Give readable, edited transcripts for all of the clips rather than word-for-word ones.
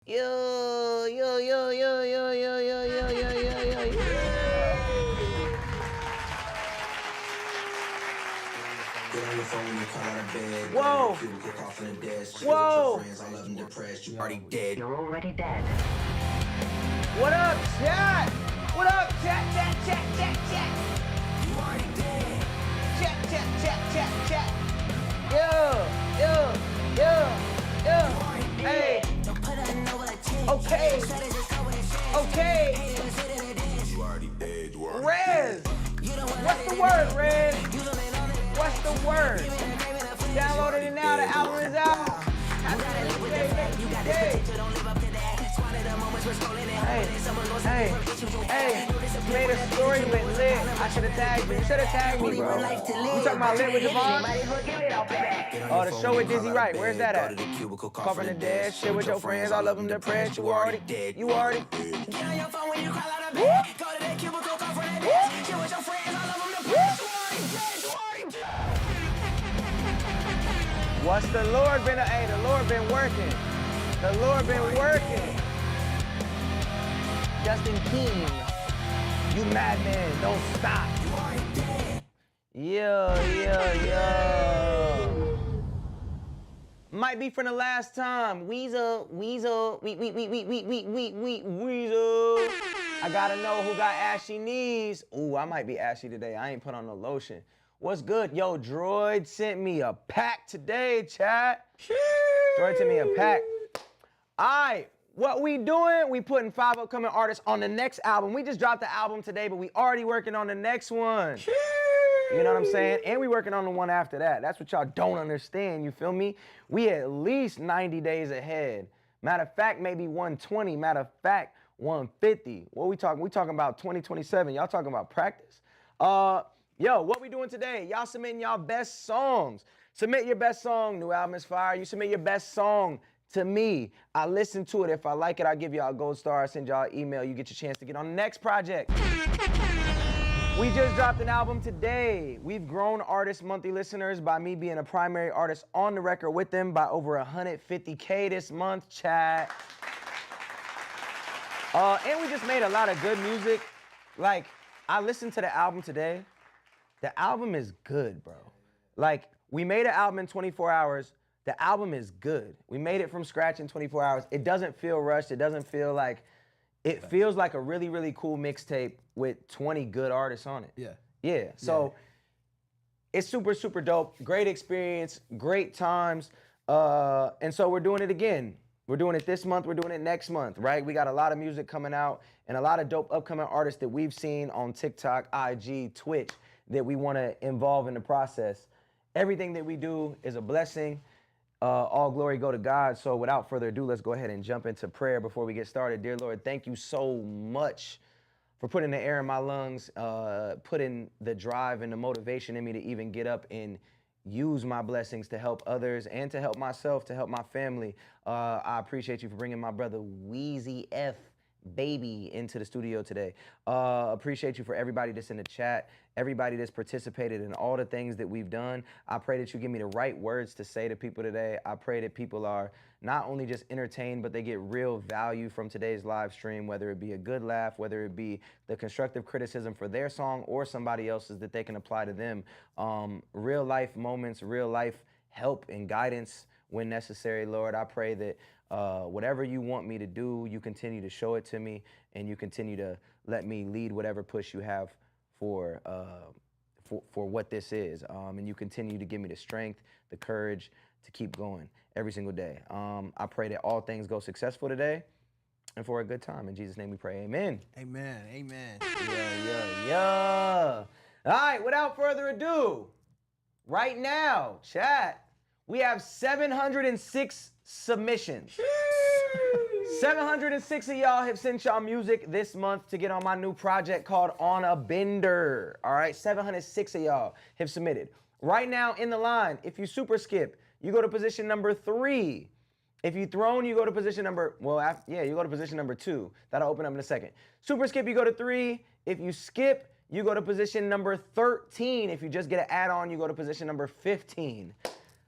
Yo, yo, yo, yo, yo, yo, yo, yo, yo, yo, yo, Whoa! Whoa! You're already dead. What up, chat? What up, chat? You already dead. Chat. Yo. Hey. Okay. You already dead, you already Rez. What's the word, Rez? What's the word? Downloading it now. The album is out. Hey. Made a story with lit. I should have tagged you. You should have tagged me, bro. You talking about lit with Javon? Oh, the show with Dizzy Wright. Where's that at? Call from the dead. Shit with your friends. I love them depressed. You already dead. Get on your phone when you crawl out of bed. Go to that cubicle, call from that desk. Shit with your friends, I love them depressed. You already dead. What's the Lord been? Hey, the Lord been working. The Lord been working. Justin King, you madman, don't stop. Yeah. Might be for the last time. Weasel. Weasel. I gotta know who got ashy knees. Ooh, I might be ashy today. I ain't put on no lotion. What's good? Yo, Droid sent me a pack today, chat. Droid sent me a pack. All right, what we doing? We putting 5 upcoming artists on the next album. We just dropped the album today, but we already working on the next one. You know what I'm saying? And we working on the one after that. That's what y'all don't understand, you feel me? We at least 90 days ahead. Matter of fact, maybe 120. Matter of fact, 150. What we talking? We talking about 2027. Y'all talking about practice? Yo, what we doing today? Y'all submitting y'all best songs. Submit your best song. New album is fire. You submit your best song to me. I listen to it. If I like it, I'll give y'all a gold star. I send y'all an email. You get your chance to get on the next project. We just dropped an album today. We've grown artist monthly listeners by me being a primary artist on the record with them by over 150K this month, chat. And we just made a lot of good music. Like, I listened to the album today. The album is good, bro. Like, we made an album in 24 hours. The album is good. We made it from scratch in 24 hours. It doesn't feel rushed. It doesn't feel like, it feels like a really, really cool mixtape with 20 good artists on it. Yeah. So it's super, super dope. Great experience, great times. And so we're doing it again. We're doing it this month. We're doing it next month, right? We got a lot of music coming out and a lot of dope upcoming artists that we've seen on TikTok, IG, Twitch that we want to involve in the process. Everything that we do is a blessing. All glory go to God. So without further ado, let's go ahead and jump into prayer before we get started. Dear Lord, thank you so much for putting the air in my lungs, putting the drive and the motivation in me to even get up and use my blessings to help others and to help myself, to help my family. I appreciate you for bringing my brother Wheezy F Baby into the studio today. Appreciate you for everybody that's in the chat, everybody that's participated in all the things that we've done. I pray that you give me the right words to say to people today. I pray that people are not only just entertained, but they get real value from today's live stream, whether it be a good laugh, whether it be the constructive criticism for their song or somebody else's that they can apply to them. Real life moments, real life help and guidance when necessary, Lord. I pray that whatever you want me to do, you continue to show it to me, and you continue to let me lead whatever push you have for what this is. And you continue to give me the strength, the courage to keep going every single day. I pray that all things go successful today and for a good time. In Jesus' name we pray, amen. Amen. Yeah. All right, without further ado, right now, chat, we have 706 submissions. 706 of y'all have sent y'all music this month to get on my new project called On a Bender. All right, 706 of y'all have submitted. Right now in the line, if you super skip, you go to position number 3. If you throne, you go to position number, you go to position number 2. That'll open up in a second. Super skip, you go to 3. If you skip, you go to position number 13. If you just get an add-on, you go to position number 15.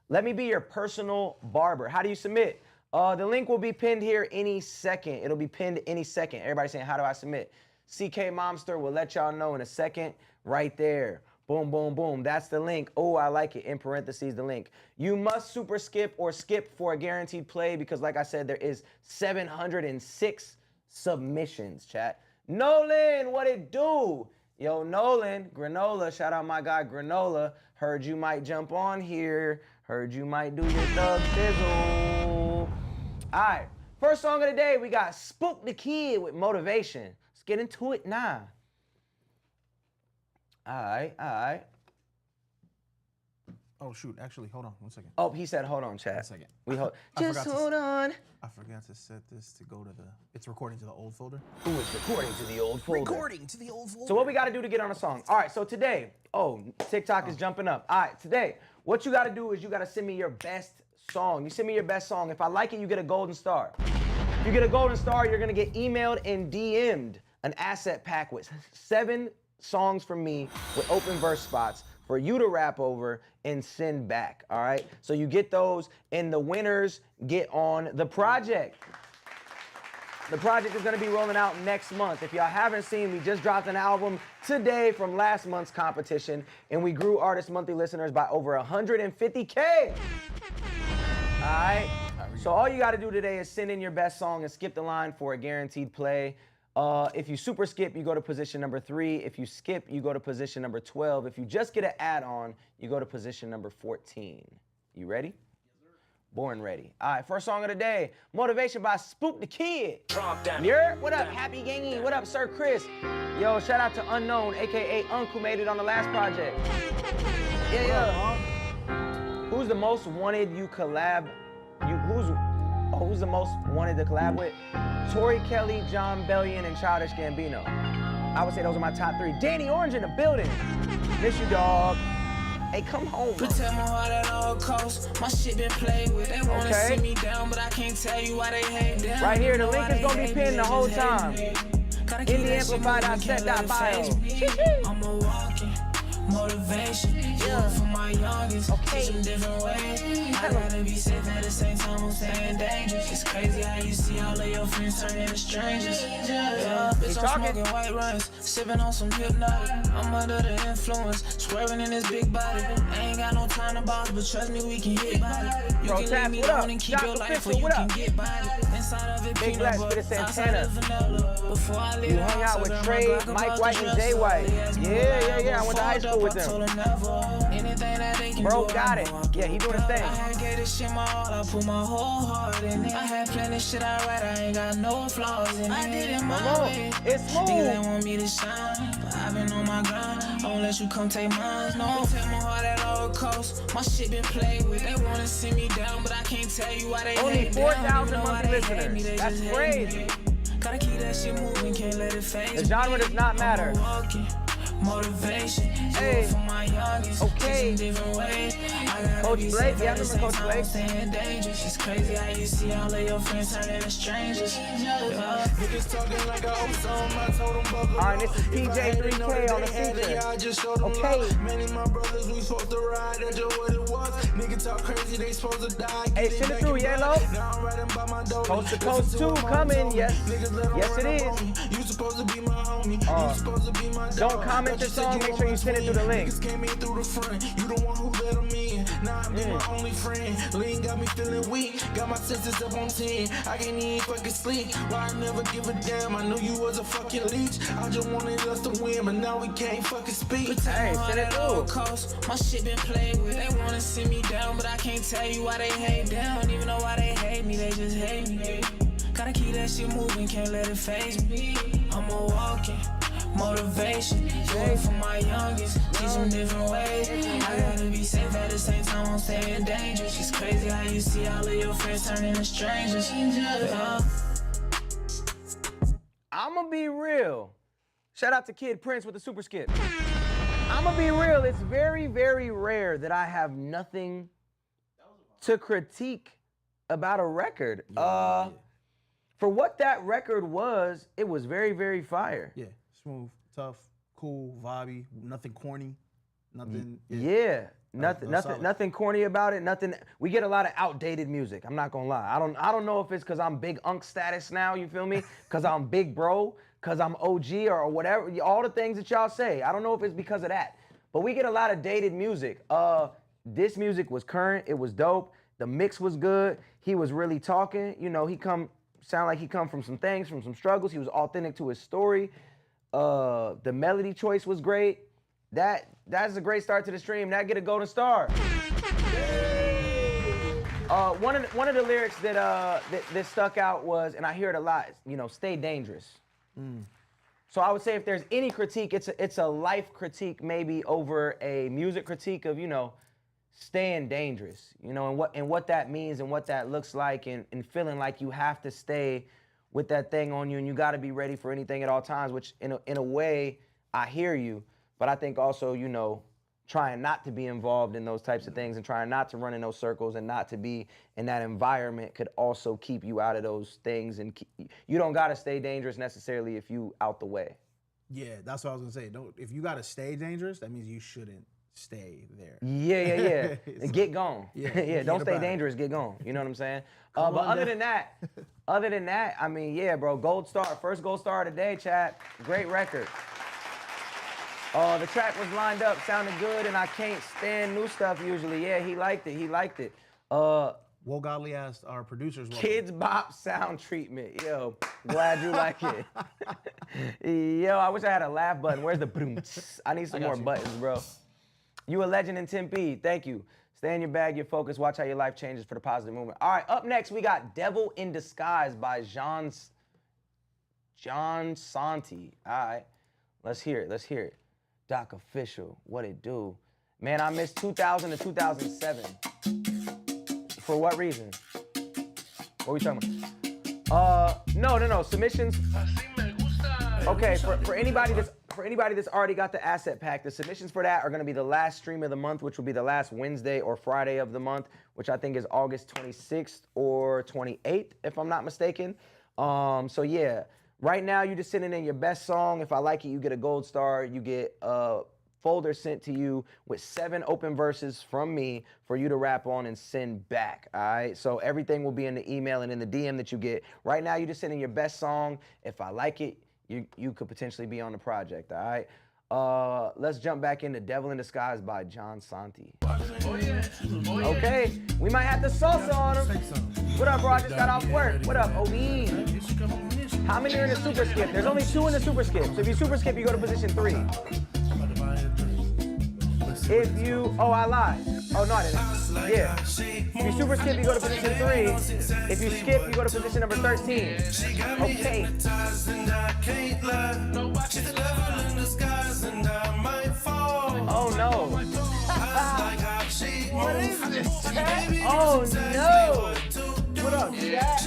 Let me be your personal barber. How do you submit? The link will be pinned here any second. It'll be pinned any second. Everybody saying, how do I submit? CK Momster will let y'all know in a second right there. Boom, boom, boom. That's the link. Oh, I like it. In parentheses, the link. You must super skip or skip for a guaranteed play because, like I said, there is 706 submissions, chat. Nolan, what it do? Yo, Nolan, Granola, shout out my guy Granola. Heard you might jump on here. Heard you might do your thug sizzle. All right, first song of the day, we got Spook the Kid with Motivation. Let's get into it now. All right. Oh shoot, actually, hold on 1 second. Oh, he said, hold on, chat. 1 second. We hold. I Just forgot to hold on. I forgot to set this to go to the, it's recording to the old folder. Ooh, it's recording to the old folder. Recording to the old folder. So what we got to do to get on a song? All right, so today, TikTok is jumping up. All right, today, what you got to do is you got to send me your best song. You send me your best song. If I like it, you get a golden star. If you get a golden star, you're going to get emailed and DM'd an asset pack with 7 songs from me with open verse spots for you to rap over and send back, all right? So you get those, and the winners get on the project. The project is gonna be rolling out next month. If y'all haven't seen, we just dropped an album today from last month's competition, and we grew Artist Monthly listeners by over 150K. All right? So all you gotta do today is send in your best song and skip the line for a guaranteed play. If you super skip, you go to position number 3. If you skip, you go to position number 12. If you just get an add-on, you go to position number 14. You ready? Yes, sir. Born ready. All right, first song of the day, Motivation by Spook the Kid. What up, Happy Gangy? What up, Sir Chris? Yo, shout out to Unknown, AKA Unc, who made it on the last project. Yeah. Who's the most wanted you collab? Who's the most wanted to collab with? Tori Kelly, John Bellion, and Childish Gambino. I would say those are my top 3. Danny Orange in the building. Miss you, dog. Hey, come home. Protect my heart at all costs. My shit been played with. They wanna see me down, but I can't tell you why they hate them. Right here, the link is gonna be pinned the whole time. IndieAmplify.set.bio. I'm a walking motivation. Yeah, for my youngest. Teach them different ways. I gotta be safe at the same time. I'm staying dangerous. It's crazy how you see all of your friends turn into strangers. Yeah, bitch, I'm smoking white runs, sipping on some hypnotic. I'm under the influence, swerving in this big body. I ain't got no time to boss, but trust me, we can hit body. You can leave me alone and keep your life, or you can get body. Inside of it, peanut butter, outside of vanilla. Before I leave, you hung out with Trey, Mike White, and Jay White. Yeah. I went to high school with them. Bro got it. Yeah, he doing his thing. I had gave this shit my all, I put my whole heart in it. I had plenty shit I write, I ain't got no flaws in it. I did it my way. It's smooth. Niggas ain't want me to shine, but I've been on my grind. I won't let you come take mine. No, take my heart at all costs. My shit been played with. They wanna see me down, but I can't tell you why they only hate 4,000 monthly listeners. That's crazy. Gotta keep that shit moving, can't let it fade. The genre does not matter. Motivation, hey, for my youngest, okay. Different ways. Coach Blake, yeah, I remember Coach Blake. It's crazy how you see all of your friends turn into strangers. Alright, this is PJ3K on the feature. Okay. Many of my brothers, we supposed to ride. That's just what it was. Niggas talk crazy, they supposed to die. Hey, send it through, Yellow. Coast to Coast 2 coming, yes. Yes, it is. You supposed to be my homie. You supposed to be my dog. Don't comment your song, make sure you send it through the link. Came in through the front. You the one who let them in. Now I'm my only friend. Lean got me feeling weak. Got my senses up on 10. I can't even fucking sleep. Why I never give a damn. I knew you was a fucking leech. I just wanted us to win, but now we can't fucking speak. Hey, send it through. My shit been played with. They wanna see me down, but I can't tell you why they hate them. Don't even know why they hate me. They just hate me. Gotta keep that shit moving. Can't let it phase me. I'm a walking motivation, for my youngest, teach them different ways. I gotta be safe at the same time, I'm staying dangerous. It's crazy how you see all of your friends turn into strangers. I'ma be real. Shout out to Kid Prince with the super skip. I'ma be real, it's very, very rare that I have nothing to critique about a record. For what that record was, it was very, very fire. Yeah, smooth, tough, cool, vibey, nothing corny, nothing. Yeah. Nothing corny about it. Nothing. We get a lot of outdated music. I'm not gonna lie. I don't know if it's because I'm big unk status now. You feel me? Because I'm big bro. Because I'm OG or whatever. All the things that y'all say. I don't know if it's because of that. But we get a lot of dated music. This music was current. It was dope. The mix was good. He was really talking. You know, sound like he come from some things, from some struggles. He was authentic to his story. The melody choice was great. That's a great start to the stream. That get a golden star. One of the lyrics that stuck out was, and I hear it a lot, you know, stay dangerous. So I would say if there's any critique, it's a life critique maybe over a music critique of, you know, staying dangerous, you know, and what that means and what that looks like, and feeling like you have to stay with that thing on you, and you got to be ready for anything at all times, which in a way I hear you, but I think also, you know, trying not to be involved in those types of things and trying not to run in those circles and not to be in that environment could also keep you out of those things, and you don't got to stay dangerous necessarily if you out the way. Yeah, that's what I was gonna say. If you gotta stay dangerous, that means you shouldn't stay there. Yeah. Get gone. Yeah, don't stay dangerous, get gone. You know what I'm saying? But other than that, I mean, yeah, bro, gold star, first gold star of the day, chat. Great record. The track was lined up, sounded good, and I can't stand new stuff usually. Yeah, he liked it. Will Godly asked our producers. Kids Bop sound treatment. Yo, glad you like it. Yo, I wish I had a laugh button. Where's the boom? I need some more buttons, bro. You a legend in Tempe. Thank you. Stay in your bag, your focus. Watch how your life changes for the positive movement. All right, up next, we got Devil in Disguise by John Santi. All right, let's hear it. Doc Official, what it do? Man, I missed 2000 to 2007. For what reason? What are we talking about? No. Submissions. Okay, for anybody that's already got the asset pack, the submissions for that are gonna be the last stream of the month, which will be the last Wednesday or Friday of the month, which I think is August 26th or 28th, if I'm not mistaken. So yeah, right now you're just sending in your best song. If I like it, you get a gold star. You get a folder sent to you with 7 open verses from me for you to rap on and send back, all right? So everything will be in the email and in the DM that you get. Right now, you just send in your best song. If I like it, you could potentially be on the project, all right? Let's jump back into Devil in Disguise by John Santi. Okay, we might have to salsa on him. What up, bro? I just got off work. What up, OB? How many are in the super skip? There's only 2 in the super skip. So if you super skip, you go to position 3. I lied. Oh, no, I didn't. Yeah. If you super skip, you go to position 3. If you skip, you go to position number 13. Okay. Oh, no. What is this, chat? Oh, no. What up, chat?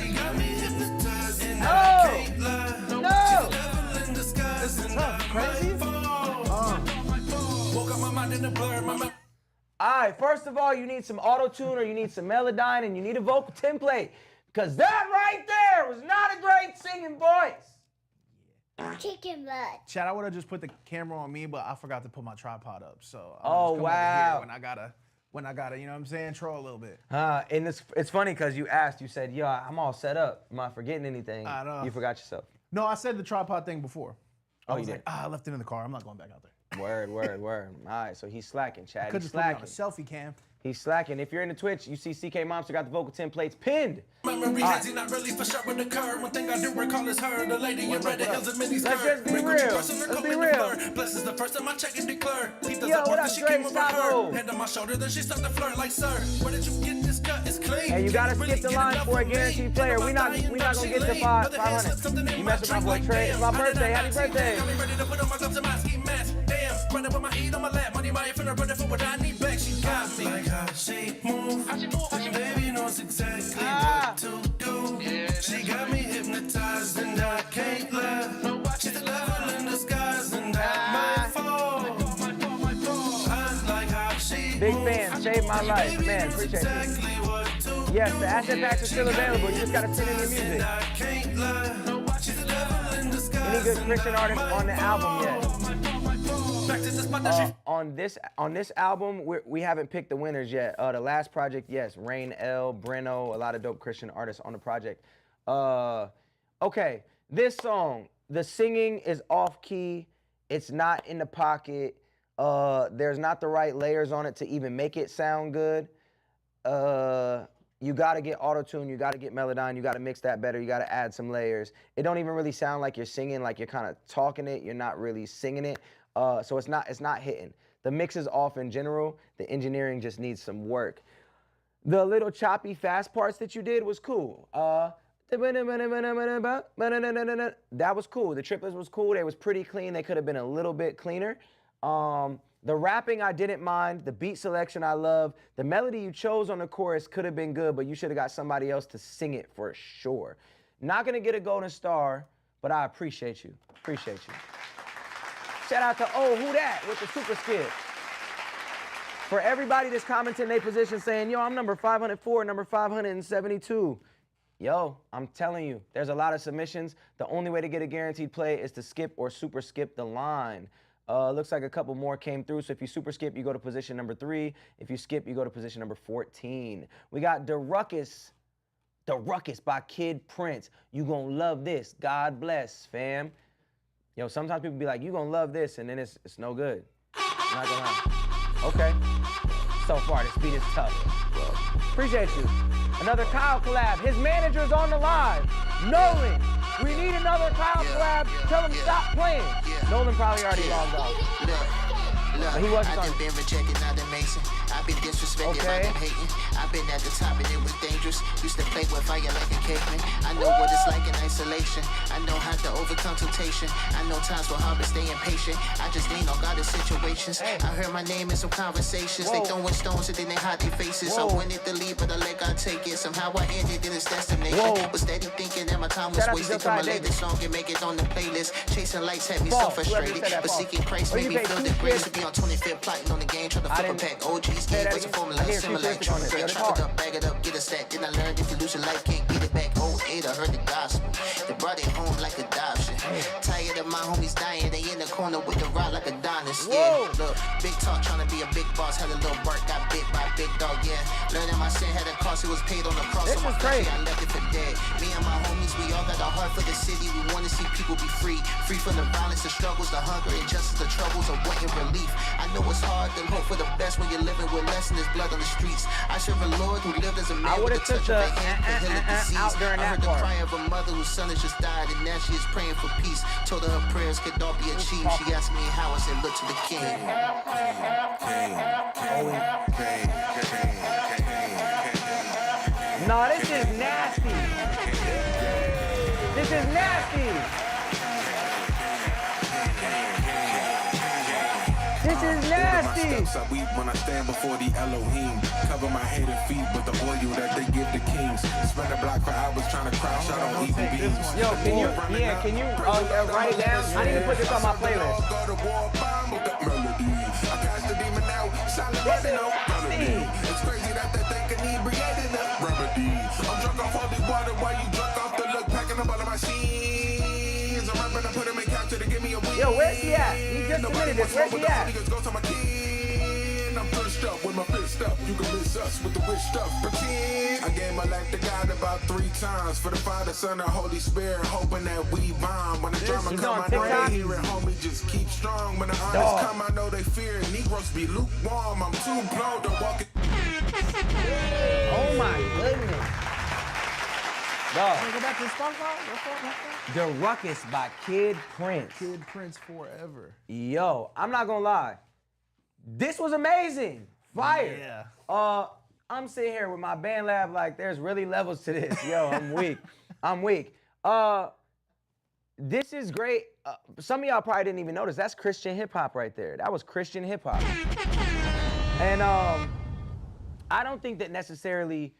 No. No. This is tough. Crazy? All right, first of all, you need some auto-tune or you need some Melodyne and you need a vocal template, because that right there was not a great singing voice. Chicken butt. Chad, I would have just put the camera on me, but I forgot to put my tripod up. So oh, wow. When I gotta, you know what I'm saying, troll a little bit. And it's funny because you said, yo, I'm all set up. Am I forgetting anything? I know. You forgot yourself. No, I said the tripod thing before. Oh, I was you like, did? I left it in the car. I'm not going back out there. Word. All right, so he's slacking, Chad. Could He's just put me on slacking. a selfie cam. He's slacking. If you're in the Twitch, you see CK Monster got the vocal templates pinned. Memory has not really for sure with the curve. One thing I do recall is her, the lady in red, the hills of mini skirt. Let's just be real. Let's be real. Bless is the first time I check and declare. He does Yo, a what part up, that she Dre? came over her. Stop. Hand on my shoulder, then she started to flirt like, sir, where did you get this cut? It's clean. Hey, you gotta skip the line for a guaranteed player. We not gonna get to 500. You mess with my boy Trey. It's my birthday. Happy birthday. Ready to put on my gloves and my ski mask. Damn, running with my heat on my lap. Money, my finna run it for what I need back. She got me. Like how she move. Baby knows exactly what to do. She got me hypnotized and I can't lie. She's the devil in disguise and I might fall. I like how she Big fan, saved my life. Man, appreciate it. Yes, the asset packs are still available. You just gotta send in your music. Any good Christian artists on the album yet? On this album, we haven't picked the winners yet. The last project, yes, Rain L, Breno, a lot of dope Christian artists on the project. Okay, this song, the singing is off key. It's not in the pocket. There's not the right layers on it to even make it sound good. You gotta get auto-tune, you gotta get Melodyne, you gotta mix that better, you gotta add some layers. It don't even really sound like you're singing, like you're kind of talking it, you're not really singing it. So it's not hitting. The mix is off in general, the engineering just needs some work. The little choppy fast parts that you did was cool. That was cool. The triplets was cool, they was pretty clean, they could have been a little bit cleaner. The rapping I didn't mind, the beat selection I love, the melody you chose on the chorus could have been good, but you should have got somebody else to sing it for sure. Not gonna get a golden star, but I appreciate you, appreciate you. Shout out to who that with the super skip. For everybody that's commenting their position saying, yo, I'm number 504, number 572. Yo, I'm telling you, there's a lot of submissions. The only way to get a guaranteed play is to skip or super skip the line. Looks like a couple more came through, so if you super skip, you go to position number 3. If you skip, you go to position number 14. We got The Ruckus by Kid Prince. You gonna love this, God bless, fam. Yo, sometimes people be like, you gonna love this, and then it's no good. I'm not gonna lie. Okay, so far this beat is tough. Appreciate you. Another Kyle collab, his manager's on the line. Nolan, we need another Kyle collab. Tell him stop playing. Nolan probably already logged off. But he wasn't on. I've been rejected, not amazing. I've been disrespected, Okay. I've been hating. I've been at the top and it was dangerous. Used to play with fire like a caveman. I know what it's like in isolation. I know how to overcome temptation. I know times were hard but staying patient. I just lean on God in situations. I heard my name in some conversations. They throwing stones and then they hide their faces. I wanted to leave but I let God take it. Somehow I ended in its destination. Was steady thinking that my time was Shout out to wasted. Josiah Till my latest song and make it on the playlist. Chasing lights had me so False. Whoever frustrated. said that, But false. seeking Christ Or made you me pay feel two the grace kids. to be on 25th plotting on the game. Trying to I flip a didn't- pack. OG's Say game that was a again. formula I hear similar. futuristic on this. Try Get it it hard. up, bag it up, get a stack. Then I learned if you lose your life, can't get it back. Old 8, I heard the gospel. They brought it home like adoption. Tired of my homies dying, they in the corner with the rod like Adonis. Yeah, look, big talk, trying to be a big boss. Had a little bark, got bit by a big dog. Yeah, learning my sin had a cost. It was paid on the cross. This On my is country, crazy. I left it for dead. Me and my homies, we all got a heart for the city. We want to see people be free, free from the violence, the struggles, the hunger, injustice, the troubles of wanting relief. I know it's hard to hope for the best when you're living with less than there's blood on the streets. I serve a Lord who lived as a man with a would've took touch of the a hand to heal a disease. out during I that heard the part. cry of a mother whose son has just died, and now she is praying for peace. Told her her prayers could all be achieved. She asked me how. I said, look to the King. No, this is nasty. This is nasty. This is nasty. Steps I weep when I stand before the Elohim. Cover my head and feet with the oil that they give the kings. Spend a block for hours trying to crash out on eating beans. Yo, can you write it down? I need to put this on my playlist. Go to war, bomb with the melody. I cast the demon out, silent This is no melody. nasty. It's crazy that they think inebriated the remedy. I'm drunk off holy water while you drunk off the look, packing up all of my scenes. I'm rapping to put him in capture to give me a win. Yo, where's he at? He just submitted this. Where's he at? Go to my kin. I'm pushed up with my fist up. You can miss us with the wish stuff. Pretend I gave my life to God about 3 times for the Father, Son, and Holy Spirit, hoping that we bond. When the drama He's come, on I know TikTok? they hear it, homie. Just keep strong. When the honest Dog. come, I know they fear it. Negroes be lukewarm. I'm too blown to walk it. Oh my goodness. Dog. Go back to the Spotify. The Ruckus by Kid Prince. Kid Prince forever. Yo, I'm not gonna lie. This was amazing. Fire. Yeah. I'm sitting here with my band lab like there's really levels to this. Yo, I'm weak. I'm weak. This is great. Some of y'all probably didn't even notice. That's Christian hip hop right there. That was Christian hip hop. And I don't think that necessarily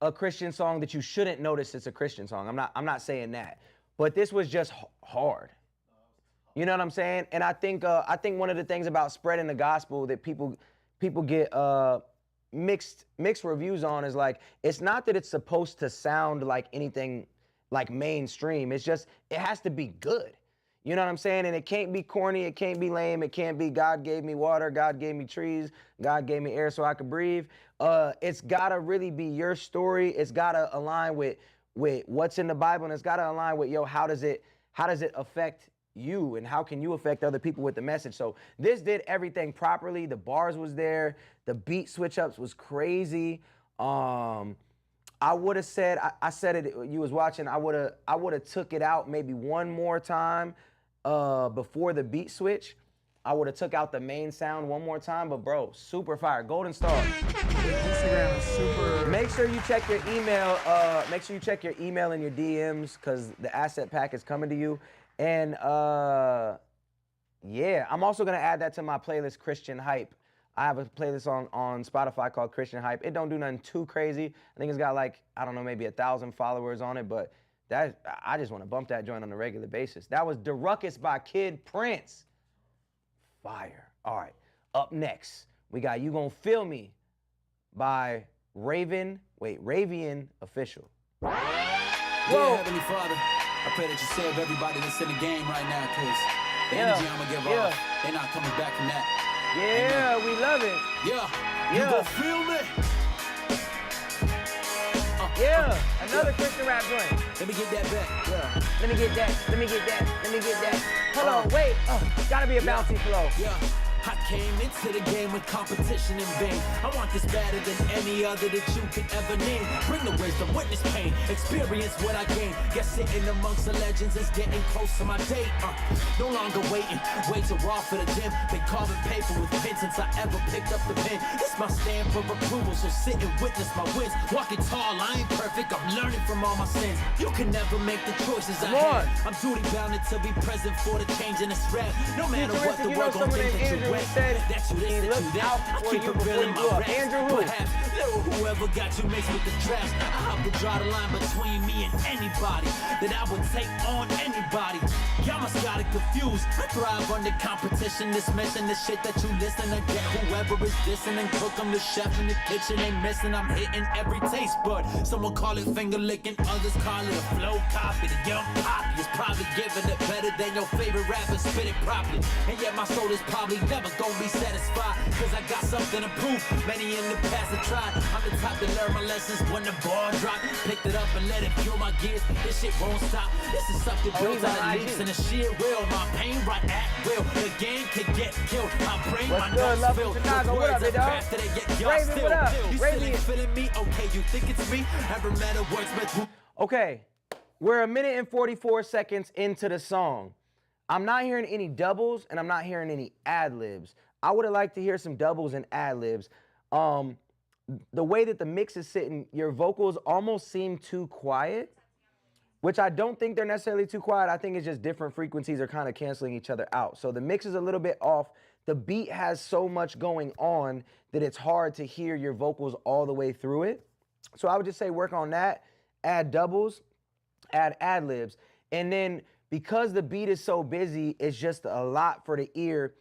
a Christian song that you shouldn't notice it's a Christian song. I'm not saying that. But this was just hard. You know what I'm saying? And I think one of the things about spreading the gospel that people get mixed reviews on is like, it's not that it's supposed to sound like anything like mainstream. It's just, it has to be good. You know what I'm saying? And it can't be corny, it can't be lame, it can't be God gave me water, God gave me trees, God gave me air so I could breathe. It's gotta really be your story. It's gotta align with what's in the Bible, and it's gotta align with, how does it affect you, and how can you affect other people with the message? So this did everything properly. The bars was there, the beat switch ups was crazy. I would have said, I said it, you was watching, I would have took it out maybe one more time before the beat switch. I would have took out the main sound one more time, but bro, super fire. Golden Star. Instagram is super. Make sure you check your email. Make sure you check your email and your DMs, because the asset pack is coming to you. And yeah, I'm also gonna add that to my playlist, Christian Hype. I have a playlist on Spotify called Christian Hype. It don't do nothing too crazy. I think it's got like, I don't know, maybe 1,000 followers on it, but I just want to bump that joint on a regular basis. That was The Ruckus by Kid Prince. Fire. All right, up next, we got You Gon' Feel Me by Ravian Official. Dear Heavenly Father, I pray that you save everybody that's in the game right now, because the energy I'm going to give off, they're not coming back from that. Yeah, we love it. You gon' feel me? Another Christian rap joint. Let me get that back. Let me get that, let me get that, let me get that. Hold on, wait. Gotta be a bouncy flow. I came into the game with competition in vain. I want this better than any other that you could ever name. Bring the wisdom, witness pain, experience what I gain. Guess sitting amongst the legends is getting close to my date. No longer waiting, way too raw for the gym. Been carving paper with pen since I ever picked up the pen. It's my stamp of approval, so sit and witness my wins. Walking tall, I ain't perfect, I'm learning from all my sins. You can never make the choices I had. I'm duty bounded to be present for the change in this rap. No matter what the world gon' think that you said he looked out for you before you grew up. Andrew who? Whoever got you mixed with the trash, I would draw the line between me and anybody that I would take on anybody. Y'all must got it confused. I thrive under competition. This mission, this shit that you listen to get. Whoever is dissing and cook, I'm the chef in the kitchen. Ain't missing, I'm hitting every taste bud. Someone call it finger licking, others call it a flow copy. The young poppy is probably giving it better than your favorite rapper. Spit it properly, and yet my soul is probably never gonna be satisfied, cause I got something to prove. Many in the past have tried. I'm the type to learn my lessons when the ball drop. Picked it up and let it fuel my gears. This shit won't stop. This is something built out of leaps and a sheer will. My pain right at will. The game can get killed. My brain, my nuts filled. What up, big dog? Raven, what up? You still ain't feeling me? Okay, you think it's me? Every matter words, but okay, we're 1 minute and 44 seconds into the song. I'm not hearing any doubles and I'm not hearing any ad-libs. I would have liked to hear some doubles and ad-libs. The way that the mix is sitting, your vocals almost seem too quiet, which I don't think they're necessarily too quiet. I think it's just different frequencies are kind of canceling each other out. So the mix is a little bit off. The beat has so much going on that it's hard to hear your vocals all the way through it. So I would just say work on that, add doubles, add ad-libs, and then because the beat is so busy, it's just a lot for the ear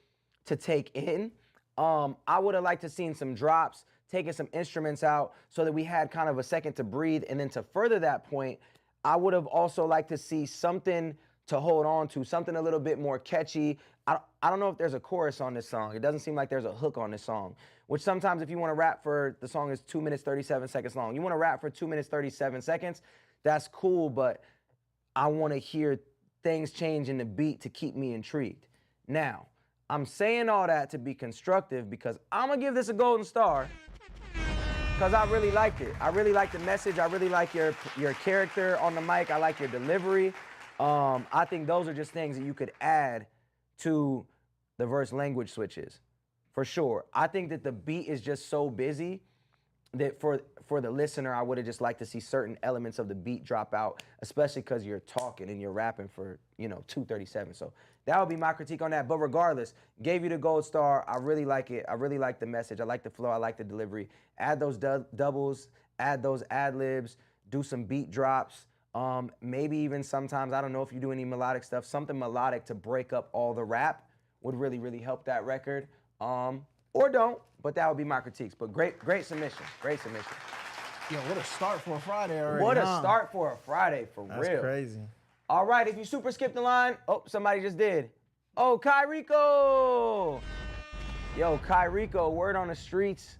to take in. I would have liked to seen some drops, taking some instruments out so that we had kind of a second to breathe. And then to further that point, I would have also liked to see something to hold on to, something a little bit more catchy. I don't know if there's a chorus on this song. It doesn't seem like there's a hook on this song, which sometimes if you want to rap for, the song is 2 minutes, 37 seconds long. You want to rap for 2 minutes, 37 seconds, that's cool, but I want to hear things change in the beat to keep me intrigued. Now, I'm saying all that to be constructive because I'm gonna give this a golden star because I really liked it. I really like the message. I really like your character on the mic. I like your delivery. I think those are just things that you could add to the verse language switches, for sure. I think that the beat is just so busy that for the listener, I would have just liked to see certain elements of the beat drop out, especially because you're talking and you're rapping for, 2:37. So that would be my critique on that. But regardless, gave you the gold star. I really like it. I really like the message. I like the flow. I like the delivery. Add those doubles, add those ad-libs, do some beat drops. Maybe even sometimes, I don't know if you do any melodic stuff, something melodic to break up all the rap would really, really help that record. Or don't, but that would be my critiques. But great submission, great submission. Yo, what a start for a Friday already. What a start for a Friday, for That's real. crazy. All right, if you super skipped the line, oh, somebody just did. Oh, Kyrico. Yo, Kyrico, word on the streets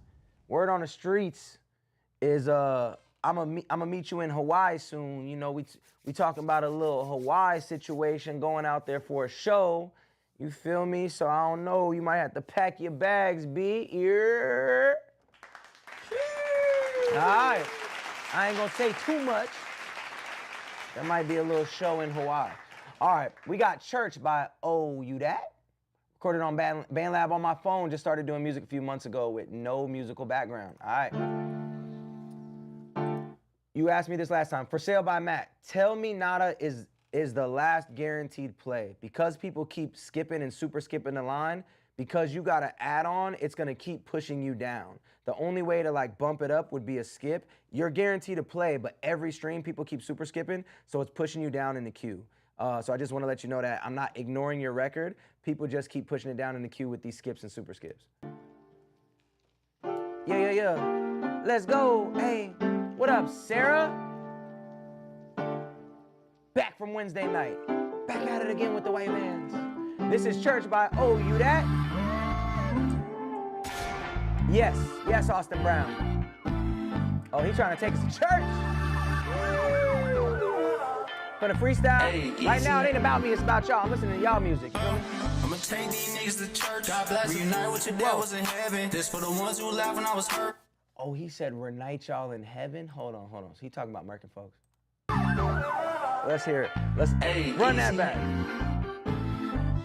is I'ma meet you in Hawaii soon. You know, we talking about a little Hawaii situation, going out there for a show. You feel me? So I don't know, you might have to pack your bags, B. Yeah. All right, I ain't gonna say too much. There might be a little show in Hawaii. All right, we got Church by Oh You That. Recorded on BandLab on my phone. Just started doing music a few months ago with no musical background. All right. You asked me this last time. For Sale by Matt. Tell Me Nada is the last guaranteed play. Because people keep skipping and super skipping the line, because you got to add on, it's going to keep pushing you down. The only way to like bump it up would be a skip. You're guaranteed to play, but every stream people keep super skipping, so it's pushing you down in the queue. So I just want to let you know that I'm not ignoring your record. People just keep pushing it down in the queue with these skips and super skips. Yeah. Let's go. Hey, what up, Sarah? Back from Wednesday night. Back at it again with the white vans. This is Church by Oh You That. Yes, Austin Brown. Oh, he trying to take us to church. For the freestyle. Right now, it ain't about me, it's about y'all. I'm listening to y'all music. You feel me? I'ma take these niggas to church. God bless. Reunite with your dad was in heaven. This for the ones who laughed when I was hurt. Oh, he said reunite y'all in heaven? Hold on. So he talking about American folks. Let's hear it. Let's run that back.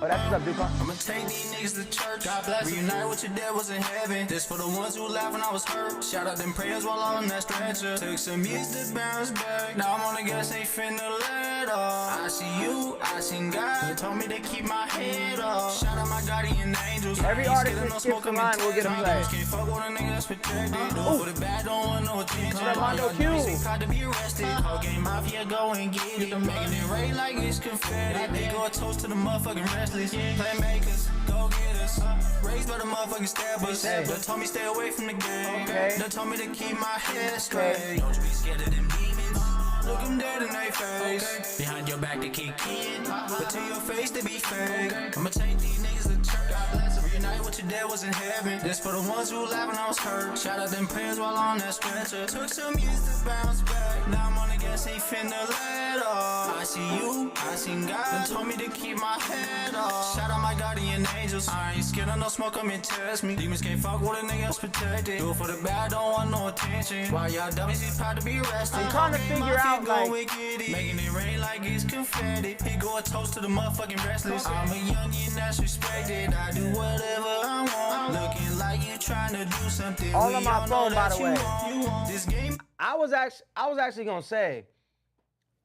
Oh, that's what's up, Duke. I'ma take these niggas to church. God bless. Reunite with your dad was in heaven. This for the ones who laughed when I was hurt. Shout out them prayers while on that stretcher. Took some years to bounce back. Now I'm on the gas, ain't finna let off. I see you, I seen God. You told me to keep my head up. Shout out my guardian angels. Every artist that skips the line will get a play. Can't fuck with a nigga that's protected. Do for the bad, don't want no attention. Mondo Q. Proud to be arrested. Whole game mafia, go and get it. Making it rain like it's confetti. They go a toast to the motherfucking restless. Playmakers, go get us. Raised by the motherfucking stabbers. They told me stay away from the game. They told me to keep my head straight. Don't you be scared of them demons. Look them dead in their face. Behind your back they kick in, but to your face they be fake. I'ma take these niggas to church. God bless them. Reunite with your dad was in heaven. This for the ones who laughed when I was hurt. Shout out them prayers while on that stretcher. Took some years to bounce back. Now I'm on the gas, ain't finna let off. I see you, I seen God. They told me to keep my head off. Shout out my guardian angels. I ain't scared of no smoke, come and test me. Demons can't fuck with a nigga else protected. Do it for the bad, don't want no attention. Why y'all dummies be proud to be arrested? I'm trying to figure out like making it rain like it's confetti. He go a toast to the motherfucking restless. I'm a youngin' that's respected. I do whatever I want. Looking like you trying to do something. All on my phone, by the way. This game. I was actually gonna say,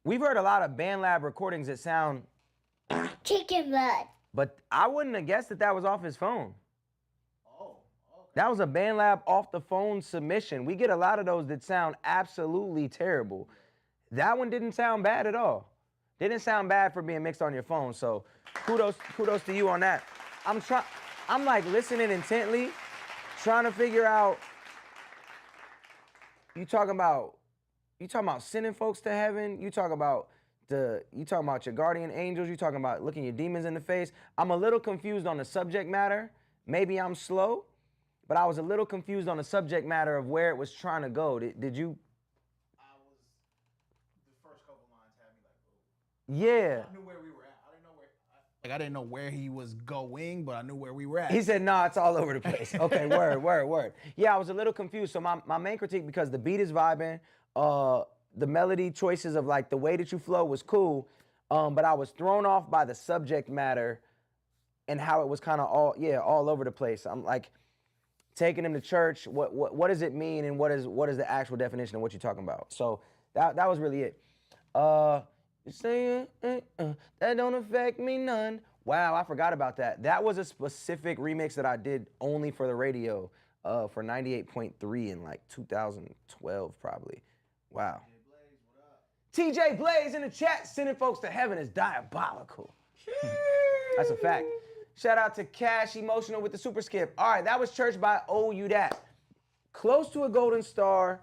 we've heard a lot of BandLab recordings that sound chicken butt. But I wouldn't have guessed that was off his phone. That was a BandLab off the phone submission. We get a lot of those that sound absolutely terrible. That one didn't sound bad at all. Didn't sound bad for being mixed on your phone. So kudos to you on that. I'm like listening intently, trying to figure out. You talking about sending folks to heaven? You talking about your guardian angels? You talking about looking your demons in the face? I'm a little confused on the subject matter. Maybe I'm slow, but I was a little confused on the subject matter of where it was trying to go. Did you? The first couple lines had me like, yeah. I knew where we were at. I didn't know where he was going, but I knew where we were at. He said, nah, it's all over the place. Okay, word. Yeah, I was a little confused. So my main critique, because the beat is vibing, the melody choices of like the way that you flow was cool, but I was thrown off by the subject matter and how it was kind of all over the place. I'm like, taking him to church, what does it mean, and what is the actual definition of what you're talking about? So that was really it. You're saying that don't affect me none. Wow, I forgot about that. That was a specific remix that I did only for the radio for 98.3 in like 2012 probably. Wow. TJ Blaze in the chat, sending folks to heaven is diabolical. That's a fact. Shout out to Cash Emotional with the super skip. All right, that was Church by Oh You That. Close to a golden star.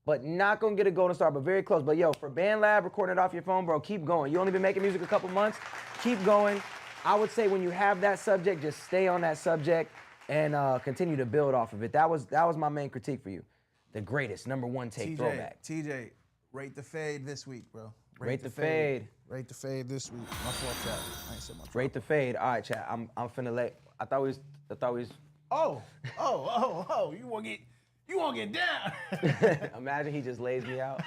but not gonna get a golden star, but very close. But yo, for Band Lab, recording it off your phone, bro, keep going. You only been making music a couple months, keep going. I would say when you have that subject, just stay on that subject and continue to build off of it. That was my main critique for you. The greatest, #1 take throwback. TJ, rate the fade this week, bro. Rate the fade. Rate the fade this week. My fault, chat. I ain't said my fault. Rate the fade. All right, chat. I'm finna let. I thought we was. Oh, you wanna get down. Imagine he just lays me out.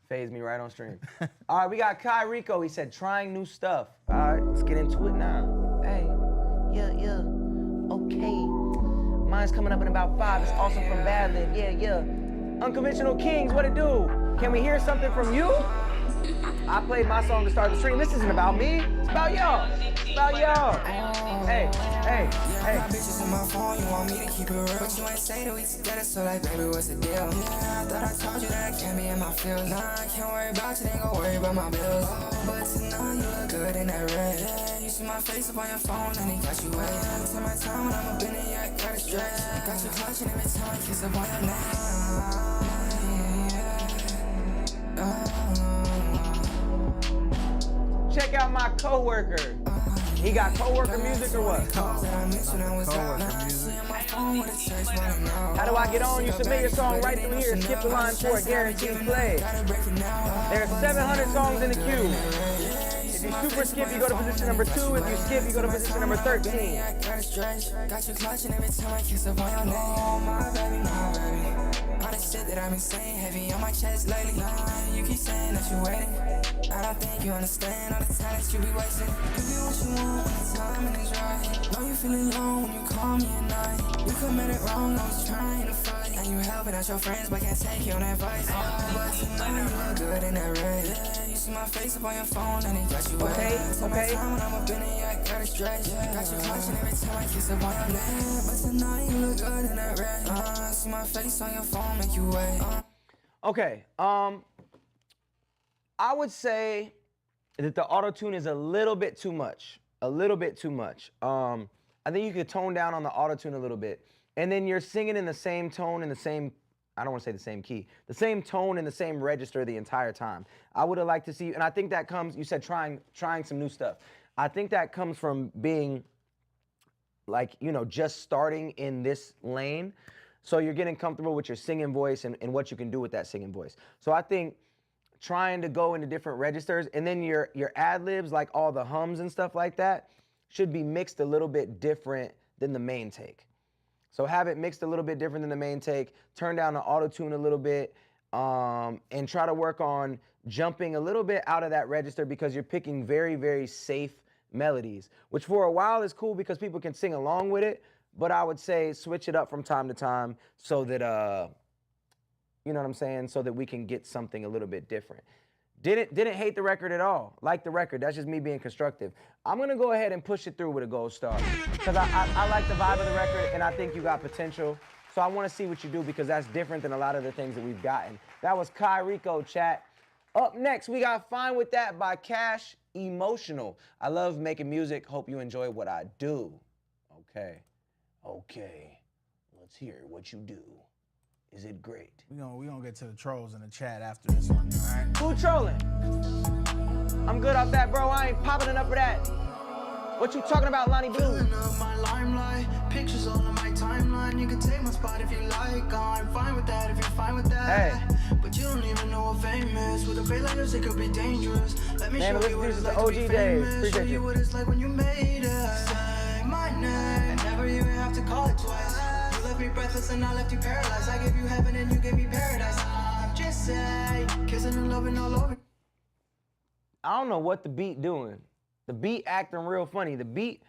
Fades me right on stream. All right, we got Kai Rico. He said, trying new stuff. All right, let's get into it now. Hey, yeah. Okay. Mine's coming up in about 5. It's awesome from Bad Lib. Yeah. Unconventional Kings, what it do? Can we hear something from you? I played my song to start the stream. This isn't about me. It's about y'all. It's about y'all. Hey. My bitches in my phone, you want me to keep it real, but you ain't say that we together, so like, baby, what's the deal? Yeah, I thought I told you that I can't be in my feels. Nah, I can't worry about you, ain't gon' worry about my bills. But tonight you look good in that red. Yeah, you see my face up on your phone, and it got you wet. Take my time when I'm up in it, yeah, I gotta stretch. Got you clutching every time I kiss up on your neck. Check out my coworker. He got coworker music or what? Coworker music. How do I get on? You submit your song right through here. Skip the line for a guaranteed play. There's 700 songs in the queue. If you super skip, you go to position number 2. If you skip, you go to position number 13. Got you clutching every time I kiss up on your neck. Oh, my baby. All the shit that I've been saying heavy on my chest lately. You keep saying that you're waiting. I don't think you understand all the time that you be wasting. You be what you want when the timing is right. Know you feeling low when you call me at night. You committed wrong, I was trying to fight. And you helping out your friends, but can't take your advice. But tonight you look good in that red. Yeah, you see my face up on your phone and it got you wet. Okay. Time when I'm up in it, yeah, I gotta stretch. Got you clutching every time I kiss up on your neck. But tonight you look good in that red. See my face on your phone, make you wait. Okay. I would say that the auto-tune is a little bit too much. I think you could tone down on the auto-tune a little bit. And then you're singing in the same tone, in the same, I don't want to say the same key, the same tone and the same register the entire time. I would have liked to see, and I think that comes, you said trying some new stuff. I think that comes from being like, just starting in this lane. So you're getting comfortable with your singing voice and what you can do with that singing voice. So I think trying to go into different registers, and then your ad-libs, like all the hums and stuff like that, should be mixed a little bit different than the main take. So have it mixed a little bit different than the main take, turn down the auto-tune a little bit, and try to work on jumping a little bit out of that register because you're picking very, very safe melodies, which for a while is cool because people can sing along with it, but I would say switch it up from time to time so that, you know what I'm saying? So that we can get something a little bit different. Didn't hate the record at all. Like the record. That's just me being constructive. I'm gonna go ahead and push it through with a gold star because I like the vibe of the record and I think you got potential. So I want to see what you do because that's different than a lot of the things that we've gotten. That was Kai Rico, chat. Up next, we got Fine With That by Cash Emotional. I love making music. Hope you enjoy what I do. Okay. Let's hear what you do. Is it great? We gonna get to the trolls in the chat after this one, all right? Who trolling? I'm good off that, bro. I ain't popping enough for that. What you talking about, Lonnie Blue? Filling up my limelight, pictures all on my timeline. You can take my spot if you like. I'm fine with that if you're fine with that. Hey. But you don't even know what fame is. With a fake like yours, it could be dangerous. Let me Man, show you what it's like to be OG days. famous. Show Appreciate you you. what it's like when you made it. Say my name, never even have to call it twice. You left me breathless and I left you paralyzed. I gave you heaven and you gave me paradise. I'm just saying, kissing and loving all over. I don't know what the beat doing. The beat acting real funny. The beat,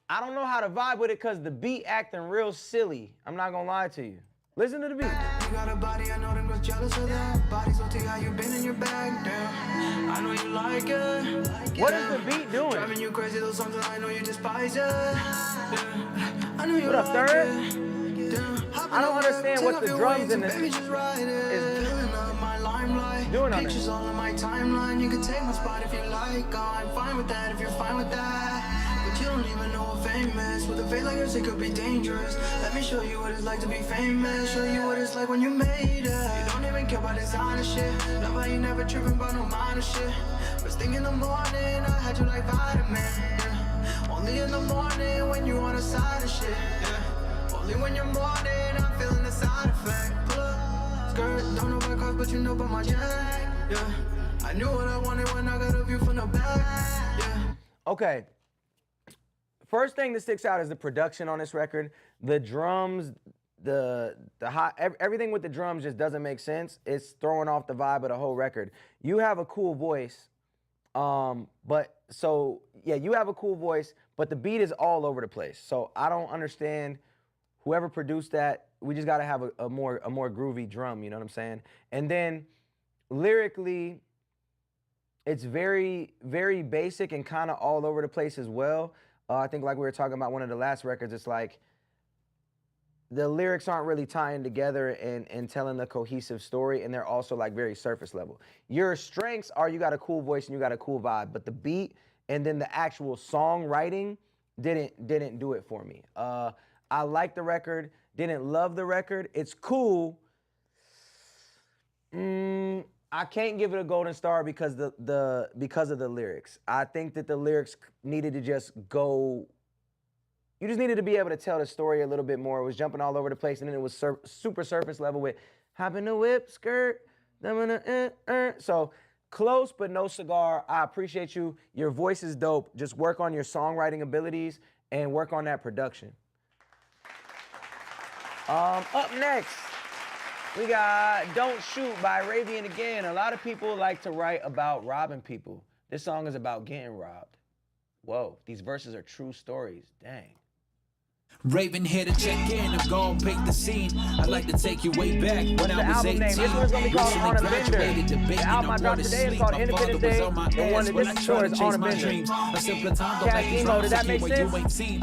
I don't know how to vibe with it because the beat acting real silly. I'm not gonna lie to you. Listen to the beat. You got a body, I know them girls jealous of that. Body's OT, how you been in your bag, damn. I know you like it. What is the beat doing? Driving you crazy, those songs that I know you despise it. Yeah. I know you What up, like Third? it. Damn. I don't understand what the drums in this is filling up my limelight. doing on Pictures it. all on my timeline. You can take my spot if you like. I'm fine with that if you're fine with that. But You don't even know what fame is. With a face like yours, it could be dangerous. Let me show you what it's like to be famous. Show you what it's like when you made it. You don't even care about this honest shit. Love how you never tripping about no minor shit. First thing in the morning, I had you like vitamin. Yeah. Only in the morning when you on a side of shit. Yeah. Only when you're mourning, I'm feeling the side effect. Pull up, skirt, don't know about cars, but you know about my jack. Yeah. I knew what I wanted when I got a view from the back. Yeah. Okay. First thing that sticks out is the production on this record. The drums, the high, everything with the drums just doesn't make sense. It's throwing off the vibe of the whole record. You have a cool voice, but so yeah, you have a cool voice, but the beat is all over the place. So I don't understand whoever produced that. We just got to have a more groovy drum. You know what I'm saying? And then lyrically, it's very, very basic and kind of all over the place as well. I think like we were talking about one of the last records, it's like the lyrics aren't really tying together and telling a cohesive story, and they're also like very surface level. Your strengths are you got a cool voice and you got a cool vibe, but the beat and then the actual songwriting didn't do it for me. I like the record, didn't love the record. It's cool. I can't give it a golden star because because of the lyrics. I think that the lyrics needed to just go. You just needed to be able to tell the story a little bit more. It was jumping all over the place, and then it was super surface level with hopping the whip, skirt, so close but no cigar. I appreciate you. Your voice is dope. Just work on your songwriting abilities and work on that production. Up next, we got Don't Shoot by Ravian again. A lot of people like to write about robbing people. This song is about getting robbed. Whoa, these verses are true stories. Dang. Raven here to check in, I'm gon' paint the scene. I'd like to take you way back when I was 18. This one's gonna be called On a Bender. The album I dropped today is called Independence Day. The one that this is for is On a Bender. Cat emo, did that make sense?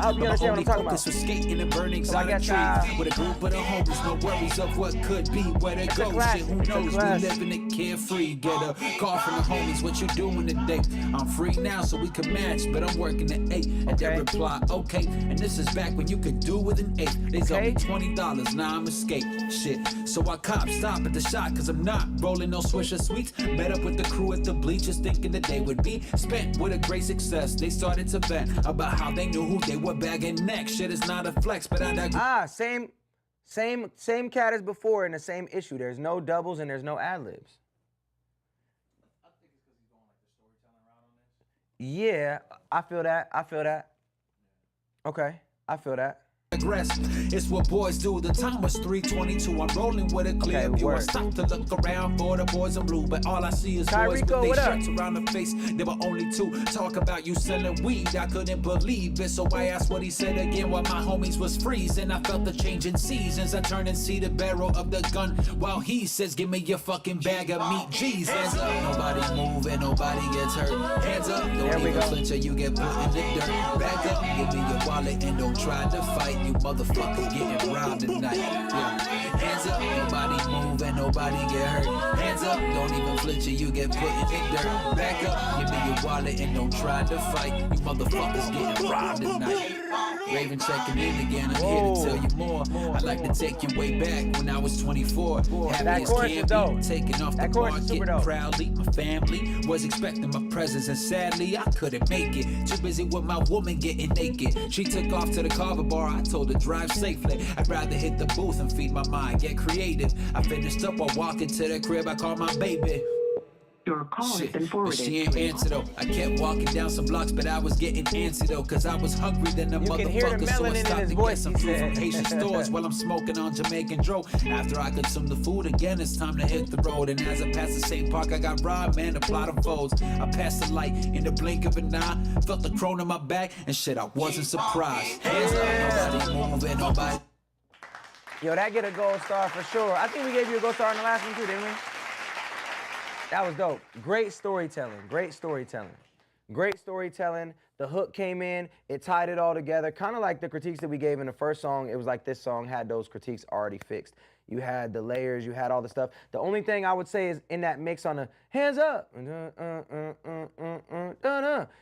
I hope you understand what I'm talking about. So I guess with a group of the homies, no worries of what could be, where they go. Shit, who knows? We living it carefree. Get a call from the homies, what you doing today? I'm free now, so we can match, but I'm working at 8. And they reply, okay. And this is back when you could do with an 8. They owe me $20, now I'm escape. Shit, so I cop, stop at the shot, cause I'm not rolling no Swisher Sweets. Met up with the crew at the bleachers, thinking the day would be spent with a great success. They started to vent about how they knew who they were bagging next. Shit is not a flex, but I same cat as before in the same issue. There's no doubles and there's no ad-libs. I think it's because he's going like the storytelling route on this. Yeah, I feel that. Okay, I feel that. It's what boys do. The time was 3:22. I'm rolling with a clear view. I stop to look around for the boys in blue, but all I see is boys with their shirts around the face. There were only 2. Talk about you selling weed. I couldn't believe it, so I asked what he said again while my homies was freezing. I felt the change in seasons. I turn and see the barrel of the gun while he says, "Give me your fucking bag of meat, Jesus." Hands up, nobody move and nobody gets hurt. Hands up, don't even flinch or you get put in the dirt. Back up, give me your wallet and don't try to fight. You motherfuckers getting robbed tonight. Yeah. Hands up, nobody move and nobody get hurt. Hands up, don't even flinch or you get put in the dirt. Back up, give me your wallet and don't try to fight. You motherfuckers getting robbed tonight. Raven checking in again, I'm here to tell you more. I'd like to take you way back when I was 24. Happy as can be, taking off the market proudly. My family was expecting my presence and sadly I couldn't make it. Too busy with my woman getting naked. She took off to the carver bar, I told her drive safely. I'd rather hit the booth and feed my mind, get creative. I finished up while walking to the crib, I called my baby. Your call has been forwarded. But she ain't answer though. I kept walking down some blocks, but I was getting antsy though, cause I was hungry than the motherfucker. So I stopped to get some food from Haitian stores while I'm smoking on Jamaican dro. After I consume the food again, it's time to hit the road. And as I pass the same park, I got robbed, man, the plot unfolds. I passed the light in the blink of an eye, felt the crone in my back, and shit, I wasn't surprised. Hands up, nobody moving, nobody. Yo, that get a gold star for sure. I think we gave you a gold star in the last one too, didn't we? That was dope. Great storytelling. The hook came in, it tied it all together. Kind of like the critiques that we gave in the first song. It was like this song had those critiques already fixed. You had the layers, you had all the stuff. The only thing I would say is in that mix on the hands up,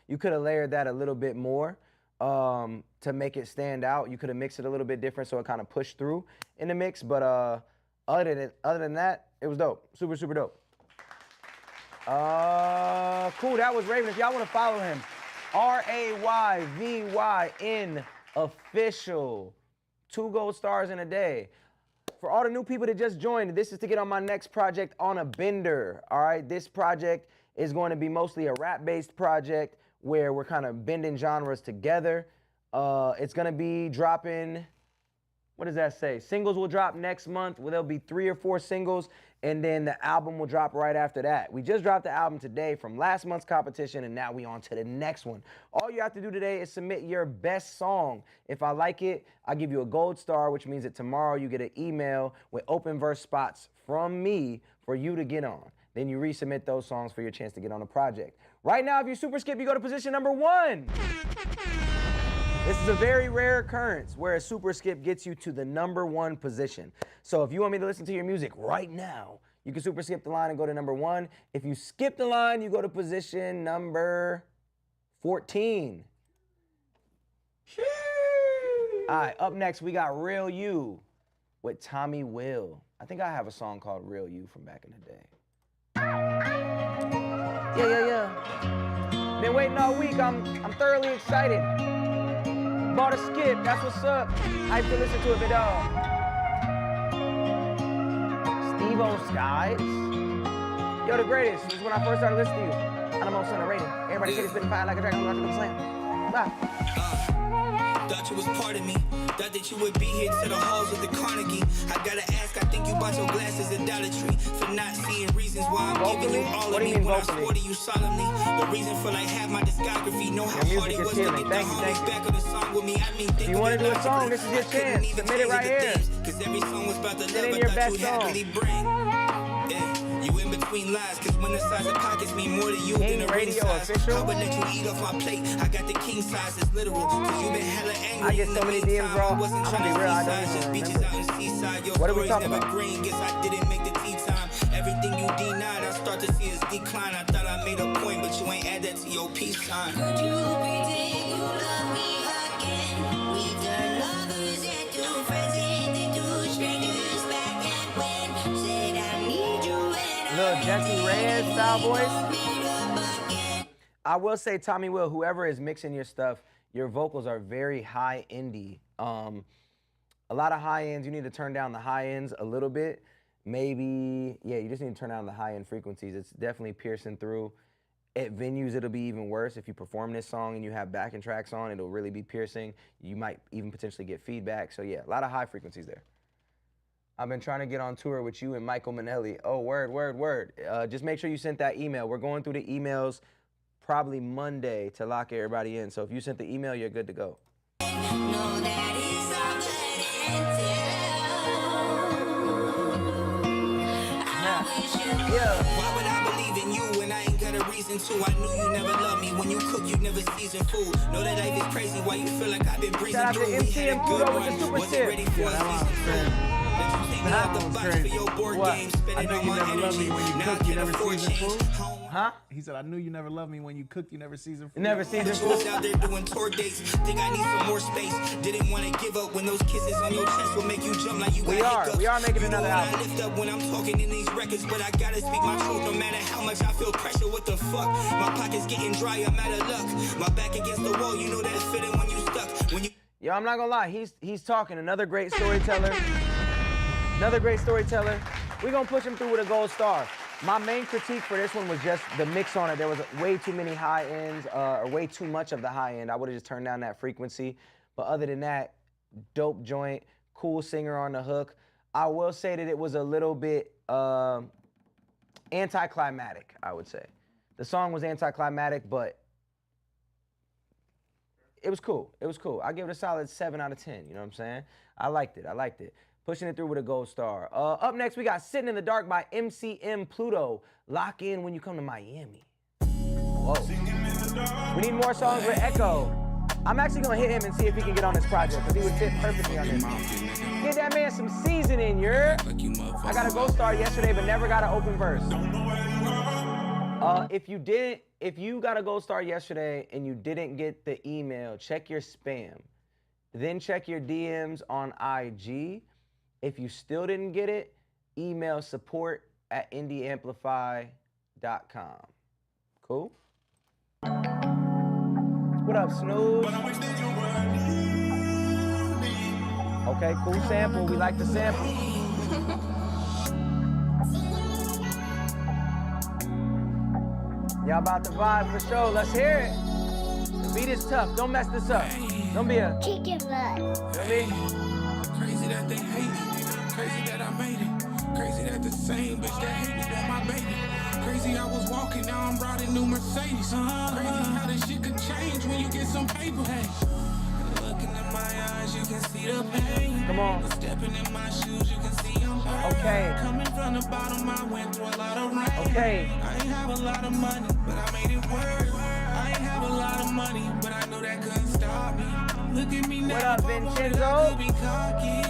you could have layered that a little bit more. to make it stand out. You could have mixed it a little bit different so it kind of pushed through in the mix. But other than that, it was dope. Super, super dope. Cool, that was Raven. If y'all want to follow him, RAYVYN official. 2 gold stars in a day. For all the new people that just joined, this is to get on my next project on a bender. All right, this project is going to be mostly a rap-based project where we're kind of bending genres together. It's gonna be dropping, what does that say? Singles will drop next month, where there'll be 3 or 4 singles, and then the album will drop right after that. We just dropped the album today from last month's competition, and now we on to the next one. All you have to do today is submit your best song. If I like it, I'll give you a gold star, which means that tomorrow you get an email with open verse spots from me for you to get on. Then you resubmit those songs for your chance to get on the project. Right now, if you super skip, you go to position number 1. This is a very rare occurrence where a super skip gets you to the number 1 position. So if you want me to listen to your music right now, you can super skip the line and go to number 1. If you skip the line, you go to position number 14. All right, up next, we got Real You with Tommy Will. I think I have a song called Real You from back in the day. Yeah. Been waiting all week, I'm thoroughly excited. Bought a skip, that's what's up. I have to listen to it, but Steve-O Skies? Yo, the greatest. This is when I first started listening to you. And I'm also on the radio. Everybody say it's been fire like a dragon, I'm watching them slam. Bye. Thought you was part of me. Thought that you would be here to the halls of the Carnegie. I gotta ask, I think you bought your glasses in Dollar Tree for not seeing reasons why I'm giving you all of me when I swore to you solemnly. The reason for like half my discography. Know how hard it was to get the homies back on the song with me. I mean, think if you want to do a song, this is your chance. Submit it right here. Cause every song was about the Send love in your I thought best you'd happily bring. You in between lies, cause when the size of pockets mean more to you than the ring size. I would let you eat off my plate. I got the king size, it's literal. Cause you been hella angry. I get so many DMs, bro. I'm gonna be real, I don't even remember. What are we talking about? Green. Guess I didn't make the tea time. Everything you denied, I start to see is decline. I thought I made a point, but you ain't add that to your peace sign. Could you pretend you love me again? We turn lovers into friends, into strangers back and when said I need you. Little Jesse Reyes style voice. I will say, Tommy Will, whoever is mixing your stuff, your vocals are very high indie. A lot of high ends, you need to turn down the high ends a little bit. Maybe, yeah, you just need to turn down the high end frequencies. It's definitely piercing through. At venues, it'll be even worse. If you perform this song and you have backing tracks on, it'll really be piercing. You might even potentially get feedback. So yeah, a lot of high frequencies there. I've been trying to get on tour with you and Michael Manelli. Oh, word. Just make sure you sent that email. We're going through the emails probably Monday to lock everybody in. So if you sent the email, you're good to go. Why would I believe in you when I ain't got a reason to? I knew you never loved me. When you cook, you never season food. Know that life is crazy. Why you feel like I've been breezing through? We had a good run. Wasn't ready for a season 2. That one's crazy. What? I knew you never loved me when you cooked, you never season food. Huh? He said, I knew you never loved me when you cooked, you never season food. Never season food. Out there doing tour dates. Think I need some more space. Didn't want to give up when those kisses on your chest will make you jump like you got hiccups. We are making another album. I lift up when I'm talking in these records, but I gotta speak my truth no matter how much I feel pressure. What the fuck? My pocket's getting dry, I'm out of luck. My back against the wall, you know that feeling when you stuck. When you Yo, I'm not gonna lie, he's talking. Another great storyteller. Another great storyteller. We're gonna push him through with a gold star. My main critique for this one was just the mix on it. There was way too many high ends, or way too much of the high end. I would've just turned down that frequency. But other than that, dope joint, cool singer on the hook. I will say that it was a little bit anticlimactic, I would say. The song was anticlimactic, but it was cool. It was cool. I give it a solid 7 out of 10, you know what I'm saying? I liked it. Pushing it through with a gold star. Up next, we got Sitting in the Dark by MCM Pluto. Lock in when you come to Miami. Whoa. We need more songs with Echo. I'm actually gonna hit him and see if he can get on this project, because he would fit perfectly on this. Get that man some seasoning, I got a gold star yesterday, but never got an open verse. If you got a gold star yesterday and you didn't get the email, check your spam. Then check your DMs on IG. If you still didn't get it, email support@indieamplify.com. Cool? What up, Snooze? Okay, cool sample. We like the sample. Y'all about to vibe for sure. Let's hear it. The beat is tough. Don't mess this up. Don't be a Chicken butt. Feel me? Crazy that they hate it. Crazy that I made it. Crazy that the same bitch that hated on my baby. Crazy I was walking, now I'm riding new Mercedes. Crazy how this shit could change when you get some paper. Hey, looking in my eyes, you can see the pain. Come on. Stepping in my shoes, you can see I'm hurt. Okay. Coming from the bottom, I went through a lot of rain. Okay. I ain't have a lot of money, but I made it work. I ain't have a lot of money, but I knew that couldn't stop me. Look at me now. What up, Vincenzo? Be cocky.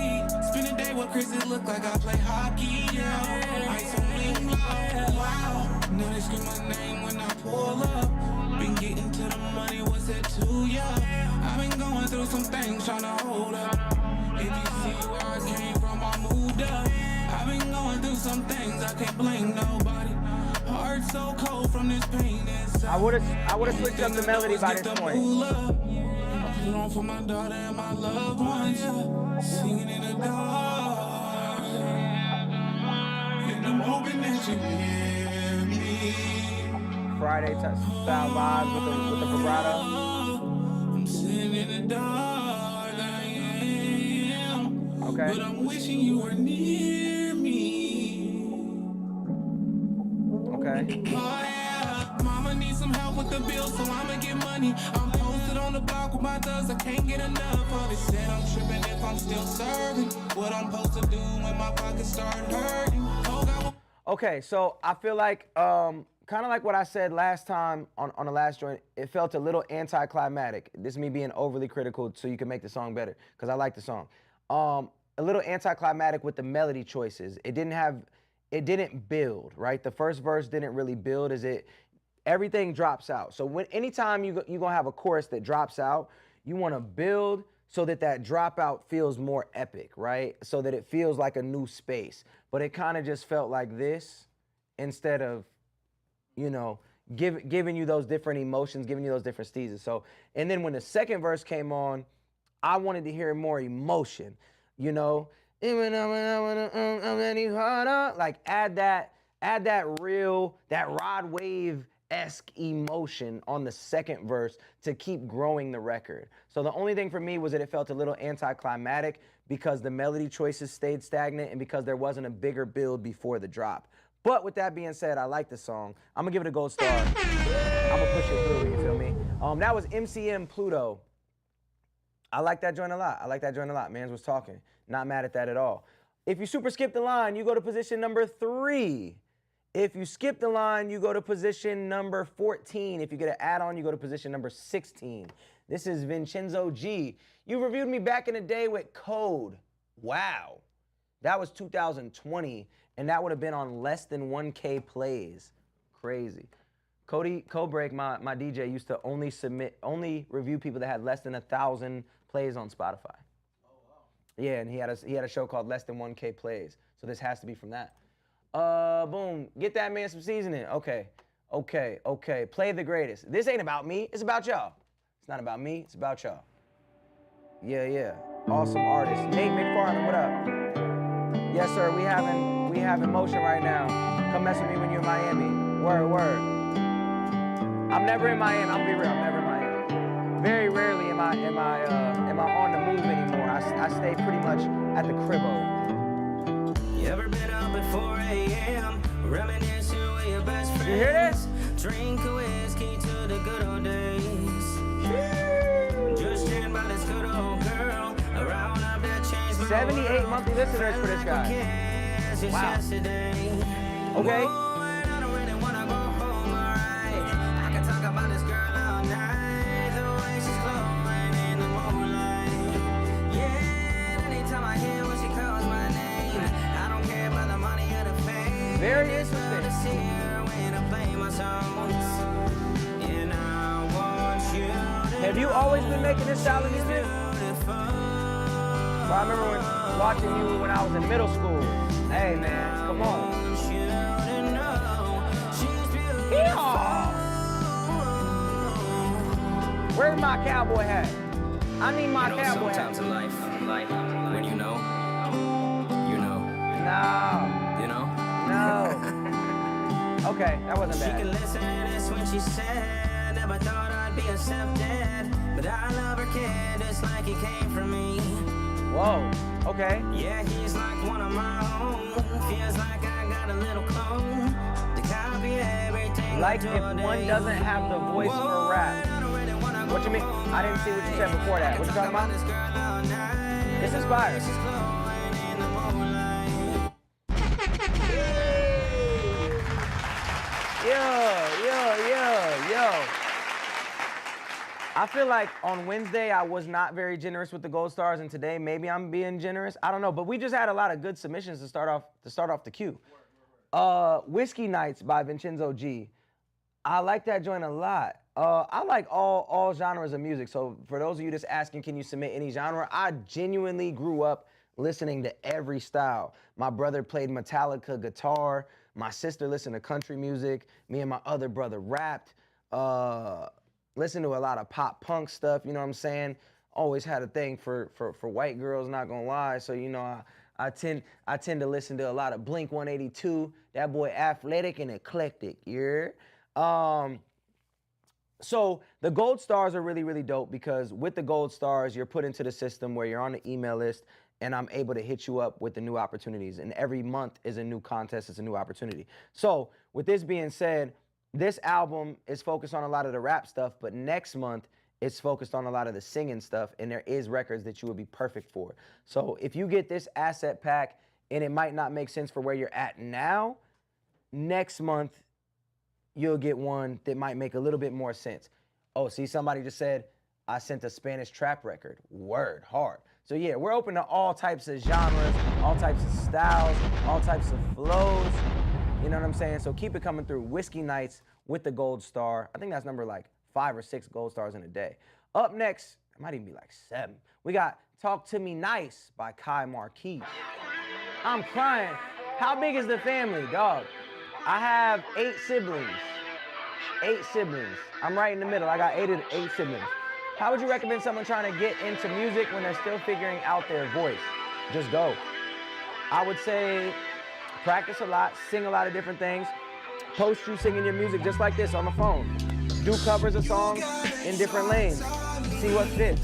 Spend a day with Chris, it look like I play hockey. Yeah, ice on me. Wow. Now they scream my name when I pull up. Been getting to the money, what's that to ya? I've been going through some things trying to hold up. If you see where I came from, I moved up. I've been going through some things, I can't blame nobody. Heart so cold from this pain inside. I would've switched up the melody by this point. Put on for my daughter and my loved ones, singing in the dark. And I'm hoping that you hear me. Friday style vibes with the vibrato. I'm sitting in the dark, I am. Okay. But I'm wishing you were near me. Okay. Oh yeah, mama needs some help with the bills, so I'ma get money. I'm posted on the block with my thugs, I can't get enough of it. Said I'm tripping if I'm still serving. What I'm supposed to do when my pockets start hurting. Okay, so I feel like, kind of like what I said last time on the last joint, it felt a little anticlimactic. This is me being overly critical so you can make the song better, because I like the song. A little anticlimactic with the melody choices. It didn't build, right? The first verse didn't really build, everything drops out. So anytime you're gonna have a chorus that drops out, you wanna build so that dropout feels more epic, right? So that it feels like a new space. But it kind of just felt like this instead of, giving you those different emotions, giving you those different steezes. So, and then when the second verse came on, I wanted to hear more emotion, like add that Rod Wave-esque emotion on the second verse to keep growing the record. So the only thing for me was that it felt a little anticlimactic because the melody choices stayed stagnant and because there wasn't a bigger build before the drop. But with that being said, I like the song. I'm gonna give it a gold star. I'm gonna push it through, you feel me? That was MCM Pluto. I like that joint a lot. Mans was talking. Not mad at that at all. If you super skip the line, you go to position number 3. If you skip the line, you go to position number 14. If you get an add-on, you go to position number 16. This is Vincenzo G. You reviewed me back in the day with Code. Wow. That was 2020, and that would have been on less than 1K plays. Crazy. Codebreak, my DJ, used to only review people that had less than 1,000 plays on Spotify. Oh, wow. Yeah, and he had a show called Less Than 1K Plays. So this has to be from that. Boom. Get that man some seasoning. Okay. Play the greatest. This ain't about me. It's about y'all. It's not about me. It's about y'all. Yeah. Awesome artist. Nate McFarland, what up? Yes, sir. We having motion right now. Come mess with me when you're in Miami. Word. I'm never in Miami. I'm gonna be real. I'm never in Miami. Very rarely am I on the move anymore. I stay pretty much at the cribbo. You ever been up at 4 a.m. reminiscing with your best friends? You hear this? Drink a whiskey to the good old days. Just stand by this good old girl. Around up that change. 78 monthly listeners for this guy. Wow. Okay. Very interesting. Have you always been making this style of music? Well, I remember watching you when I was in middle school. Hey, man, come on. Yeah. Where's my cowboy hat? I need my cowboy hat. Sometimes in life, when you know. No. You know? No. Okay, that wasn't bad. She can listen, that's when she said, never thought I'd be accepted, but I love her kid just like he came from me. Whoa, okay. Yeah, he's like one of my own. Feels like I got a little clone to copy everything. Like if one doesn't have the voice for rap. What you mean? I didn't see what you said before that. What you talking about? This is fire. Yo. I feel like on Wednesday I was not very generous with the gold stars, and today maybe I'm being generous. I don't know, but we just had a lot of good submissions to start off the queue. Whiskey Nights by Vincenzo G. I like that joint a lot. I like all genres of music. So for those of you that's asking, can you submit any genre? I genuinely grew up listening to every style. My brother played Metallica guitar. My sister listened to country music. Me and my other brother rapped. Listened to a lot of pop punk stuff, you know what I'm saying? Always had a thing for white girls, not gonna lie. So, you know, I tend to listen to a lot of Blink 182. That boy athletic and eclectic, yeah? So the gold stars are really, really dope because with the gold stars, you're put into the system where you're on the email list and I'm able to hit you up with the new opportunities. And every month is a new contest, it's a new opportunity. So with this being said, this album is focused on a lot of the rap stuff, but next month it's focused on a lot of the singing stuff, and there is records that you would be perfect for. So if you get this asset pack and it might not make sense for where you're at now, next month you'll get one that might make a little bit more sense. Oh, see, somebody just said, I sent a Spanish trap record. Word, hard. So yeah, we're open to all types of genres, all types of styles, all types of flows. You know what I'm saying? So keep it coming through. Whiskey Nights with the gold star. I think that's number like 5 or 6 gold stars in a day. Up next, it might even be like 7. We got Talk to Me Nice by Kai Marquis. I'm crying. How big is the family, dog? I have 8 siblings. 8 siblings. I'm right in the middle. I got 8 siblings. How would you recommend someone trying to get into music when they're still figuring out their voice? Just go. I would say practice a lot, sing a lot of different things. Post you singing your music just like this on the phone. Do covers of songs in different lanes. See what fits.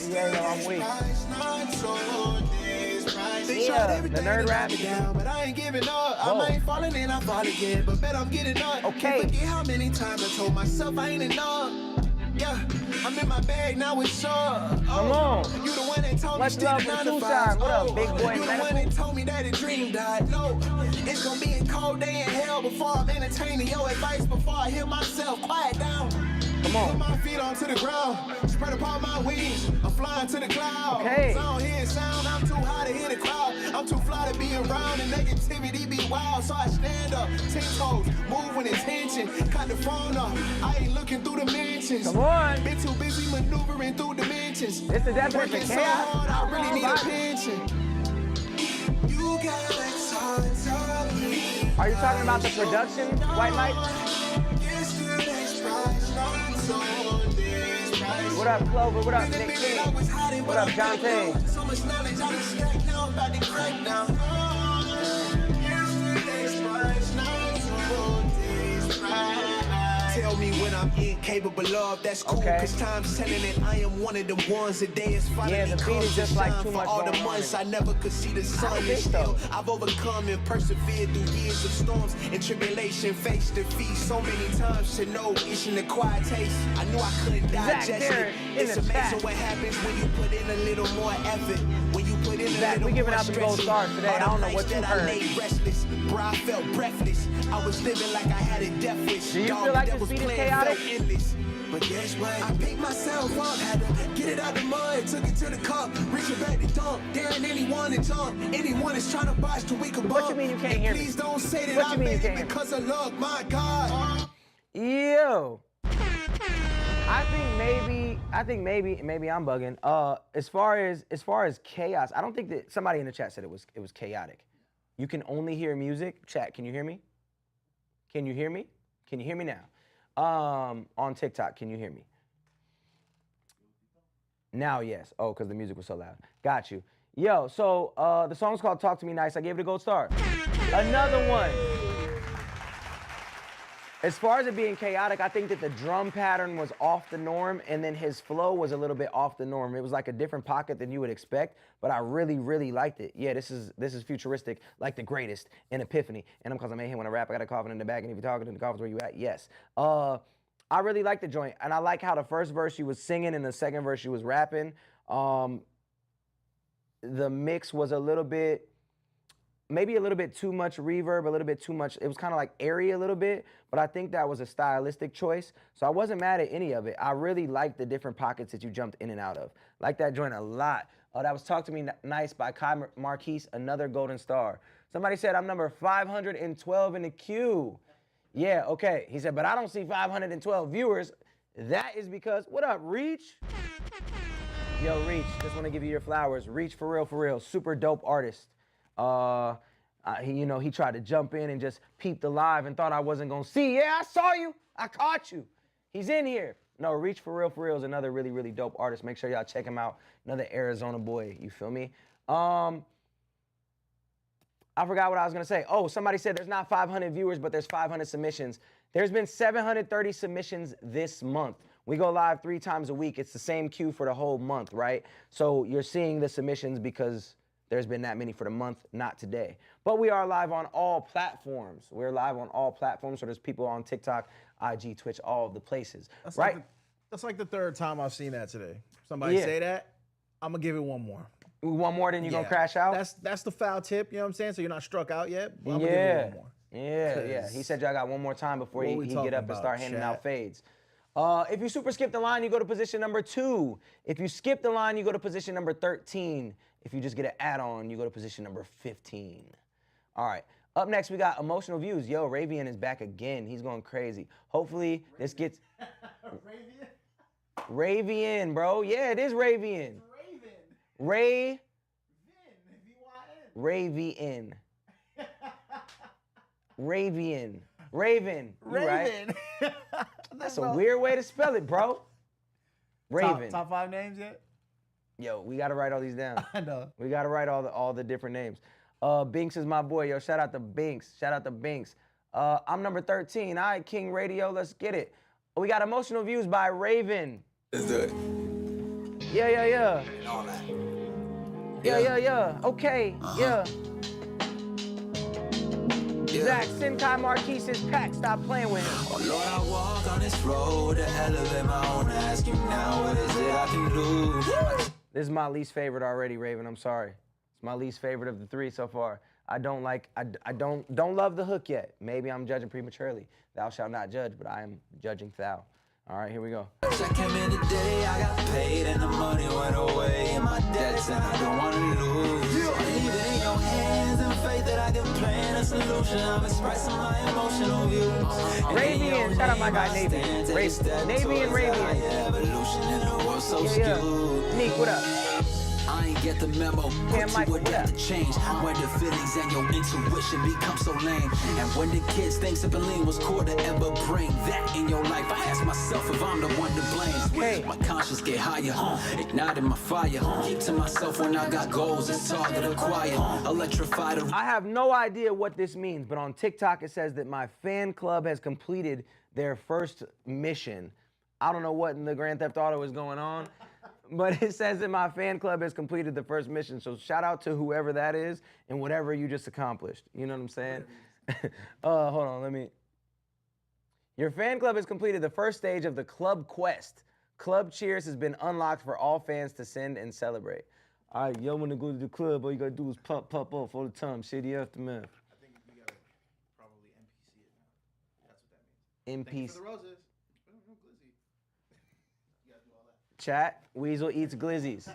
Yeah, I'm weak. Yeah, the nerd rap. But I ain't giving up. I might falling and I fall again, but bet I'm getting up. Okay. Forget how many times I told myself I ain't enough. Yeah, I'm in my bag now, it's up. Come on. You the one that told me Much love for Tucson. What up, big boy? You the one that told me that a dream died. No, it's gonna be a cold day in hell before I'm entertaining your advice. Before I hear myself, quiet down. Come on. Put my feet onto the ground, spread upon my wings. I'm flying to the clouds. Okay. I don't hear sound, I'm too high to hear the crowd. I'm too fly to be around, and negativity be wild. So I stand up, 10 toes, move with intention. Cut the phone off, I ain't looking through the mentions. Come on. Been too busy maneuvering through dimensions. It's the definition Working of so chaos. hard, I really need a pension. You got like signs of me. Are you talking about the production, White Light? Yesterday's price, not so this price. What up, Clover? What up, Nick King? What up, John Tay? So much knowledge, I'm stacked now, I'm about to crack now. Yesterday's price, not so this price. Tell me when I'm incapable of, that's cool, Okay. cause time's telling it I am one of the ones. The day is finally Yeah, the beat come is to just like shine too for much all the going on months in I never could see the sun. don't And think still, so. I've overcome and persevered through years of storms and tribulation, face defeat so many times to know each and acquired taste. I knew I couldn't Zach digest Garrett it. in It's the amazing chat. what happens when you put in a little more effort. When you put in a Zach, little we giving more out the gold stretching. stars today. All I the don't know nights what you that I heard. laid restless, bro, I felt breathless. I was living like I had a death wish. Do you Dog, feel like that this was beat is playing chaotic? felt endless. But guess what? I picked myself up, had to get it out the mud, took it to the cup, reaching back to dunk, daring anyone to jump. Anyone is trying to botch the weak above. What you mean you can't And hear me? please don't say that What I you mean you made can't it hear me? because of luck, my God. Yo. I think maybe I'm bugging. As far as chaos, I don't think that somebody in the chat said it was chaotic. You can only hear music. Chat, can you hear me? Can you hear me? Can you hear me now? On TikTok, can you hear me? Now, yes. Oh, because the music was so loud. Got you. Yo, so the song's called Talk to Me Nice. I gave it a gold star. Another one. As far as it being chaotic, I think that the drum pattern was off the norm, and then his flow was a little bit off the norm. It was like a different pocket than you would expect, but I really, really liked it. Yeah, this is futuristic, like the greatest in Epiphany. And I'm because I made him when I rap, I got a coffin in the back, and if you're talking in the coffins where you at, yes. I really like the joint, and I like how the first verse she was singing and the second verse she was rapping. The mix was a little bit, maybe a little bit too much reverb, a little bit too much. It was kind of like airy a little bit, but I think that was a stylistic choice. So I wasn't mad at any of it. I really liked the different pockets that you jumped in and out of. Like that joint a lot. That was Talk to Me Nice by Kai Marquise, another golden star. Somebody said I'm number 512 in the queue. Yeah, okay. He said, but I don't see 512 viewers. That is because, what up, Reach? Yo, Reach, just want to give you your flowers. Reach, for real, super dope artist. He tried to jump in and just peep the live and thought I wasn't gonna see. Yeah, I saw you. I caught you. He's in here. No, Reach, for real is another really, really dope artist. Make sure y'all check him out. Another Arizona boy. You feel me? I forgot what I was gonna say. Oh, somebody said there's not 500 viewers, but there's 500 submissions. There's been 730 submissions this month. We go live 3 times a week. It's the same queue for the whole month, right? So you're seeing the submissions because there's been that many for the month, not today. But we are live on all platforms. We're live on all platforms, so there's people on TikTok, IG, Twitch, all of the places, right? That's like the third time I've seen that today. Somebody say that, I'm gonna give it one more. One more, then you're gonna crash out? That's the foul tip, you know what I'm saying? So you're not struck out yet, but I'm gonna give it one more. Yeah. He said y'all got one more time before he get up and start handing out fades. If you super skip the line, you go to position number 2. If you skip the line, you go to position number 13. If you just get an add-on, you go to position number 15. All right. Up next, we got Emotional Views. Yo, Ravian is back again. He's going crazy. Hopefully, this gets... Ravian, bro. Yeah, it is Ravian. Ravian. Ravian. Ravian. Raven. You right. That's a weird way to spell it, bro. Raven. Top 5 names yet? Yo, we gotta write all these down. I know. We gotta write all the different names. Binks is my boy. Yo, shout out to Binks. Shout out to Binks. I'm number 13. All right, King Radio, let's get it. We got Emotional Views by Raven. Let's do it. Yeah. All that. Yeah. Okay, yeah. Zach, send Kai Marquise's pack. Stop playing with him. Oh Lord, I walk on this road to elevate my own. Ask you now, what is it I can do? This is my least favorite already, Raven. I'm sorry. It's my least favorite of the 3 so far. I don't love the hook yet. Maybe I'm judging prematurely. Thou shalt not judge, but I am judging thou. All right, here we go. I came in today, I got paid, and the money went away. And my debts, and I don't want to lose. Leave it in your hands and faith that I can plan a solution. I'm expressing my emotional views. Ravian, shout out my guy, Navian. Navian, Ravian. Evolution in the world so skewed. Nick, what up? I ain't get the memo. What you adapt to change when the feelings and your intuition become so lame. And when the kids think sipping was core to ever bring that in your life, I ask myself if I'm the one to blame. My conscience get higher, igniting my fire. Keep to myself when I got goals, it's target acquired. Electrified. I have no idea what this means, but on TikTok it says that my fan club has completed their first mission. I don't know what in the Grand Theft Auto is going on. But it says that my fan club has completed the first mission. So shout out to whoever that is and whatever you just accomplished. You know what I'm saying? Hold on, Your fan club has completed the first stage of the club quest. Club Cheers has been unlocked for all fans to send and celebrate. All right, y'all want to go to the club, all you got to do is pop up all the time. Shady Aftermath. I think we got to probably NPC it now. That's what that means. NPC. Thank you for the roses. Chat, Weasel eats glizzies.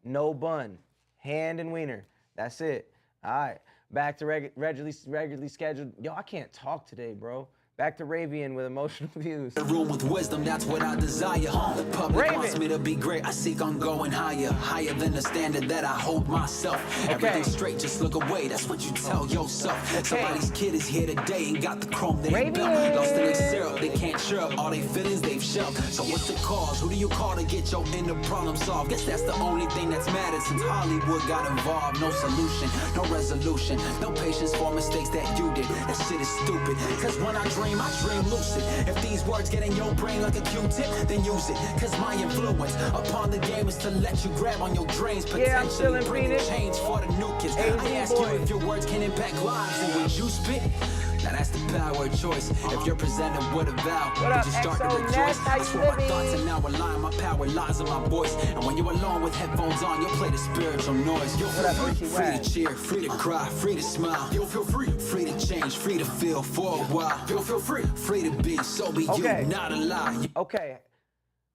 No bun. Hand and wiener. That's it. All right. Back to regularly scheduled. Yo, I can't talk today, bro. Back to Ravian with emotional views. The room with wisdom, that's what I desire. The public wants me to be great. I seek on going higher, higher than the standard that I hold myself. Everything's straight, just look away. That's what you tell yourself. Somebody's kid is here today and got the chrome they ain't built. Lost in their syrup, they can't chirp. All they feelings they've shelved. So what's the cause? Who do you call to get your inner problem solved? Guess that's the only thing that's mattered since Hollywood got involved. No solution, no resolution, no patience for mistakes that you did. That shit is stupid. Cause when I dream lucid. If these words get in your brain like a Q-tip, then use it. Cause my influence upon the game is to let you grab on your dreams. Potentially bring a change for the new kids. I ask you if your words can impact lives, and would you spit? Now that's the power of choice. If you're presented with a vow, did you start to rejoice? I swear my thoughts are now aligned. My power lies in my voice. And when you're alone with headphones on, you'll play the spiritual noise. You'll feel free to cheer, free to cry, free to smile. You'll feel free to change, free to feel for a while. You'll feel free to be, so be you, not a lie. Okay,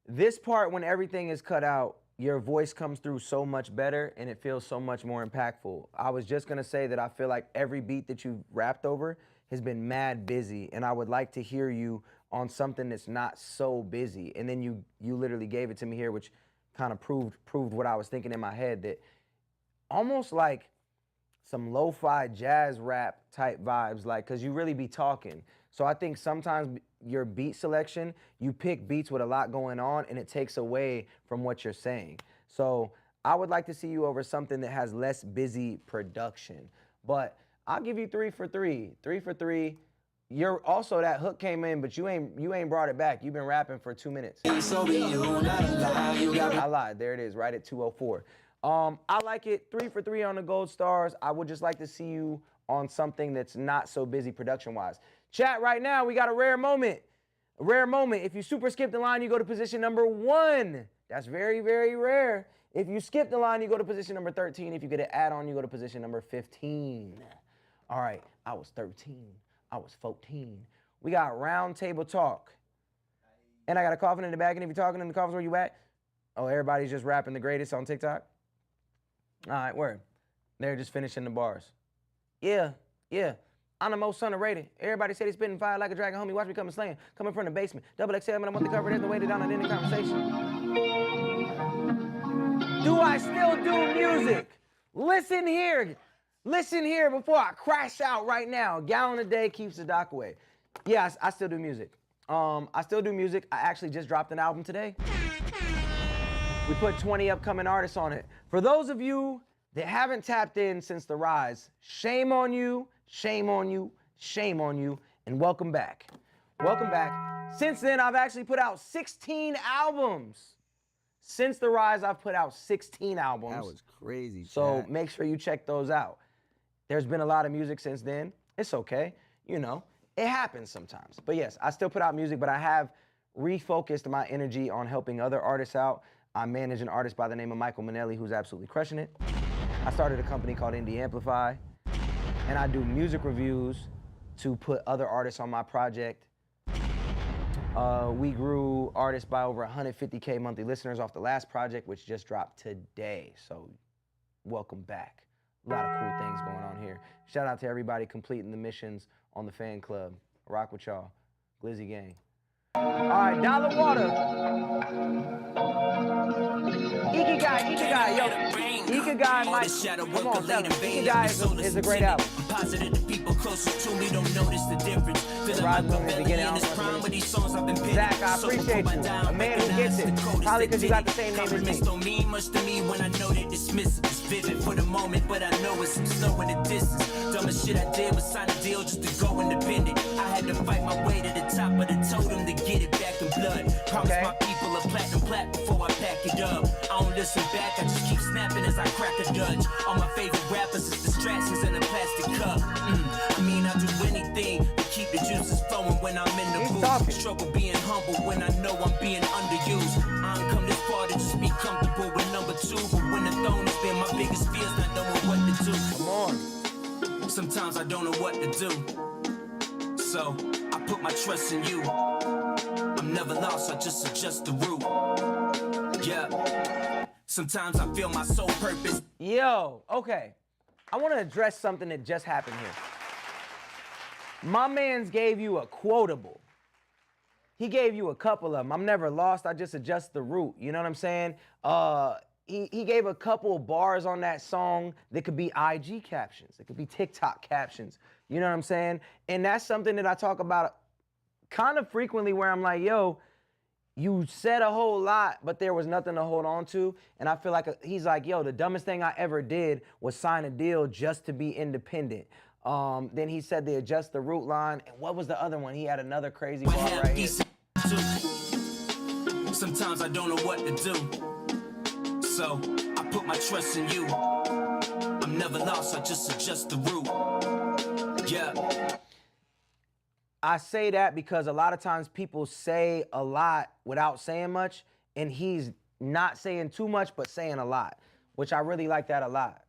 this part when everything is cut out, your voice comes through so much better and it feels so much more impactful. I was just gonna say that I feel like every beat that you've rapped over has been mad busy, and I would like to hear you on something that's not so busy. And then you literally gave it to me here, which kind of proved what I was thinking in my head, that almost like some lo-fi jazz rap type vibes, like, cause you really be talking. So I think sometimes your beat selection, you pick beats with a lot going on and it takes away from what you're saying. So I would like to see you over something that has less busy production, but I'll give you 3 for 3. 3 for 3. You're also, that hook came in, but you ain't brought it back. You've been rapping for 2 minutes. I lied. There it is, right at 2:04. I like it. 3 for 3 on the gold stars. I would just like to see you on something that's not so busy production-wise. Chat right now, we got a rare moment. A rare moment. If you super skip the line, you go to position number 1. That's very, very rare. If you skip the line, you go to position number 13. If you get an add-on, you go to position number 15. All right, I was 13. I was 14. We got round table talk. And I got a coffin in the back, and if you're talking in the coffins, where you at? Oh, everybody's just rapping the greatest on TikTok? All right, word. They're just finishing the bars. Yeah. I'm the most underrated. Everybody said he's spitting fire like a dragon, homie. Watch me come and slaying. Coming from the basement. Double XL, man, I'm on the cover. There's no way to down on any conversation. Do I still do music? Listen here. Listen here before I crash out right now. A gallon a day keeps the doc away. Yeah, I still do music. I still do music. I actually just dropped an album today. We put 20 upcoming artists on it. For those of you that haven't tapped in since the rise, shame on you, shame on you, shame on you, and welcome back. Welcome back. Since then, I've actually put out 16 albums. Since the rise, I've put out 16 albums. That was crazy. So make sure you check those out. There's been a lot of music since then. It's okay. You know, it happens sometimes. But yes, I still put out music, but I have refocused my energy on helping other artists out. I manage an artist by the name of Michael Manelli, who's absolutely crushing it. I started a company called AMPLIFY, and I do music reviews to put other artists on my project. We grew artists by over 150K monthly listeners off the last project, which just dropped today. So welcome back. A lot of cool things going on here. Shout out to everybody completing the missions on the fan club. Rock with y'all. Glizzy gang. All right, Dollar Water. Ikigai, yo. Ikigai, Mike. Come on, tell him. Ikigai is a great album. I'm positive the people closest to me don't notice the difference. Feeling like my belly in this prime with these songs I've been pitting. Zach, I appreciate you. A man who gets it. Probably because you got the same name as me. Compliments don't mean much to me when I know they dismiss it. It's vivid for the moment, but I know it's some snow in the distance. Dumbest shit I did was sign a deal just to go independent. I had to fight my way to the top of the totem to get it back in blood. Promise my people a platinum plat before I pack it up. I don't listen back, I just keep snapping as I crack a Dutch. All my favorite rappers is distractions in a plastic cup. I mean, I'll do anything to keep the juices flowing when I'm in the booth. Struggle being humble when I know I'm being underused. I don't come this far to just be comfortable with number 2, but when the throne has been my biggest fears, not knowing what to do. Come on. Sometimes I don't know what to do, so I put my trust in you. I'm never lost, I just adjust the route. Yeah. Sometimes I feel my sole purpose. Yo, okay. I want to address something that just happened here. My man's gave you a quotable. He gave you a couple of them. I'm never lost, I just adjust the route. You know what I'm saying? He gave a couple of bars on that song that could be IG captions. It could be TikTok captions. You know what I'm saying? And that's something that I talk about kind of frequently where I'm like, yo, you said a whole lot, but there was nothing to hold on to. And I feel like he's like, yo, the dumbest thing I ever did was sign a deal just to be independent. Then he said they adjust the root line. And what was the other one? He had another crazy bar right here. Sometimes I don't know what to do. So I put my trust in you. I'm never lost, I just adjust the route. Yeah. I say that because a lot of times people say a lot without saying much, and he's not saying too much, but saying a lot, which I really like that a lot.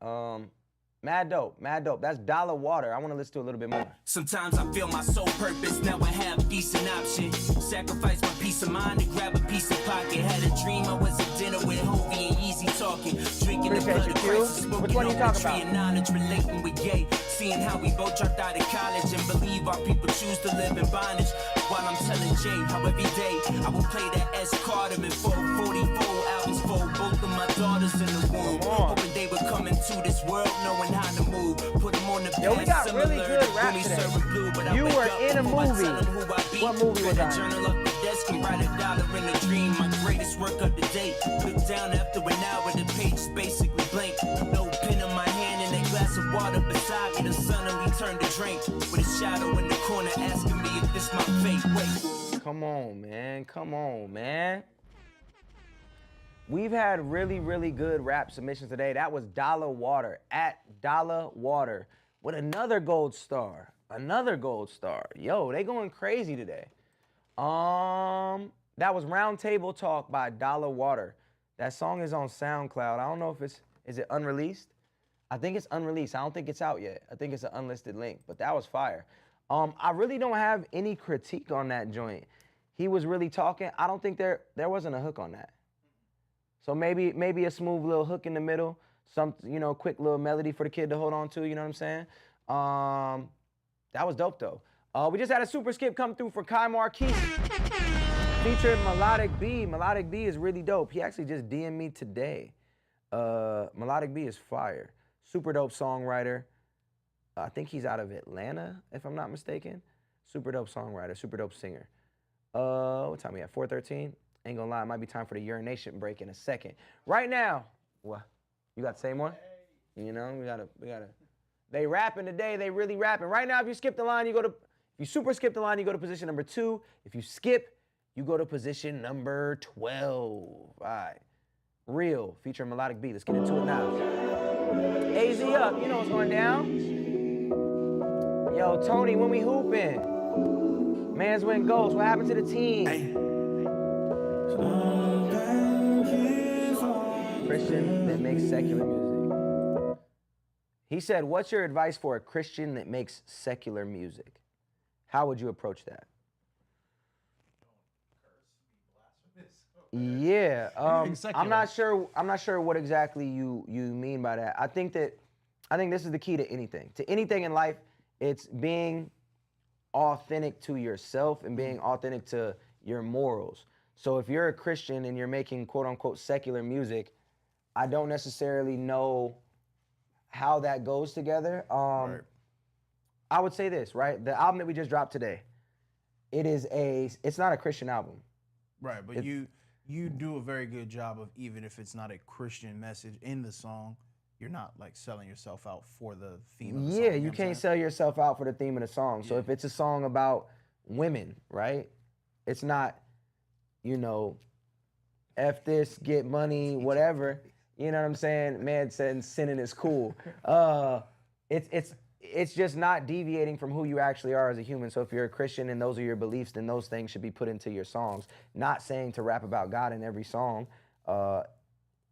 Mad dope, mad dope. That's Dollar Water. I want to listen to a little bit more. Sometimes I feel my sole purpose, now I have decent options. Sacrifice my peace of mind to grab a piece of pocket. Had a dream I was at dinner with Hovey and Easy talking. Drinking the blood of Christ, smoking on the tree of knowledge, relating with gay. Seeing how we both dropped out of college and believe our people choose to live in bondage. While I'm telling Jay how every day I will play that S Carter and 444 albums for both of my daughters in the womb. Hoping they would come into this world knowing how to move. Put them on the path. Yo, we got really good rap today. You were in a movie. What movie was that? Journal up the desk and write $1 in a dream. My greatest work of the day. Look down after an hour, the page is basically blank. No pen in my hand and a glass of water beside me. The suddenly turned to drink with a shadow in the corner asking me if this my fate. Wait. Come on, man. Come on, man. We've had really, really good rap submissions today. That was Dollar Water, at Dollar Water, with another gold star. Another gold star. Yo, they going crazy today. That was Round Table Talk by Dollar Water. That song is on SoundCloud. I don't know if is it unreleased? I think it's unreleased. I don't think it's out yet. I think it's an unlisted link, but that was fire. I really don't have any critique on that joint. He was really talking. I don't think there wasn't a hook on that. So maybe a smooth little hook in the middle, some, quick little melody for the kid to hold on to, you know what I'm saying? That was dope though. We just had a super skip come through for Kai Marquis, featuring Melodic B. Melodic B is really dope. He actually just DM'd me today. Melodic B is fire. Super dope songwriter. I think he's out of Atlanta, if I'm not mistaken. Super dope songwriter, super dope singer. What time we at? 4:13? Ain't gonna lie, it might be time for the urination break in a second. Right now, what? You got the same one? You know, we gotta. They rapping today, they really rapping. Right now, if you skip the line, if you super skip the line, you go to position number 2. If you skip, you go to position number 12. All right. Real, featuring Melodic B. Let's get into it now. AZ up, you know what's going down. Yo, Tony, when we hooping? Mans win goals, what happened to the team? Hey. Christian that makes secular music. He said, what's your advice for a Christian that makes secular music? How would you approach that? Yeah, I'm not sure what exactly you mean by that. I think this is the key to anything. To anything in life, it's being authentic to yourself and being authentic to your morals. So if you're a Christian and you're making quote unquote secular music, I don't necessarily know how that goes together. Right. I would say this, right? The album that we just dropped today, it's not a Christian album. Right, but you do a very good job of, even if it's not a Christian message in the song, you're not like selling yourself out for the theme of the song. Yeah, you can't sell yourself out for the theme of the song. So if it's a song about women, right? It's not, F this, get money, whatever. You know what I'm saying? Man said sinning is cool. It's just not deviating from who you actually are as a human. So if you're a Christian and those are your beliefs, then those things should be put into your songs. Not saying to rap about God in every song.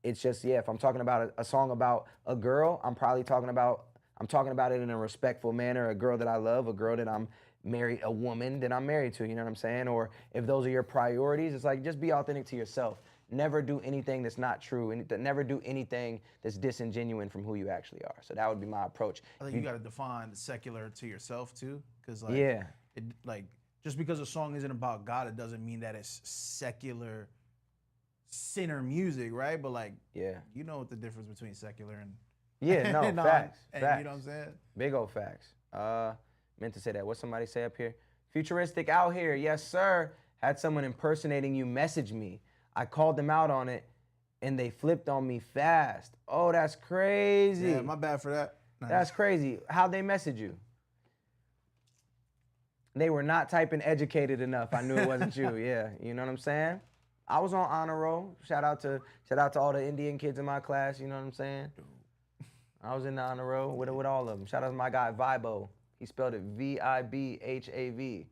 It's just, if I'm talking about a song about a girl, I'm talking about it in a respectful manner. A girl that I love, a girl that I'm married, a woman that I'm married to, you know what I'm saying? Or if those are your priorities, it's like, just be authentic to yourself. never do anything that's not true, and never do anything that's disingenuine from who you actually are. So that would be my approach. I think you got to define secular to yourself too, because like, it, like just because a song isn't about God, it doesn't mean that it's secular sinner music, right? But like, you know what the difference between secular and facts. You know what I'm saying? Big old facts. Meant to say that. What somebody say up here? Futuristic out here, yes sir. Had someone impersonating you message me. I called them out on it, and they flipped on me fast. Oh, that's crazy. Yeah, my bad for that. Nice. That's crazy. How'd they message you? They were not typing educated enough. I knew it wasn't you. Yeah, you know what I'm saying? I was on honor roll. Shout out to all the Indian kids in my class. You know what I'm saying? I was in the honor roll with all of them. Shout out to my guy Vibo. He spelled it V-I-B-H-A-V.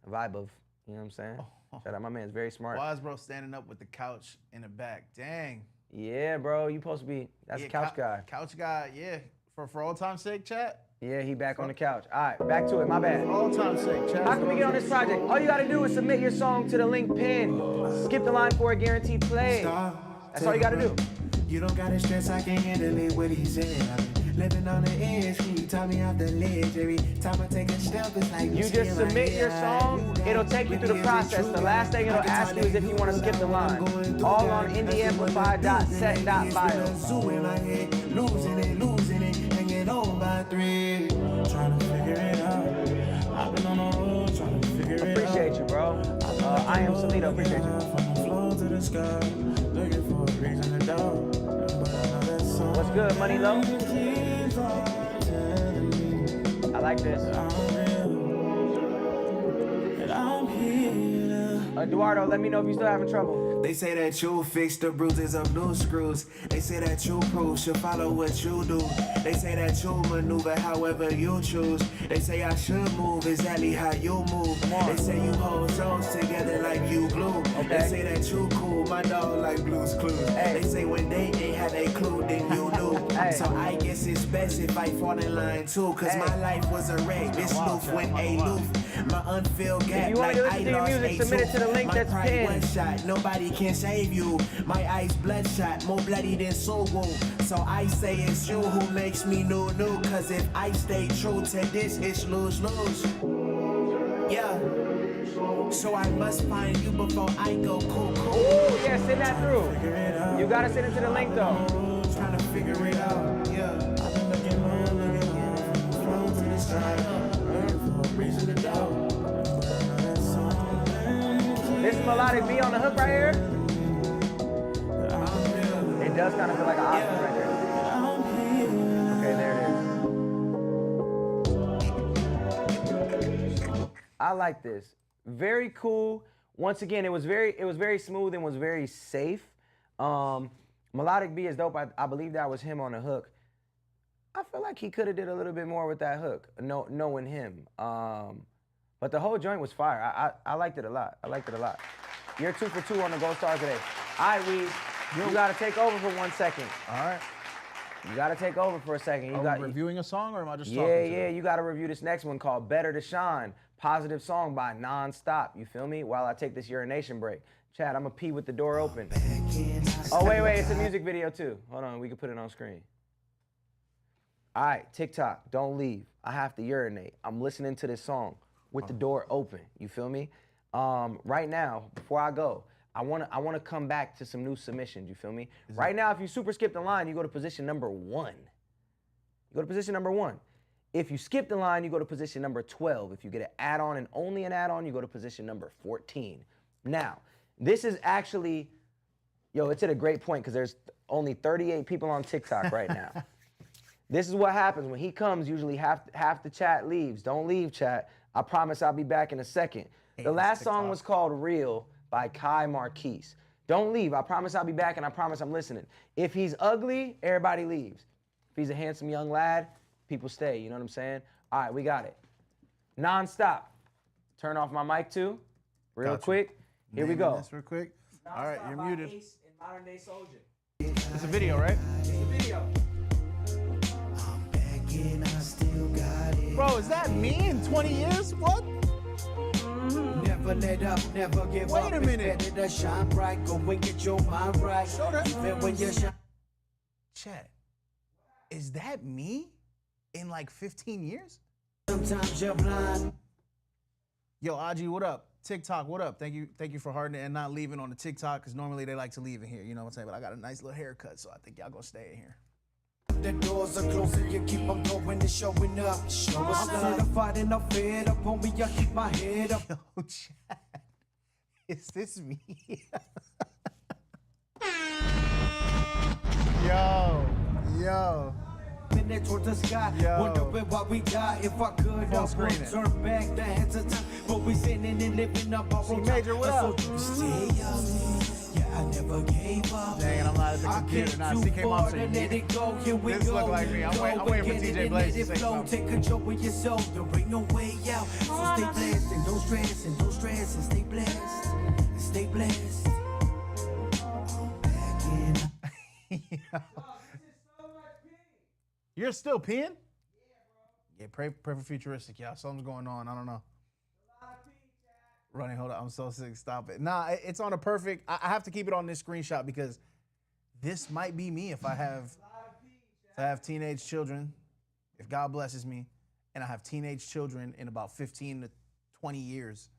Vibov. You know what I'm saying? Shout out, my man's very smart. Why is bro standing up with the couch in the back? Dang. Yeah, bro, you supposed to be, that's a couch guy. Couch guy, yeah. For all time's sake, chat? Yeah, he back on the couch. All right, back to it, my bad. For all time's sake, chat. How can we get on this project? All you gotta do is submit your song to the link pinned. Skip the line for a guaranteed play. That's all you gotta do. You don't gotta stress, I can handle it, what he said. Living on the edge, can you tell me off the ledge? Every time I take a step, it's like you just submit your song, it'll take you through the process. The last thing it'll ask you is if you want to skip the line. All on indieamplify.set.bio. Losing it, hanging on by thread. Trying to figure it out. I've been on the road, trying to figure it out. Appreciate you, bro. I am Salito, appreciate you. From the floor to the sky, looking for a reason to doubt. What's good, Money Low? I like this. Eduardo, let me know if you're still having trouble. They say that you fix the bruises of new screws. They say that you prove should follow what you do. They say that you maneuver however you choose. They say I should move exactly how you move. They say you hold souls together like you glue. They say that you cool, my dog like Blue's Clues. They say when they ain't had a clue, then you knew. So I guess it's best if I fall in line too. Cause my life was a wreck. This loof went aloof. My unfilled gap like I lost a submit it to the link that's pinned. One shot, nobody can save you. My eyes bloodshot, more bloody than soul wound. So I say it's you who makes me new. Cause if I stay true to this, it's lose-lose. Yeah. So I must find you before I go cool. Ooh, yeah, send that through. You gotta send it to the link though. Trying to figure it out, yeah. I've been looking from the floor to the sky. For a reason to doubt. This melodic B on the hook right here. It does kind of feel like an option right there. Okay, there it is. I like this. Very cool. Once again, it was very smooth and was very safe. Melodic B is dope. I believe that was him on the hook. I feel like he could have did a little bit more with that hook, knowing him. But the whole joint was fire. I liked it a lot. You're 2 for 2 on the Gold Stars today. All right, Weed, you got to take over for 1 second. All right. You got to take over for a second. You got reviewing a song, or am I just talking? Yeah. You got to review this next one called "Better to Shine." Positive song by Nonstop. You feel me? While I take this urination break. Chad, I'm gonna pee with the door open. Oh wait, it's a music video too. Hold on, we can put it on screen. All right, TikTok, don't leave. I have to urinate. I'm listening to this song with the door open. You feel me? Right now, before I go, I wanna come back to some new submissions. You feel me? Right now, if you super skip the line, you go to position number 1. You go to position number 1. If you skip the line, you go to position number 12. If you get an add-on and only an add-on, you go to position number 14. Now, this is actually, it's at a great point because there's only 38 people on TikTok right now. This is what happens when he comes. Usually half the chat leaves. Don't leave, chat. I promise I'll be back in a second. The last song was called "Real" by Kai Marquise. Don't leave. I promise I'll be back, and I promise I'm listening. If he's ugly, everybody leaves. If he's a handsome young lad, people stay. You know what I'm saying? All right, we got it. Nonstop. Turn off my mic too, real quick. Here we go. This real quick. All right, you're muted. Ace and Modern Day Soldier. It's a video, right? It's a video. Bro, is that me in 20 years? What? Never Never let up, never give up. Wait a minute. It's better to shine bright. Go and get your mind right. Even when you shine. Chat, is that me in like 15 years? Sometimes you're blind. Yo, Aji, what up? TikTok, what up? Thank you for hardening and not leaving on the TikTok, because normally they like to leave in here, you know what I'm saying? But I got a nice little haircut, so I think y'all gonna stay in here. The doors are closed and you keep on going and showing up. Show us I'm certified and I'm fed up on me, I keep my head up. Yo, chat, is this me? Yo. Towards the sky, wondering why we die. If I could, I would turn back the hands of time. But we sinning and living up our own Major, what up? So stay up. Yeah, I never gave up. Dang, I'm not at the computer now. See, came off saying, let it go. Here we this go. look like me. I'm waiting for TJ Blaze to say something. Take control of yourself. There ain't no way out. So stay blessed and don't stress and don't stress and stay blessed and stay blessed. Back in. You're still peeing? Yeah, bro. Yeah, pray for Futuristic, y'all. Something's going on. I don't know. Running, hold up. I'm so sick. Stop it. Nah, it's on a perfect. I have to keep it on this screenshot because this might be me if I have teenage children, if God blesses me, and I have teenage children in about 15 to 20 years.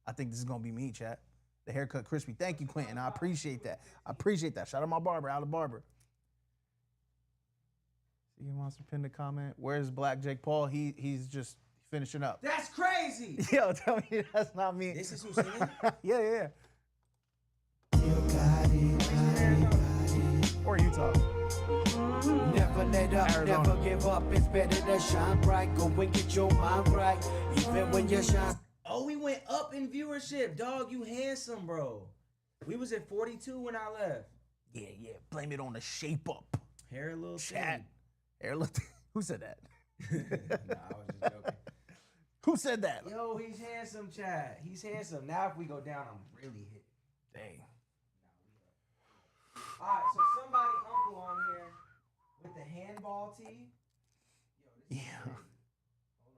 I think this is gonna be me, chat. The haircut crispy. Thank you, Quentin. I appreciate that. Shout out my barber, Al the Barber. You Monster pinned a comment. Where's Black Jake Paul? He's just finishing up. That's crazy. Yo, tell me that's not me. This is who's singing? Yeah. Or Utah. Never let up, Arizona. never give up. It's better to shine bright. Go and get your mind right. Even when you shine. Oh, we went up in viewership, dog. You handsome, bro. We was at 42 when I left. Yeah. Blame it on the shape up. Hair a little Chat. Hair look. Who said that? Nah, I was just joking. Who said that? Yo, he's handsome, Chad. He's handsome. Now if we go down, I'm really hit. Dang. All right, so somebody uncle on here with the handball tee. Yo, this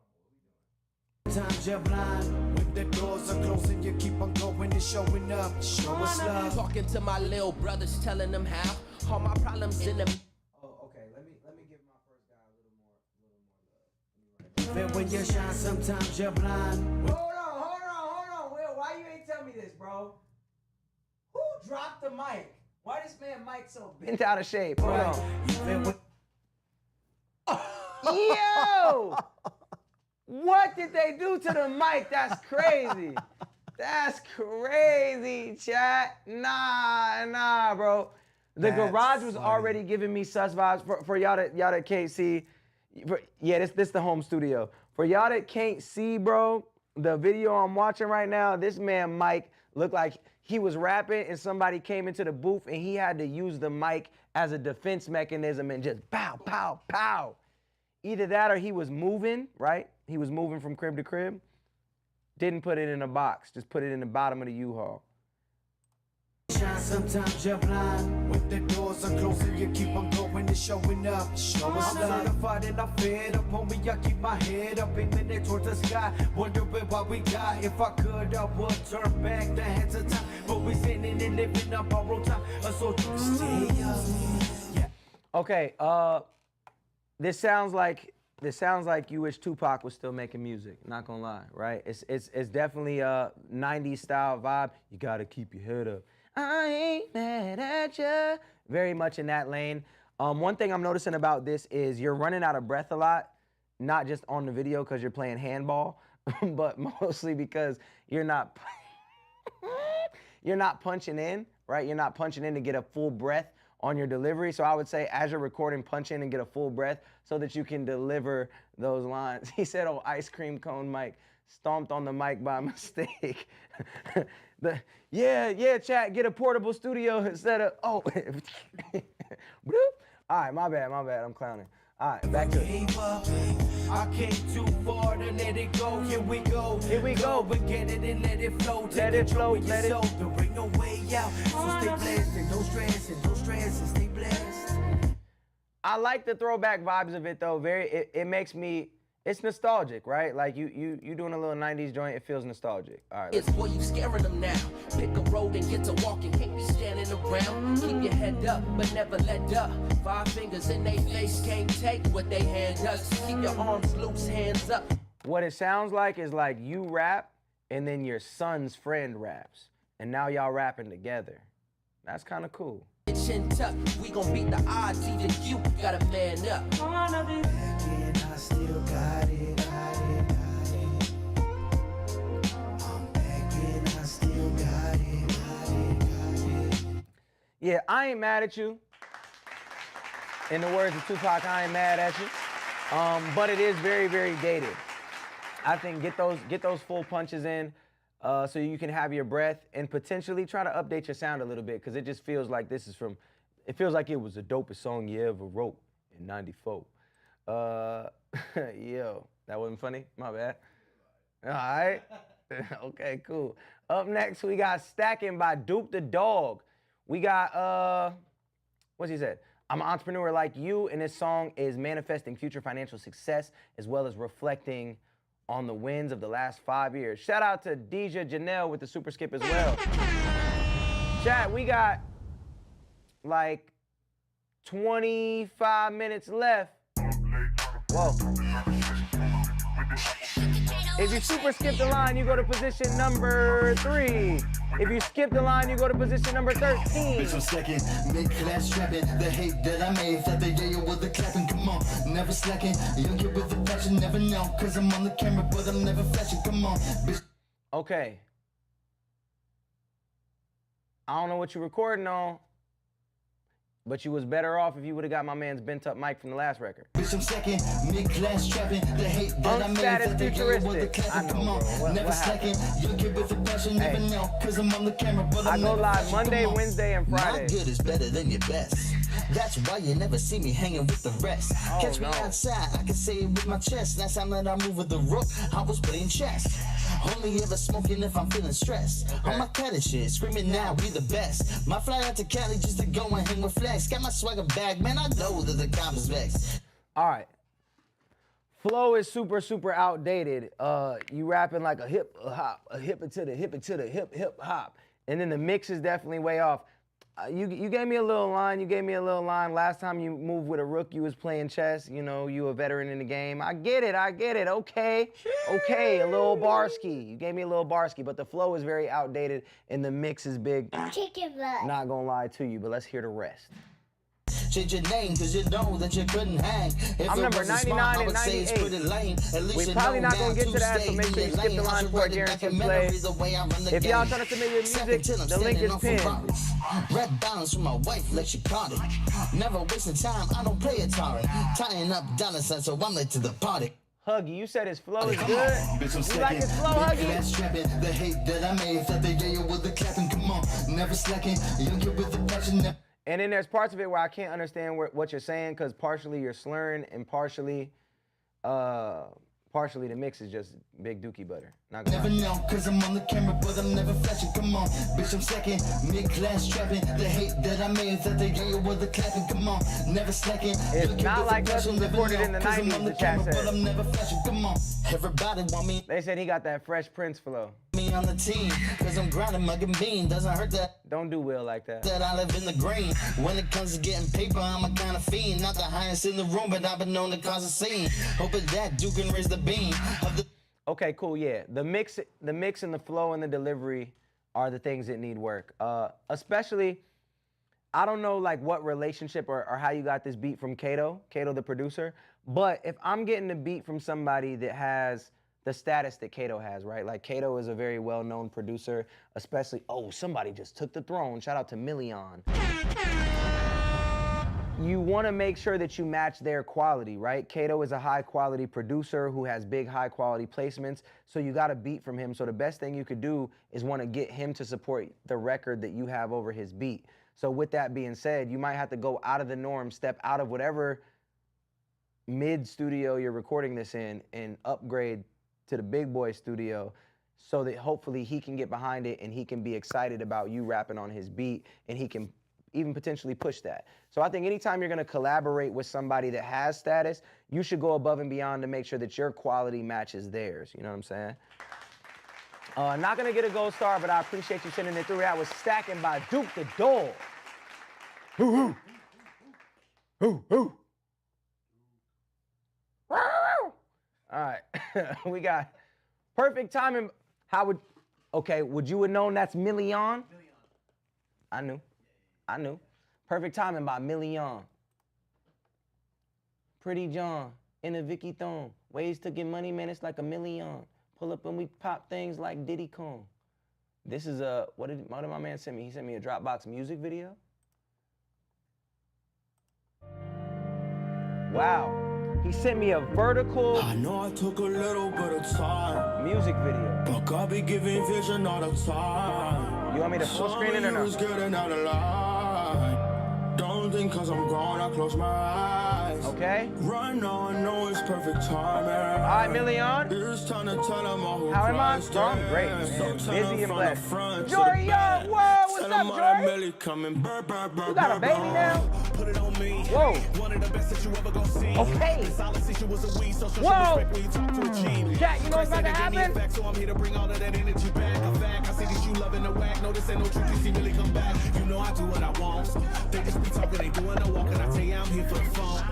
is crazy. Sometimes you're blind. When the doors are closed and you keep on going and showing up. Show us love. Talking to my little brothers, telling them how all my problems in them. Oh, okay. Let me give my first guy a little more love. Even when you shine, sometimes you're blind. Hold on, Will. Why you ain't tell me this, bro? Who dropped the mic? Why this man mic so bent out of shape? Hold on. Yo! What did they do to the mic? That's crazy. That's crazy, chat. Nah, bro. The garage was already giving me sus vibes. For y'all that can't see, this the home studio. For y'all that can't see, bro, the video I'm watching right now, this man Mike looked like he was rapping and somebody came into the booth and he had to use the mic as a defense mechanism and just pow, pow, pow. Either that or he was moving, right? He was moving from crib to crib. Didn't put it in a box, just put it in the bottom of the U-Haul. Sometimes you're blind. When the doors are closed and you keep on going and showing up. Show us love. I'm certified and I'm fed up on me. I keep my head up aiming it towards the sky. Wondering why we die. If I could, I would turn back the hands of time. But we sinning and living up our own time. So stay up. Yeah. Okay, this sounds like you wish Tupac was still making music. Not gonna lie, right? It's definitely a 90s style vibe. You gotta keep your head up. I ain't mad at ya. Very much in that lane. One thing I'm noticing about this is you're running out of breath a lot, not just on the video because you're playing handball, but mostly because you're not punching in, right? You're not punching in to get a full breath on your delivery. So I would say as you're recording, punch in and get a full breath so that you can deliver those lines. He said, oh, ice cream cone mic, stomped on the mic by mistake. Yeah, chat, get a portable studio instead of, oh. All right, my bad, I'm clowning. All right, back to it. I came too far to let it go. Here we go. We get it and let it flow. Let it flow. There ain't no way out. So stay blessed and don't stress and stay blessed. I like the throwback vibes of it though. It makes me It's nostalgic, right? Like you doing a little 90s joint, it feels nostalgic. All right. It's boy, you scaring them now. Pick a road and get to walking. Can't be standing around. Keep your head up, but never let up. 5 fingers in they face, can't take what they hand us. Keep your arms loose, hands up. What it sounds like is like you rap and then your son's friend raps. And now y'all rapping together. That's kind of cool. Chin tuck, we gon' beat the odds, even you gotta man up. Again, I still got it, got it, got it. I'm back and I still got it, got it, got it. Yeah, I ain't mad at you. In the words of Tupac, I ain't mad at you. But it is very, very dated. I think get those full punches in so you can have your breath and potentially try to update your sound a little bit because it just feels like this is from, it feels like it was the dopest song you ever wrote in '94. Yo, that wasn't funny? My bad. All right. Okay, cool. Up next, we got Stacking by Duke the Dog. We got, what's he said? I'm an entrepreneur like you, and this song is manifesting future financial success as well as reflecting on the wins of the last 5 years. Shout out to Deja Janelle with the super skip as well. Chat, we got like 25 minutes left. Whoa. If you super skip the line, you go to position number 3. If you skip the line, you go to position number 13. Bitch, I'm second, mid-class trapping. The hate that I made, that they yeah, with the clapping. Come on, never slacking. Young kid with the passion, never know. Cause I'm on the camera, but I'm never flashing. Come on, bitch. Okay. I don't know what you're recording on, but you was better off if you would have got my man's bent up mic from the last record. Bitch, I'm second, mid-class trapping. The hate that I made, that they yeah, with the clapping. Come on, never slacking. Young kid with the passion, never know. Cause I'm on the camera, but I'm never live flashing. Monday, Wednesday, and Friday. My good is better than your best. That's why you never see me hanging with the rest. Catch me outside, I can say it with my chest. Last time that I moved with the rope, I was playing chess. Only ever smoking if I'm feeling stressed. On my cat and shit, screaming now, we the best. My fly out to Cali just to go and hang with flex. Got my swagger bag, man, I know that the cop is vexed. All right. Flow is super, super outdated. You rapping like a hip, a hop, a hip to the hip, hip hop. And then the mix is definitely way off. You gave me a little line. You gave me a little line. Last time you moved with a rook, you was playing chess. You know, you a veteran in the game. I get it. Okay. Okay, a little barski. You gave me a little barski, but the flow is very outdated and the mix is big. Chicken blood. Not gonna lie to you, but let's hear the rest. Change your name, cause you know that you couldn't hang. If I'm number 99 and 98. We're probably not gonna get to that, so make sure you skip the line before I guarantee play. If y'all trying to submit your music, the link is pinned. Red balance with my wife like she caught it. Never wasting time, I don't play Atari. Tying up dollar signs, so I'm late to the party. Huggy, you said his flow is good. You like his flow, Huggy? The hate that I made, that they gave you with the clapping. Come on, never slacking. Young kid with the passion. And then there's parts of it where I can't understand what you're saying because partially you're slurring and partially the mix is just big dookie butter. Not gonna never know, cause I'm on the camera, but I'm never flashing. Come on, bitch, I'm second, mid-class trapping. The hate that I made, that they gave you with the clapping. Come on, never slacking. It's not like us was recorded in the 90s, the chat said. But I'm never flashing. Come on, everybody want me. They said he got that Fresh Prince flow. Me on the team, cause I'm grinding, mugging bean. Doesn't hurt that. Don't do Will like that. That I live in the green. When it comes to getting paper, I'm a kind of fiend. Not the highest in the room, but I've been known to cause a scene. Hoping that Duke can raise the beam. Okay, cool, yeah. The mix and the flow and the delivery are the things that need work. Especially, I don't know like what relationship or how you got this beat from Kato the producer, but if I'm getting the beat from somebody that has the status that Kato has, right? Like Kato is a very well-known producer, especially, oh, somebody just took the throne. Shout out to Million. You want to make sure that you match their quality, right? Kato is a high-quality producer who has big, high-quality placements, so you got a beat from him. So the best thing you could do is want to get him to support the record that you have over his beat. So with that being said, you might have to go out of the norm, step out of whatever mid-studio you're recording this in, and upgrade to the big boy studio so that hopefully he can get behind it and he can be excited about you rapping on his beat and he can even potentially push that. So I think anytime you're gonna collaborate with somebody that has status, you should go above and beyond to make sure that your quality matches theirs. You know what I'm saying? Not gonna get a gold star, but I appreciate you sending it through. That was Stacking by Duke the Dog. Hoo hoo. Hoo hoo. All right, we got Perfect Timing. Would you have known that's Million? I knew. Perfect Timing by Million. Pretty John, in a Vicky Thong. Ways to get money, man, it's like a million. Pull up and we pop things like Diddy Kong. This is what did my man send me? He sent me a Dropbox music video. Wow. He sent me a vertical. I know I took a little bit of time. Music video. But God be giving vision all the time. You want me to full screen it or no? Getting out of line. Don't think cause I'm grown, I close my eyes. Okay. Right now I know it's perfect timing. All right, Million. It's time to tell them all who how am I? Christ I'm great. is. Man. So Busy and blessed. Jory, yo, back. whoa, what's Tell up, them all that Jory? Millie coming. Burr, burr, burr, You got a baby now? Put it on me. Whoa. One of the best that you ever gonna see. Okay. Whoa. Jack, you know what's about to happen? So I'm here to bring all of that energy back. I see that you loving the whack. No, this ain't no truth. You see Millie come back. You know I do what I want. They just be talking, ain't doing no walking. I tell you I'm here for the phone.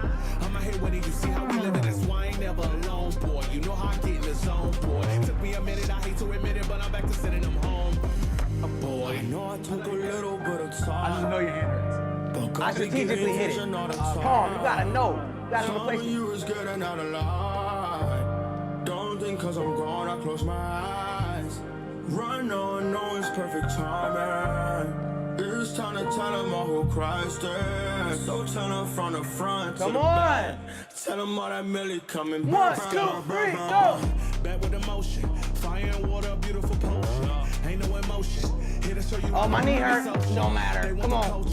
I'm out here winning. You see how we living. That's why I ain't never alone, boy. You know how I get in the zone, boy. Took me a minute. I hate to admit it, but I'm back to sending them home. Boy, I know I took a little bit of time. I just know your hand hurts. I strategically hit it. Palm, you gotta know. You gotta know the place. You was getting out of line. Don't think cause I'm gone, I close my eyes. Right now I know it's perfect timing. It's time to tell them all who Christ is. So tell them from the front to Come the on. back. Tell them all that Millie coming. 1, 2, 3, go. Back with emotion. Fire and water, beautiful potion. Ain't no emotion. Here to show you. Oh, my knee hurt. Don't matter. Come on.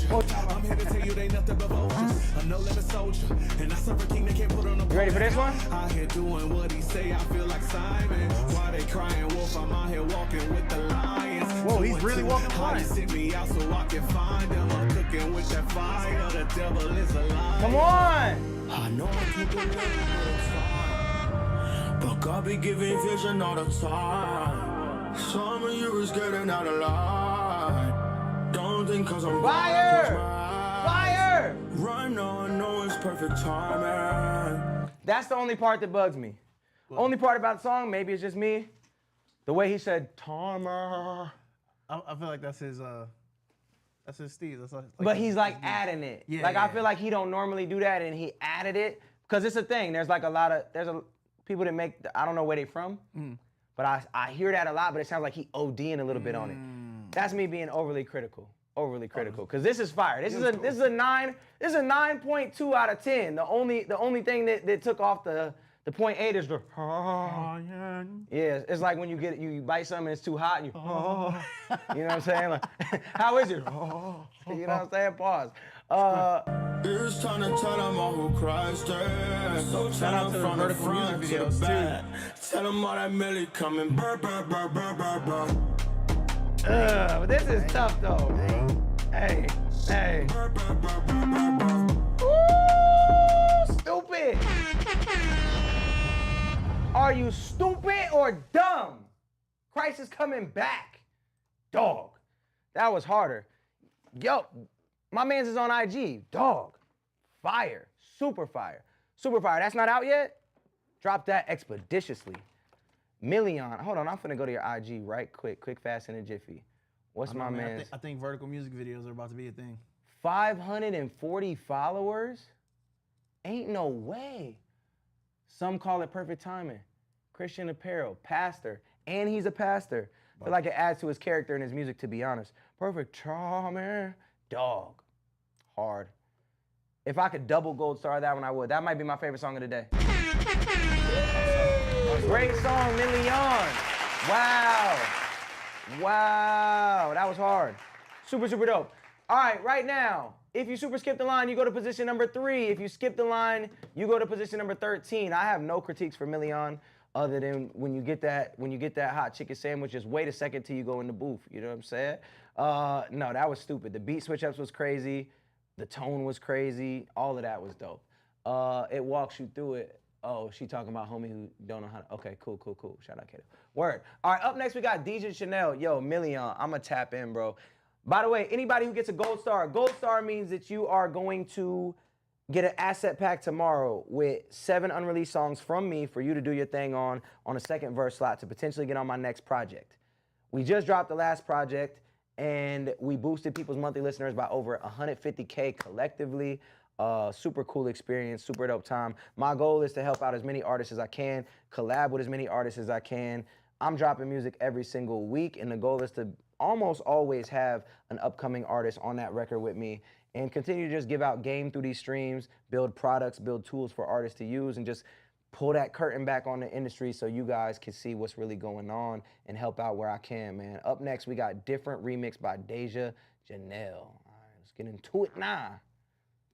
I'm here to tell you they nothing but vultures. A no-limit soldier. And I serve a king they can't put on a. You ready for this one? Out here doing what he say, I feel like Simon. Why they crying wolf? I'm out here walking with the lions. Whoa, he's really walking the lions. Send me out so I can find them. I'm cooking with that fire. The devil is alive. Come on. I know I took a little bit of time, but God be giving vision all the time. Some of you is getting out of line. Don't think cause I'm Fire! Fire! Right now I know it's perfect timing. That's the only part that bugs me. Only part about the song, maybe it's just me. The way he said, Timer. I feel like that's his Steve. That's like But he's like adding it. Yeah, like yeah. I feel like he don't normally do that and he added it. Cause it's a thing. There's like people that make, I don't know where they from, but I hear that a lot, but it sounds like he ODing a little bit on it. That's me being overly critical. Cause this is fire. This is a 9.2 out of 10. The only thing that took off the 0.8 is the yeah, it's like when you bite something and it's too hot and you you know what I'm saying? Like, how is it? You know what I'm saying? Pause. It's time to tell them all who Christ is. So shout out to the vertical music videos too. Tell them all that Millie coming. Burr, burr, burr, burr, burr, burr. But this is tough though. Hey. Burr, burr, burr, burr, burr, burr. Ooh, stupid. Are you stupid or dumb? Christ is coming back. Dog. That was harder. Yo, my man's is on IG. Dog. Fire. Super fire. Super fire. That's not out yet? Drop that expeditiously. Million. Hold on, I'm finna go to your IG right quick. Quick, fast, and a jiffy. What's my man's? I think vertical music videos are about to be a thing. 540 followers? Ain't no way. Some call it perfect timing. Christian apparel, pastor, and he's a pastor. I feel like it adds to his character and his music, to be honest. Perfect timing, dog. Hard. If I could double gold star that one, I would. That might be my favorite song of the day. Great song, Million. Wow. Wow, that was hard. Super, super dope. All right, right now, if you super skip the line, you go to position number 3. If you skip the line, you go to position number 13. I have no critiques for Million other than when you get that hot chicken sandwich, just wait a second till you go in the booth. You know what I'm saying? No, that was stupid. The beat switch ups was crazy. The tone was crazy. All of that was dope. It walks you through it. Oh, she talking about homie who don't know how to. Okay, cool. Shout out, Kato. Word. All right, up next we got DJ Chanel. Yo, Million, I'ma tap in, bro. By the way, anybody who gets a gold star means that you are going to get an asset pack tomorrow with 7 unreleased songs from me for you to do your thing on a second verse slot to potentially get on my next project. We just dropped the last project and we boosted people's monthly listeners by over 150K collectively. Super cool experience, super dope time. My goal is to help out as many artists as I can, collab with as many artists as I can. I'm dropping music every single week, and the goal is to almost always have an upcoming artist on that record with me and continue to just give out game through these streams, build products, build tools for artists to use, and just pull that curtain back on the industry so you guys can see what's really going on and help out where I can, man. Up next, we got Different Remix by Deja Janelle. All right, let's get into it now.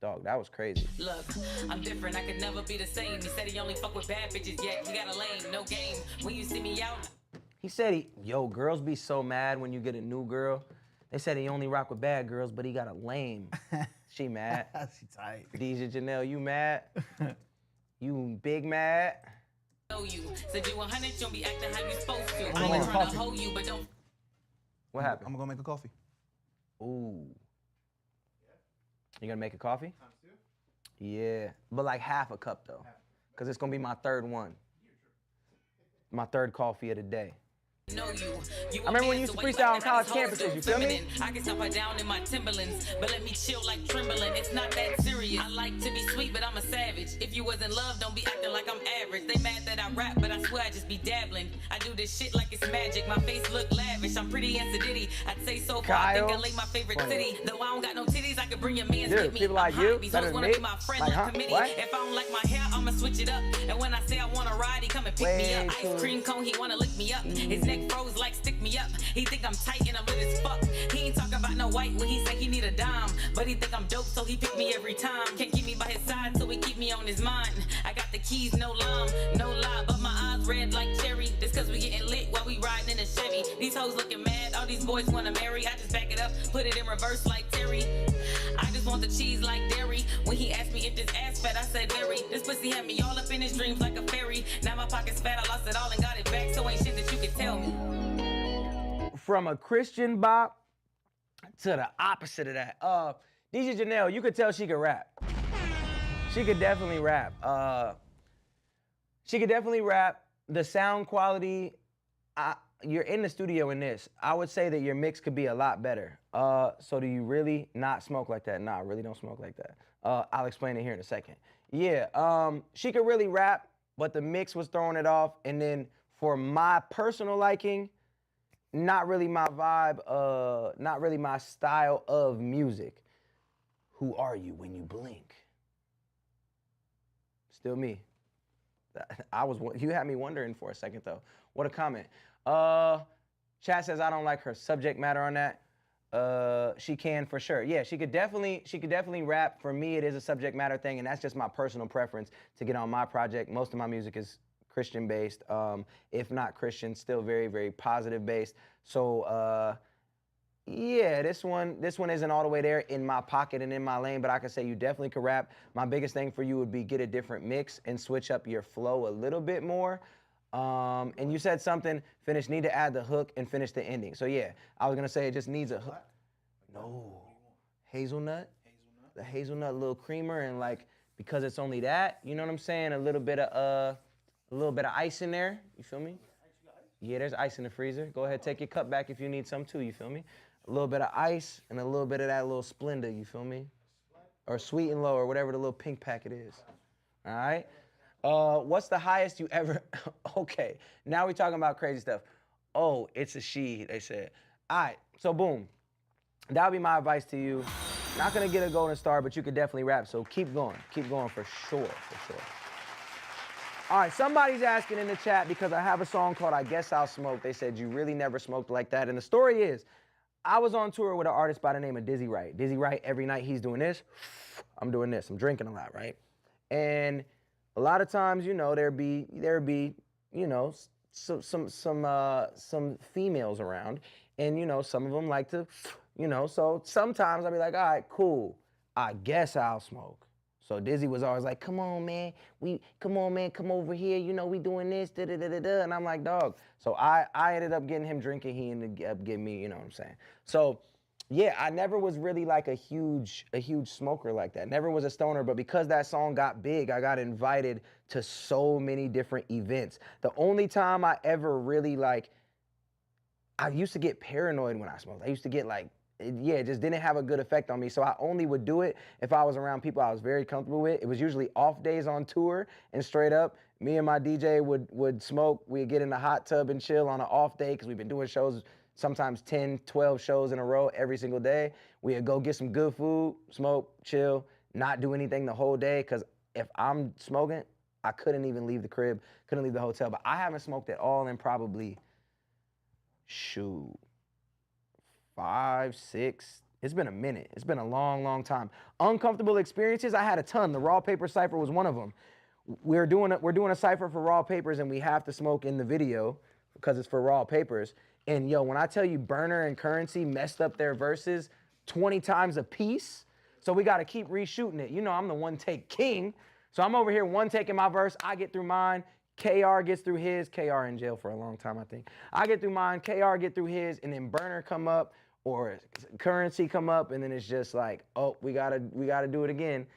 Dog, that was crazy. Look, I'm different, I could never be the same. He said he only fuck with bad bitches, yet he got a lame, no game. When you see me out. He said yo, girls be so mad when you get a new girl. They said he only rock with bad girls, but he got a lame. She mad. She tight. Deja Janelle, you mad? You big mad? You said you 100, you don't be acting how you supposed to. I'm I ain't trying to hold you, but don't. What happened? I'm gonna go make a coffee. Ooh. You gonna make a coffee? Yeah, but like half a cup though, because it's gonna be my third one. My third coffee of the day. Know you. I remember when you used to freestyle on college campuses, you feel me? I can stop her down in my Timberlands, but let me chill like trembling. It's not that serious. I like to be sweet, but I'm a savage. If you was in love, don't be acting like I'm average. They mad that I rap, but I swear I just be dabbling. I do this shit like it's magic. My face look lavish. I'm pretty and sedity. I'd say so far. I think LA my favorite city. Though I don't got no titties, I could bring your mans with me. People like you, These better hoes than wanna me. be my friend Like, like committee. what? If I don't like my hair, I'ma switch it up. And when I say I wanna ride, he come and pick me up. Ice cream cone, he wanna lick me up. His neck froze like stick me up. He think I'm tight and I'm lit as fuck. He ain't talking about no white when he say he need a dime. But he think I'm dope, so he pick me every time. Can't keep me by his side, so he keep me on his mind. I got the keys, no lime, no lie, but my eyes red like cherry. This cause we getting lit while we riding in a Chevy. These hoes looking mad, all these boys wanna marry. I just back it up, put it in reverse like Terry. I just want the cheese like dairy. When he asked me if this ass fat, I said very. This pussy had me all up in his dreams like a fairy. Now my pocket's fat, I lost it all and got it back. So ain't shit that you can tell me. From a Christian bop to the opposite of that. DJ Janelle, you could tell she could rap. She could definitely rap. The sound quality, you're in the studio in this. I would say that your mix could be a lot better. So do you really not smoke like that? Nah, I really don't smoke like that. I'll explain it here in a second. Yeah, she could really rap, but the mix was throwing it off. And then for my personal liking, not really my vibe, not really my style of music. Who are you when you blink? Still me. You had me wondering for a second though. What a comment. Chat says I don't like her subject matter on that. She can for sure. Yeah, she could definitely rap. For me, it is a subject matter thing, and that's just my personal preference to get on my project. Most of my music is Christian based, if not Christian, still very, very positive based. So yeah, this one isn't all the way there in my pocket and in my lane, but I can say you definitely could rap. My biggest thing for you would be get a different mix and switch up your flow a little bit more. And you said something, finish, need to add the hook and finish the ending. So yeah, I was gonna say it just needs a hook. No, hazelnut, the hazelnut little creamer, and like, because it's only that, you know what I'm saying? A little bit of ice in there, you feel me? Yeah, there's ice in the freezer. Go ahead, take your cup back if you need some too, you feel me? A little bit of ice and a little bit of that little Splenda, you feel me? Or Sweet and Low, or whatever the little pink packet is. All right? What's the highest you ever, okay, now we're talking about crazy stuff. Oh, it's a she, they said. All right, so boom. That'll be my advice to you. Not gonna get a golden star, but you could definitely rap, so keep going for sure. All right, somebody's asking in the chat, because I have a song called I Guess I'll Smoke. They said you really never smoked like that. And the story is, I was on tour with an artist by the name of Dizzy Wright. Dizzy Wright, every night he's doing this, I'm doing this. I'm drinking a lot, right? And a lot of times, you know, there'd be, you know, some females around. And, you know, some of them like to, you know, so sometimes I'll be like, all right, cool. I guess I'll smoke. So Dizzy was always like, come on, man, come over here. You know, we doing this, da-da-da-da-da. And I'm like, dog. So I ended up getting him drinking. He ended up getting me, you know what I'm saying? So yeah, I never was really like a huge smoker like that. Never was a stoner, but because that song got big, I got invited to so many different events. The only time I ever really like, I used to get paranoid when I smoked. I used to get like, yeah, it just didn't have a good effect on me. So I only would do it if I was around people I was very comfortable with. It was usually off days on tour, and straight up, me and my DJ would smoke. We'd get in the hot tub and chill on an off day because we've been doing shows, sometimes 10, 12 shows in a row every single day. We'd go get some good food, smoke, chill, not do anything the whole day, because if I'm smoking, I couldn't even leave the crib, couldn't leave the hotel. But I haven't smoked at all in probably, shoot, 5, 6, it's been a minute. It's been a long, long time. Uncomfortable experiences, I had a ton. The Raw Paper Cypher was one of them. We're doing a cypher for Raw Papers, and we have to smoke in the video because it's for Raw Papers. And yo, when I tell you Burner and Currency messed up their verses 20 times a piece, so we gotta keep reshooting it. You know I'm the one take king. So I'm over here one taking my verse, I get through mine, KR gets through his, KR in jail for a long time, I think. I get through mine, KR get through his, and then Burner come up, or Currency come up, and then it's just like, oh, we gotta do it again.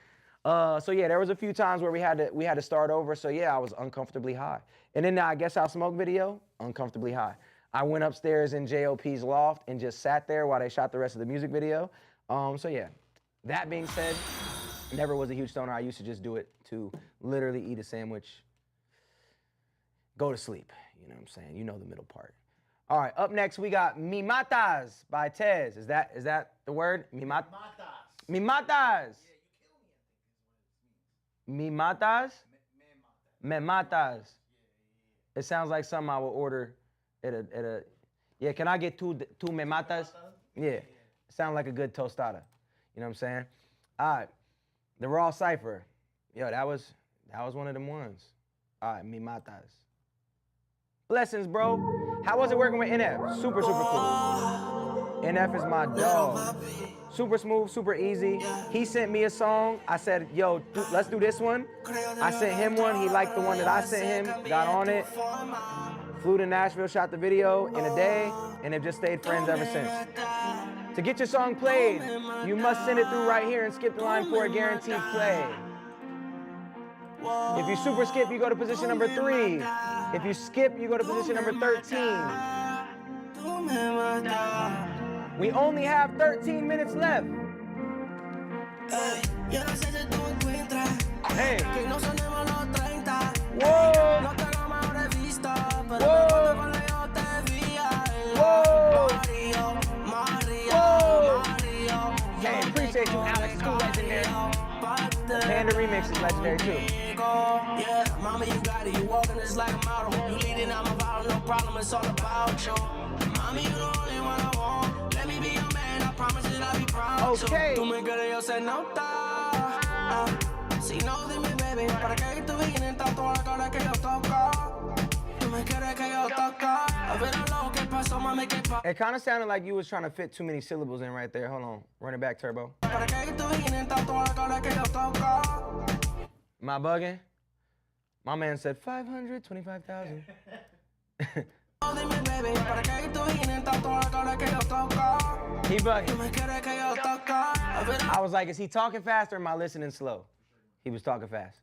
So yeah, there was a few times where we had to start over. So yeah, I was uncomfortably high. And then I Guess I'll Smoke video, uncomfortably high. I went upstairs in JOP's loft and just sat there while they shot the rest of the music video. So yeah, that being said, never was a huge stoner. I used to just do it to literally eat a sandwich, go to sleep. You know what I'm saying? You know the middle part. All right, up next we got Mi Matas by Tez. Is that the word? Mi Matas. Mi Matas. Mi Matas? Me Matas. It sounds like something I would order at a yeah, can I get two Me Matas? Yeah, it sounds like a good tostada. You know what I'm saying? All right, the Raw Cypher. Yo, that was one of them ones. All right, Mi Matas. Blessings, bro. How was it working with NF? Super, super cool. NF is my dog. Super smooth, super easy. He sent me a song. I said, yo, let's do this one. I sent him one. He liked the one that I sent him, got on it. Flew to Nashville, shot the video in a day, and have just stayed friends ever since. To get your song played, you must send it through right here and skip the line for a guaranteed play. If you super skip, you go to position number 3. If you skip, you go to position number 13. We only have 13 minutes left. Hey. Whoa. Whoa. Whoa. Whoa. Hey, appreciate you, Alex. Too legendary. And the remix is legendary too. Yeah, mama, you got it. You walking this like a model. You leading out my bottle, no problem. It's all about you. Mommy, you the only one I want. Let me be your man. I promise that I'll be proud. Okay. Tú me quieres, yo se nota. Si no, dime, baby, para que tú vienes tanto a la cara que yo toco. Tú me quieres que yo toco. A ver lo que pasó, mami, que pasó. It kind of sounded like you was trying to fit too many syllables in right there. Hold on, run it back, Turbo. Para que tú vienes tanto a la cara que yo toco. Am I bugging? My man said 525,000. He bugging. I was like, is he talking fast or am I listening slow? He was talking fast.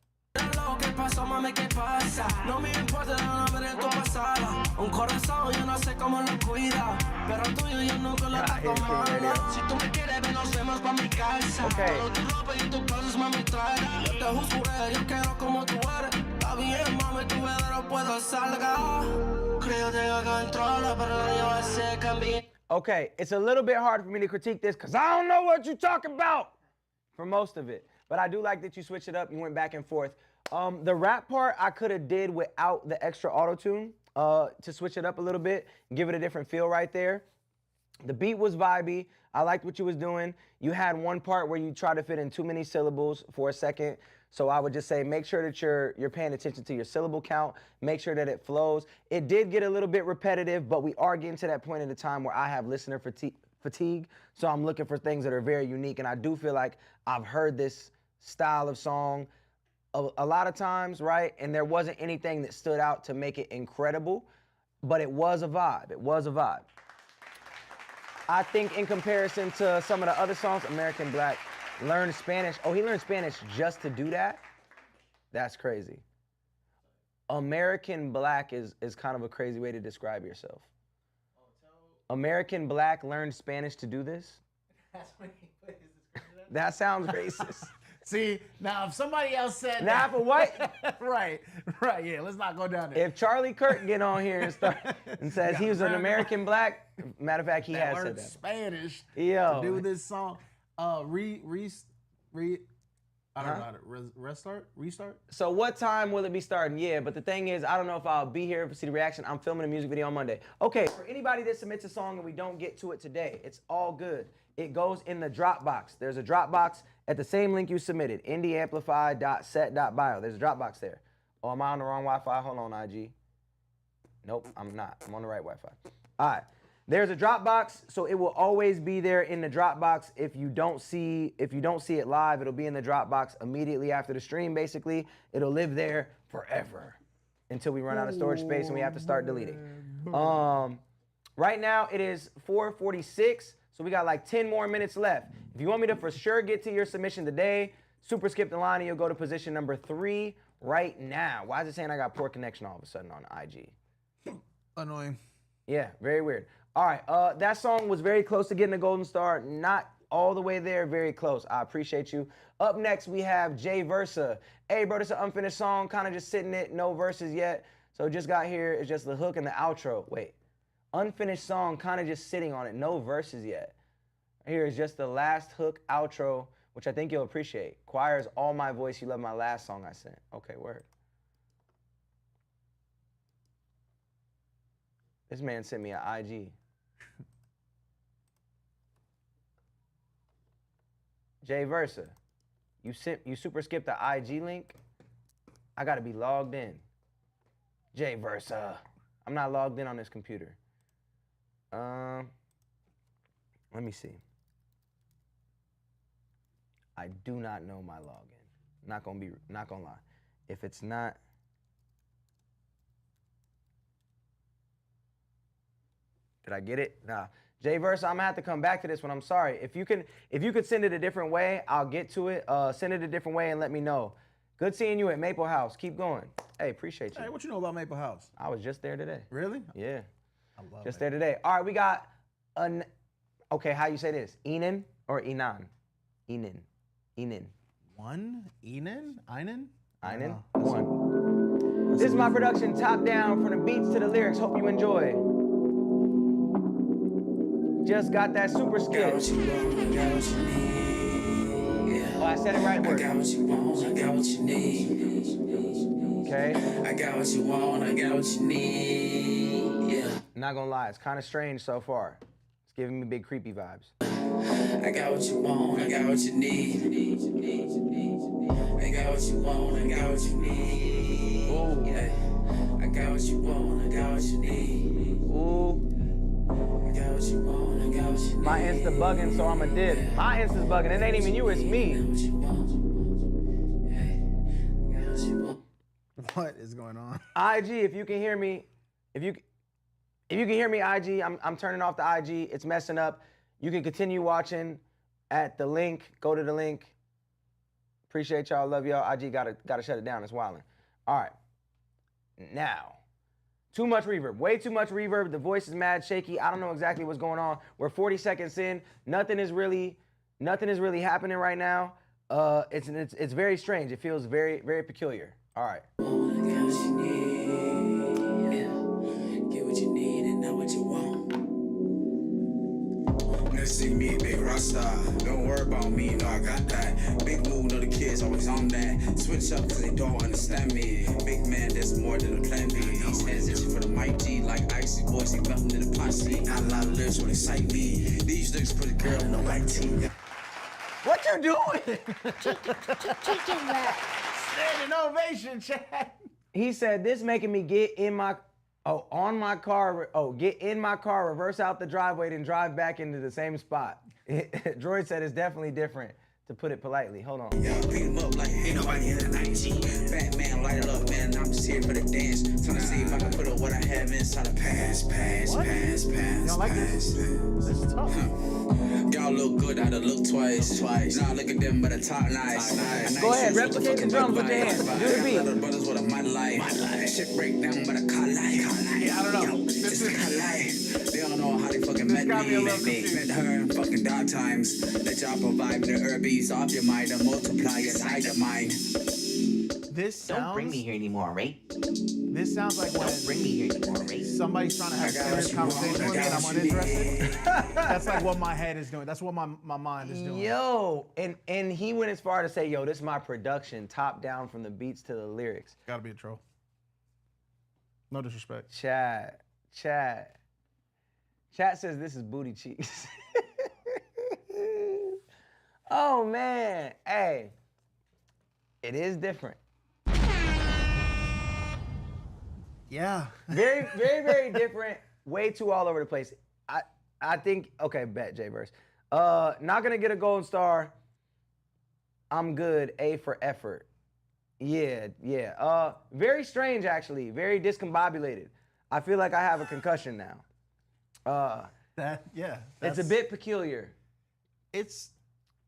Okay, it's a little bit hard for me to critique this because I don't know what you're talking about for most of it. But I do like that you switched it up. You went back and forth. The rap part I could have did without the extra auto-tune to switch it up a little bit and give it a different feel right there. The beat was vibey. I liked what you was doing. You had one part where you tried to fit in too many syllables for a second. So I would just say make sure that you're paying attention to your syllable count, make sure that it flows. It did get a little bit repetitive, but we are getting to that point in the time where I have listener fatigue. So I'm looking for things that are very unique, and I do feel like I've heard this style of song a lot of times, right? And there wasn't anything that stood out to make it incredible, but it was a vibe. It was a vibe. I think in comparison to some of the other songs, American Black learned Spanish. Oh, he learned Spanish just to do that? That's crazy. American Black is kind of a crazy way to describe yourself. American Black learned Spanish to do this? That's when he put his description. That sounds racist. See, now if somebody else said now that. If a white. right, yeah, let's not go down there. If Charlie Kirk get on here and says he was an American Black, matter of fact, he has said that. Spanish to do this song. I don't know how to restart? So what time will it be starting? Yeah, but the thing is, I don't know if I'll be here to see the reaction. I'm filming a music video on Monday. Okay, for anybody that submits a song and we don't get to it today, it's all good. It goes in the Dropbox. There's a Dropbox at the same link you submitted, indieamplify.set.bio. There's a Dropbox there. Oh, am I on the wrong Wi-Fi? Hold on, IG. Nope, I'm not. I'm on the right Wi-Fi. All right. There's a Dropbox, so it will always be there in the Dropbox. If you don't see it live, it'll be in the Dropbox immediately after the stream, basically. It'll live there forever until we run out of storage space and we have to start deleting. Right now, it is 4:46, so we got like 10 more minutes left. If you want me to for sure get to your submission today, super skip the line and you'll go to position number 3 right now. Why is it saying I got poor connection all of a sudden on IG? Annoying. Yeah, very weird. All right, that song was very close to getting a golden star. Not all the way there, very close. I appreciate you. Up next, we have Jay Versa. Hey, bro, this is an unfinished song, kind of just sitting it, no verses yet. So just got here, it's just the hook and the outro. Wait, unfinished song, kind of just sitting on it, no verses yet. Here is just the last hook outro, which I think you'll appreciate. Choir's All My Voice, You Love My Last song I sent. Okay, word. This man sent me an IG. Jay Versa, you super skipped the IG link? I gotta be logged in. Jay Versa. I'm not logged in on this computer. Let me see. I do not know my login. Not gonna lie. If it's not, did I get it? Nah. Jay Versa, I'm gonna have to come back to this one. I'm sorry. If you could send it a different way, I'll get to it. Send it a different way and let me know. Good seeing you at Maple House. Keep going. Hey, appreciate you. Hey, what you know about Maple House? I was just there today. Really? Yeah. I love just there today. All right, we got okay, how you say this? Enan or Enan? Enan. One? Enan? Einen? One. This is my production, top down, from the beats to the lyrics. Hope you enjoy. Just got that super skill. Got what you want, I got what you need. Oh, I said it right. I got what you want, I got what you need. Okay. I got what you want, I got what you need. Yeah. Not gonna lie, it's kind of strange so far. It's giving me big creepy vibes. I got what you want, I got what you need. I got what you want, I got what you need. Ooh. Yeah. I got what you want, I got what you need. Ooh. I got what you want, I got what you need. My Insta bugging, so I'm a dip. My Insta's bugging. It ain't even you, it's me. What is going on? IG, if you can hear me, if you can hear me, IG, I'm turning off the IG. It's messing up. You can continue watching at the link. Go to the link. Appreciate y'all. Love y'all. IG gotta shut it down. It's wilding. All right. Now, too much reverb. Way too much reverb. The voice is mad shaky. I don't know exactly what's going on. We're 40 seconds in. Nothing is really happening right now. It's very strange. It feels very, very peculiar. All right. Get what you need and know what you want. Let's see me, big Rasta. Don't worry about me, no, I got that. Big move, know the kids always on that. Switch up cause they don't understand me. Big man, there's more than a plan B. These heads itching for the mic G, like icy boys, they melting in the posse. Not a lot of lyrics will excite me. These looks put a girl in the white tee. What you doing? Chicken butt. Standing ovation, Chad. He said, this making me get in my car, reverse out the driveway, then drive back into the same spot. Droid said it's definitely different, to put it politely. Hold on. Yeah, beat him up like ain't nobody in the 19. Batman, light it up, man. I'm just here for the dance. Trying to see if I can put up what I have inside the pass. You don't like this? This is tough. Y'all look good, I done look twice. Nah, look at them, but the top nice. Go ahead, replicate the drums with your hands. Do the beat. Little brothers with a my life. Shit break down, but a car life. Yeah, I don't know. This is car life. They don't know how they fucking met me. Met her in fucking dark times. Let y'all provide the herbies off your mind and multiply inside your mind. This sounds... Don't bring me here anymore, Ray. This sounds like when... Don't bring me here anymore, Ray. Somebody's trying to have a serious conversation with me and I'm uninterested. That's like what my head is doing. That's what my mind is doing. Yo, and he went as far to say, yo, this is my production, top down from the beats to the lyrics. Gotta be a troll. No disrespect. Chat says this is booty cheeks. Oh man, hey, it is different. Yeah. Very, very, very different. Way too all over the place. I think, okay, bet, J-Verse. Not gonna get a gold star. I'm good, A for effort. Yeah. Very strange, actually. Very discombobulated. I feel like I have a concussion now. It's a bit peculiar. It's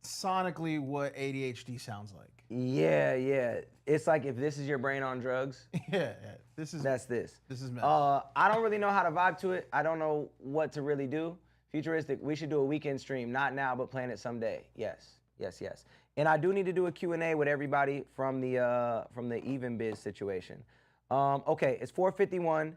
sonically what ADHD sounds like. Yeah. It's like if this is your brain on drugs. Yeah. That's this. This is meth. I don't really know how to vibe to it. I don't know what to really do. Futuristic, we should do a weekend stream. Not now, but plan it someday. Yes. And I do need to do a Q&A with everybody from the Even Biz situation. Okay, it's 4:51.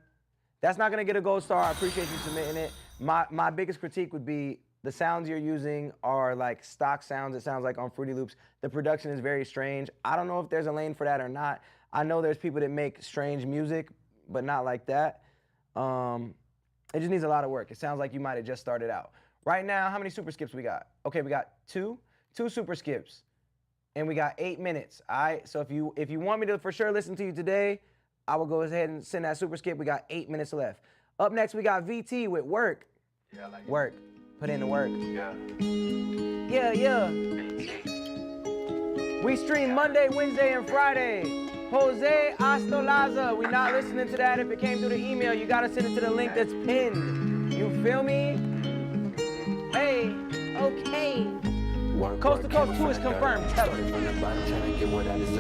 That's not gonna get a gold star. I appreciate you submitting it. My biggest critique would be the sounds you're using are like stock sounds. It sounds like on Fruity Loops. The production is very strange. I don't know if there's a lane for that or not. I know there's people that make strange music, but not like that. It just needs a lot of work. It sounds like you might have just started out. Right now, how many super skips we got? Okay, we got two super skips, and we got 8 minutes. All right, so if you want me to for sure listen to you today, I will go ahead and send that super skip. We got 8 minutes left. Up next, we got VT with Work. Yeah, like Work. Put in the work. Yeah. We stream Monday, Wednesday, and Friday. Jose Astolaza. We not listening to that if it came through the email. You gotta send it to the link that's pinned. You feel me? Hey, okay. Coast to Coast 2 is confirmed. Tell them.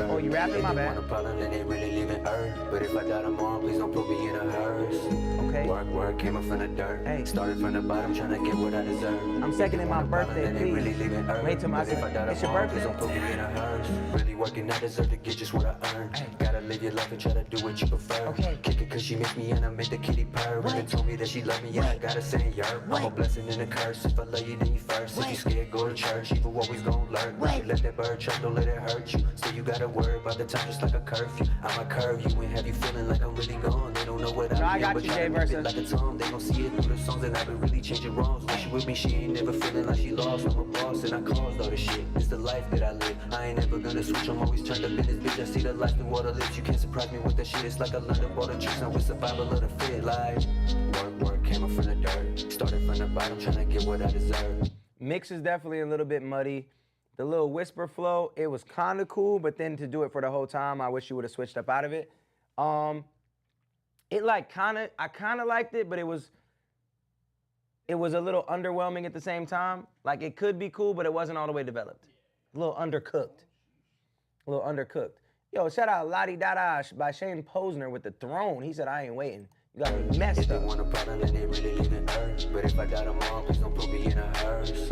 Oh, you rapping? My bad. But if I die tomorrow, please don't put me in a hearse. Okay. Work came up from the dirt. Hey. Started from the bottom, trying to get what I deserve. I'm seconding my birthday, please. Wait till my It's your birthday. Don't put me in a hearse. Really working, I deserve to get just what I earn. Gotta live your life and try to do what you prefer. Okay. Kick it cause she makes me and I make the kitty purr. And told me that she loved me and I gotta say yerp. I'm a blessing and a curse. If I love you, then you first. If you scared, go to church. Evil always gon' lurk. You let that bird chirp, don't let it hurt you. So you gotta worry about the time just like a curfew. I'ma curve you and have you feeling like I'm really gone. They don't know what I got you, Jay Versa. Like a tongue, they gon' see it through the songs and I've been really changing wrongs. When she with me, she ain't never feeling like she lost. I'm a boss and I caused all the shit. It's the life that I live. I ain't never gonna switch. I'm always turned up in this bitch. I see the life through all the lips. You can't surprise me with that shit. It's like I learned up all the tricks. Now with survival of the fit. Like work came up from the dirt. Started from the bottom, trying to get what I deserve. Mix is definitely a little bit muddy. The little whisper flow, it was kind of cool, but then to do it for the whole time, I wish you would have switched up out of it. It like I kind of liked it, but it was a little underwhelming at the same time. Like it could be cool, but it wasn't all the way developed. A little undercooked. Yo, shout out Lottie Dada by Shane Posner with the throne. He said, I ain't waiting. You got me messed up. They want a problem and they really live in earth. But if I die tomorrow, please don't put me in a hearse.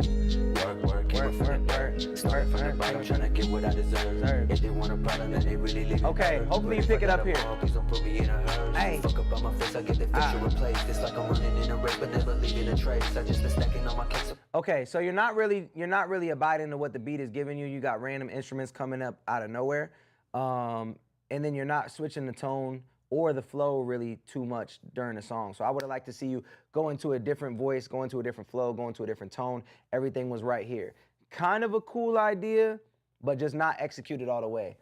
Work, came up from the dirt. Started from the bottom, trying to get what I deserve. If they want a problem and they really live in earth. Okay, hopefully you pick it up here. Please don't put me in a hearse. Hey. Fuck up on my face, I get the picture replaced. It's like I'm running in a race, but never leaving a trace. I just been stacking on my cakes. Okay, so you're not really abiding to what the beat is giving you. You got random instruments coming up out of nowhere. And then you're not switching the tone or the flow really too much during the song. So I would have liked to see you go into a different voice, go into a different flow, go into a different tone. Everything was right here. Kind of a cool idea, but just not executed all the way.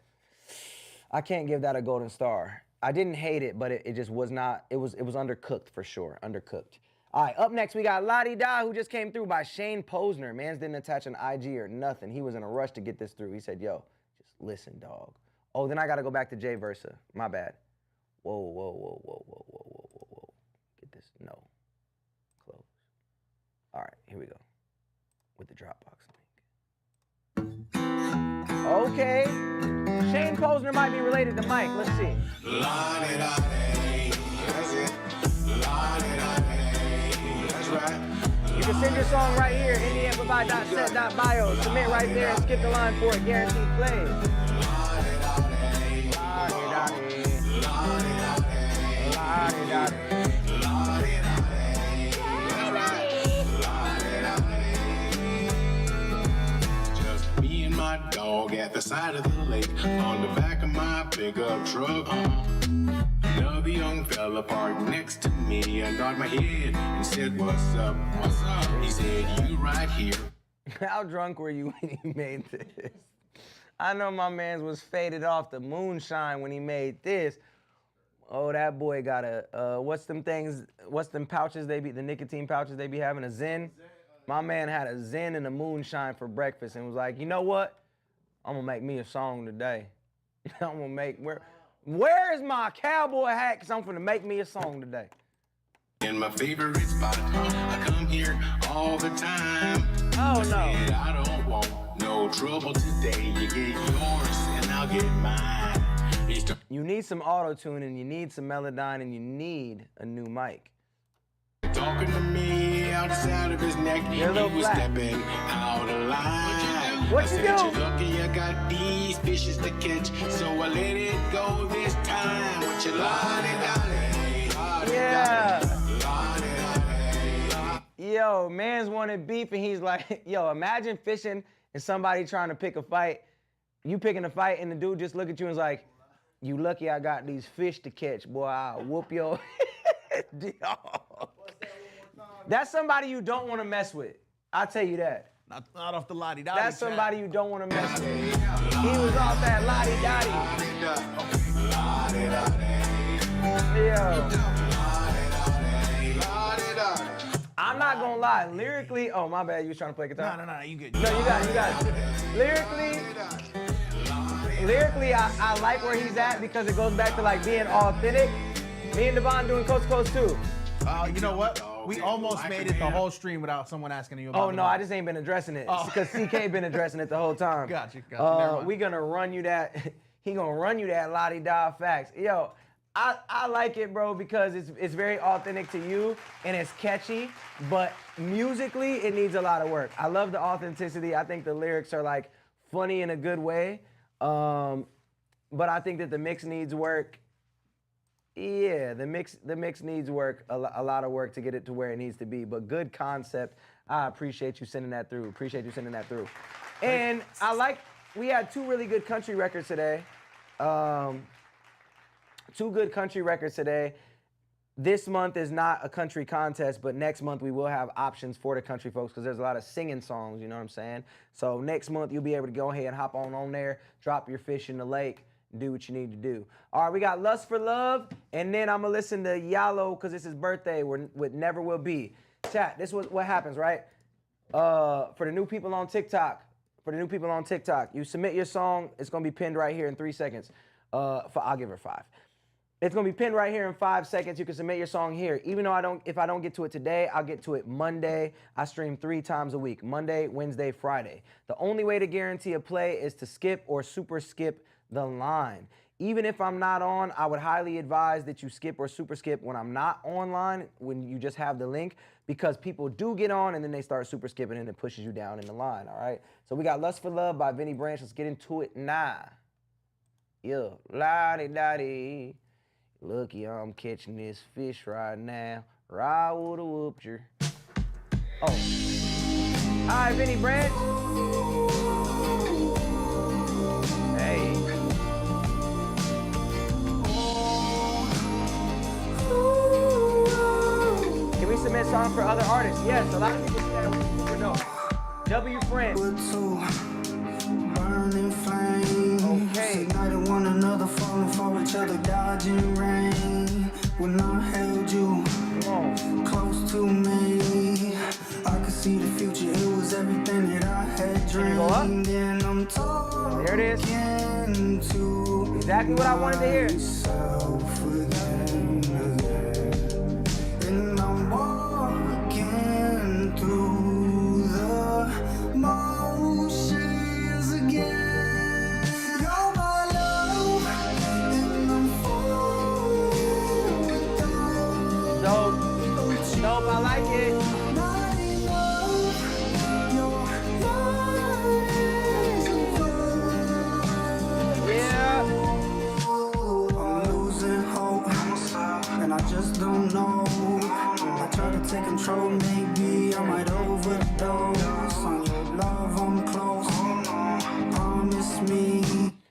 I can't give that a golden star. I didn't hate it, but it just was not, it was undercooked for sure, undercooked. All right, up next we got La Di Da, who just came through by Shane Posner. Mans didn't attach an IG or nothing. He was in a rush to get this through. He said, yo, just listen, dog. Oh, then I gotta go back to Jay Versa. My bad. Whoa, whoa, whoa, whoa, whoa, whoa, whoa, whoa, whoa. Get this, no. Close. All right, here we go. With the Dropbox link. Okay. Shane Posner might be related to Mike. Let's see. La-di-da-day. That's it. La-di-da-day. That's right. You can send your song right here, indieamplify.set.bio. Submit right there and skip the line for it. Guaranteed play. Just me and my dog at the side of the lake, on the back of my pickup truck. Another young fella parked next to me. I nodded my head and said, "What's up? What's up?" He said, "You right here." How drunk were you when you made this? I know my man's was faded off the moonshine when he made this. Oh, that boy got a, what's them pouches they be, the nicotine pouches they be having, a Zen? My man had a Zen and a moonshine for breakfast and was like, you know what? I'm gonna make me a song today. I'm gonna make, where is my cowboy hat? Cause I'm gonna make me a song today. In my favorite spot, I come here all the time. Oh, no. I don't want no trouble today. You get yours and I'll get mine. You need some auto-tune and you need some Melodyne and you need a new mic. Talking to me out the side of his neck. He was stepping out of line. What you do? I said, "You're lucky I got these fishes to catch, so I let it go this time." With your la-di-da-day. Yeah. Yo, man's wanted beef and he's like, yo, imagine fishing and somebody trying to pick a fight. You picking a fight and the dude just look at you and is like, "You lucky I got these fish to catch, boy. I'll whoop your dog." That's somebody you don't want to mess with. I'll tell you that. Not off the la-di-da. That's somebody you don't want to mess with. He was off that la-di-da. Yo. I'm not gonna lie, lyrically, oh my bad, you was trying to play guitar? No, you good. No, you got it. Lyrically, I like where he's at because it goes back to like being authentic. Me and Devon doing Coast to Coast too. You know what? We almost made it the whole stream without someone asking you about it. Oh no, I just ain't been addressing it because CK been addressing it the whole time. Got you. Never mind. We gonna run you that, he gonna run you that la-di-da facts. Yo, I like it, bro, because it's very authentic to you and it's catchy, but musically it needs a lot of work. I love the authenticity. I think the lyrics are like funny in a good way, but I think that the mix needs work. Yeah, the mix needs work, a lot of work to get it to where it needs to be, but good concept. I appreciate you sending that through. And we had two really good country records today. Two good country records today. This month is not a country contest, but next month we will have options for the country folks because there's a lot of singing songs, you know what I'm saying? So next month you'll be able to go ahead and hop on there, drop your fish in the lake, and do what you need to do. All right, we got Lust for Love, and then I'm gonna listen to Yalo because it's his birthday with Never Will Be. Chat, this is what happens, right? For the new people on TikTok, you submit your song, it's gonna be pinned right here in 3 seconds. I'll give her 5. It's gonna be pinned right here in 5 seconds. You can submit your song here. Even though if I don't get to it today, I'll get to it Monday. I stream 3 times a week, Monday, Wednesday, Friday. The only way to guarantee a play is to skip or super skip the line. Even if I'm not on, I would highly advise that you skip or super skip when I'm not online, when you just have the link, because people do get on and then they start super skipping and it pushes you down in the line, all right? So we got Lust for Love by Vinnie Branch. Let's get into it now. Yeah, la-di-da-di. Lucky I'm catching this fish right now. I would've whooped you. Oh. All right, Vinnie Branch. Hey. Can we submit songs for other artists? Yes, a lot of people say we know. W Friends. Burning flame. Okay. Ignited one another for falling for each other, dodging rain. When I held you close to me, I could see the future. It was everything that I had dreamed. And I'm talking there it is. Exactly what I wanted to hear. And I'm walking through the motions again. You're my love, and I'm falling down. Dope, I like it. I just don't know. I try to take control, maybe I might overdose on your love. I'm close. Promise me.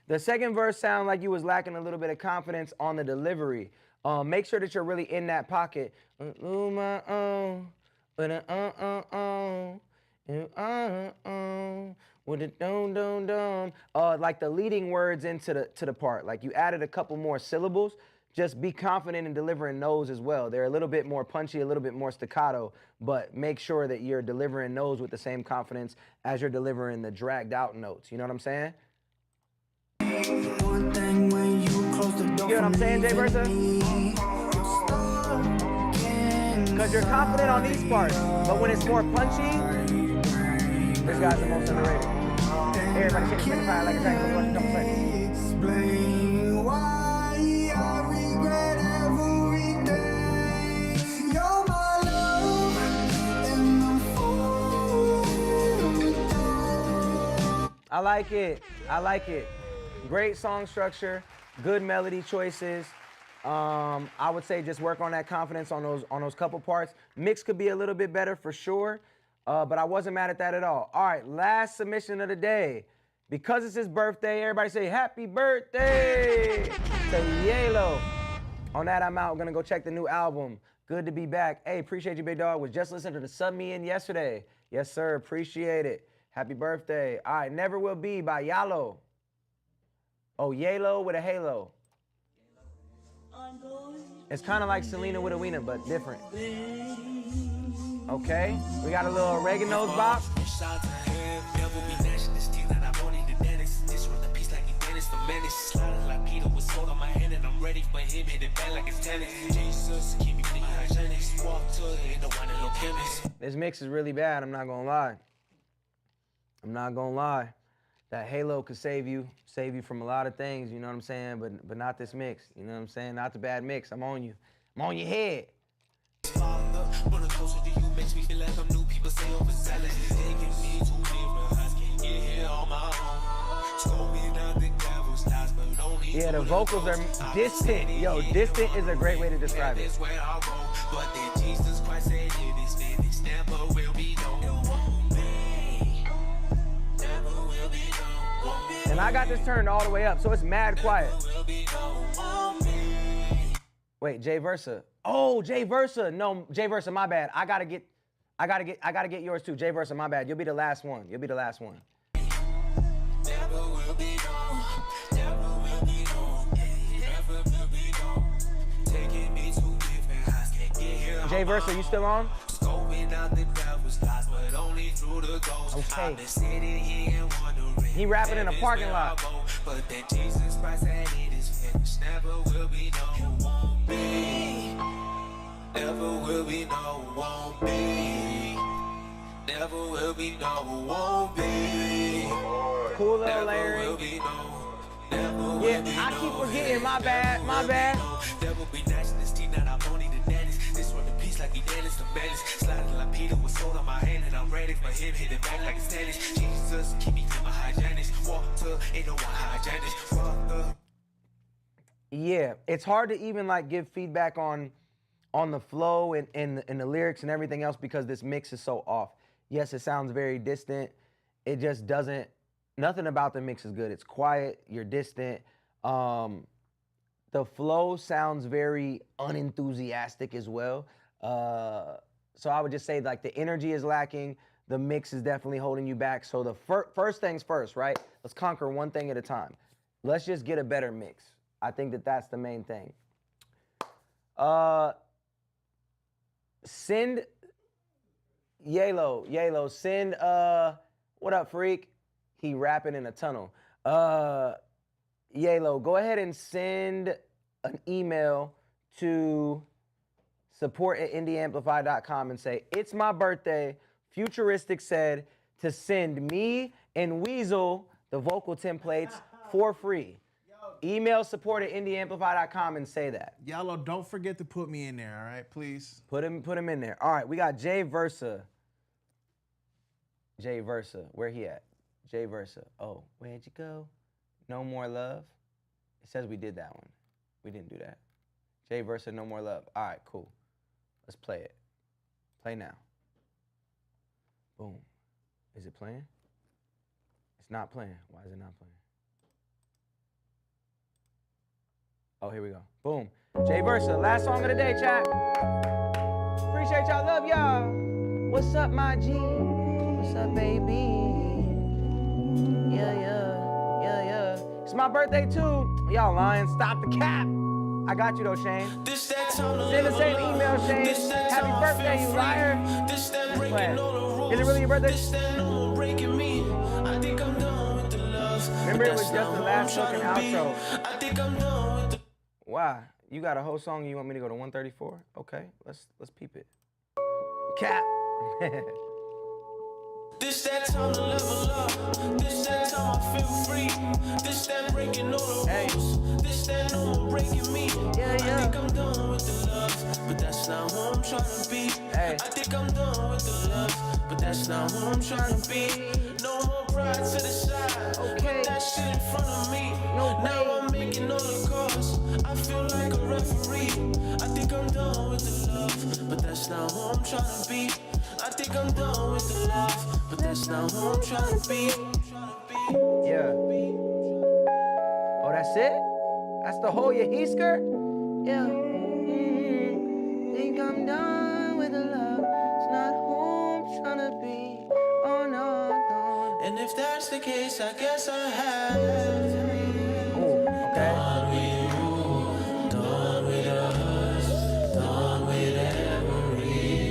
The second verse sounded like you was lacking a little bit of confidence on the delivery. Make sure that you're really in that pocket. With it like the leading words into the part. Like you added a couple more syllables. Just be confident in delivering those as well. They're a little bit more punchy, a little bit more staccato, but make sure that you're delivering those with the same confidence as you're delivering the dragged out notes. You know what I'm saying? One thing when you close the door. You know what I'm saying, Jay Versa? Because you're confident on these parts, but when it's more punchy, this guy's the most underrated. Everybody shake the fire like a dragon. Don't play. Explain why. I like it. I like it. Great song structure, good melody choices. I would say just work on that confidence on those couple parts. Mix could be a little bit better for sure, but I wasn't mad at that at all. All right, last submission of the day. Because it's his birthday, everybody say happy birthday to Yalo. On that, I'm out. Gonna go check the new album. Good to be back. Hey, appreciate you, big dog. Was just listening to the Sub Me In yesterday. Yes, sir. Appreciate it. Happy birthday. All right, Never Will Be by Yalo. Oh, Yalo with a halo. It's kind of like Selena with a wiener, but different. Okay, we got a little oregano's bop. This mix is really bad, I'm not gonna lie. I'm not gonna lie. That halo could save you from a lot of things, you know what I'm saying? But not this mix, you know what I'm saying? Not the bad mix. I'm on you. I'm on your head. Yeah, the vocals are distant. Yo, distant is a great way to describe it. And I got this turned all the way up, so it's mad quiet. Wait, Jay Versa. Oh, Jay Versa. No, Jay Versa, my bad. I gotta get yours too. Jay Versa, my bad. You'll be the last one. You'll be the last one. Jay Versa, you still on? Okay. He rapping in a parking lot. But that Jesus Christ had it is finished. Never will be, no, won't be. Never will be, no, won't be. Never will be, no, won't be. Cool little Larry. Yeah, I keep forgetting. My bad. My bad. Devil be gnashing his teeth, now I'm only the dentist. This one the piece like he Dennis the menace. Sliding like Peter with soul on my hand, and I'm ready for him. Hit it back like it's tennis. Jesus, keep me to my hygienist. Walk to, ain't no one hygienist. Fuck up. Yeah, it's hard to even like give feedback on the flow and the lyrics and everything else because this mix is so off. Yes, it sounds very distant. It just doesn't. Nothing about the mix is good. It's quiet. You're distant. The flow sounds very unenthusiastic as well. So I would just say like the energy is lacking. The mix is definitely holding you back. So the first things first, right? Let's conquer one thing at a time. Let's just get a better mix. I think that that's the main thing. Send Yalo, send what up, freak? He rapping in a tunnel. Yalo, go ahead and send an email to support@indieamplify.com and say, it's my birthday. Futuristic said to send me and Weasel the vocal templates for free. Email support@indieamplify.com and say that. Y'all don't forget to put me in there, all right, please. Put him in there. All right, we got Jay Versa. Where he at? Jay Versa. Oh, where'd you go? No More Love. It says we did that one. We didn't do that. Jay Versa, No More Love. All right, cool. Let's play it. Play now. Boom. Is it playing? It's not playing. Why is it not playing? Oh, here we go. Boom. Jay Versa, last song of the day, chat. Appreciate y'all. Love y'all. What's up, my G? What's up, baby? Yeah. It's my birthday, too. Y'all lying. Stop the cap. I got you, though, Shane. Send the same email, Shane. Happy birthday, you liar. Is it really your birthday? Remember, it was just the last fucking outro. Why? You got a whole song and you want me to go to 134? Okay, let's peep it. Cap. This that time to level up. This that time I feel free. This that breaking all the rules. This that no more breaking me. I think I'm done with the love, but that's not who I'm trying to be. I think I'm done with the love, but that's not who I'm trying to be. No more pride to the side. Okay. Put that shit in front of me. Now I'm making all the calls. I feel like a referee. I think I'm done with the love, but that's not who I'm trying to be. I think I'm done with the love, but that's not who I'm trying to be. Yeah. Oh, that's it? That's the whole Yahisker? Yeah. Think I'm done with the love. It's not who I'm trying to be. Oh, no. And if that's the case, I guess I have. Oh, okay. Done with you, done with us, done with everything.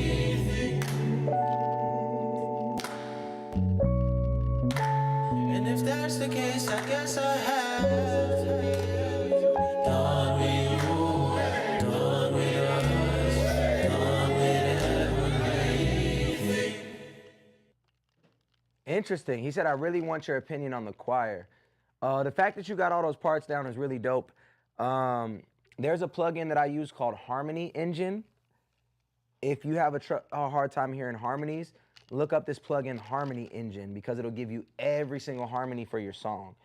And if that's the case, I guess I have. Done with you, done with us, done with everything. Interesting. He said, I really want your opinion on the choir. The fact that you got all those parts down is really dope. There's a plugin that I use called Harmony Engine. If you have a hard time hearing harmonies, look up this plugin, Harmony Engine, because it'll give you every single harmony for your song.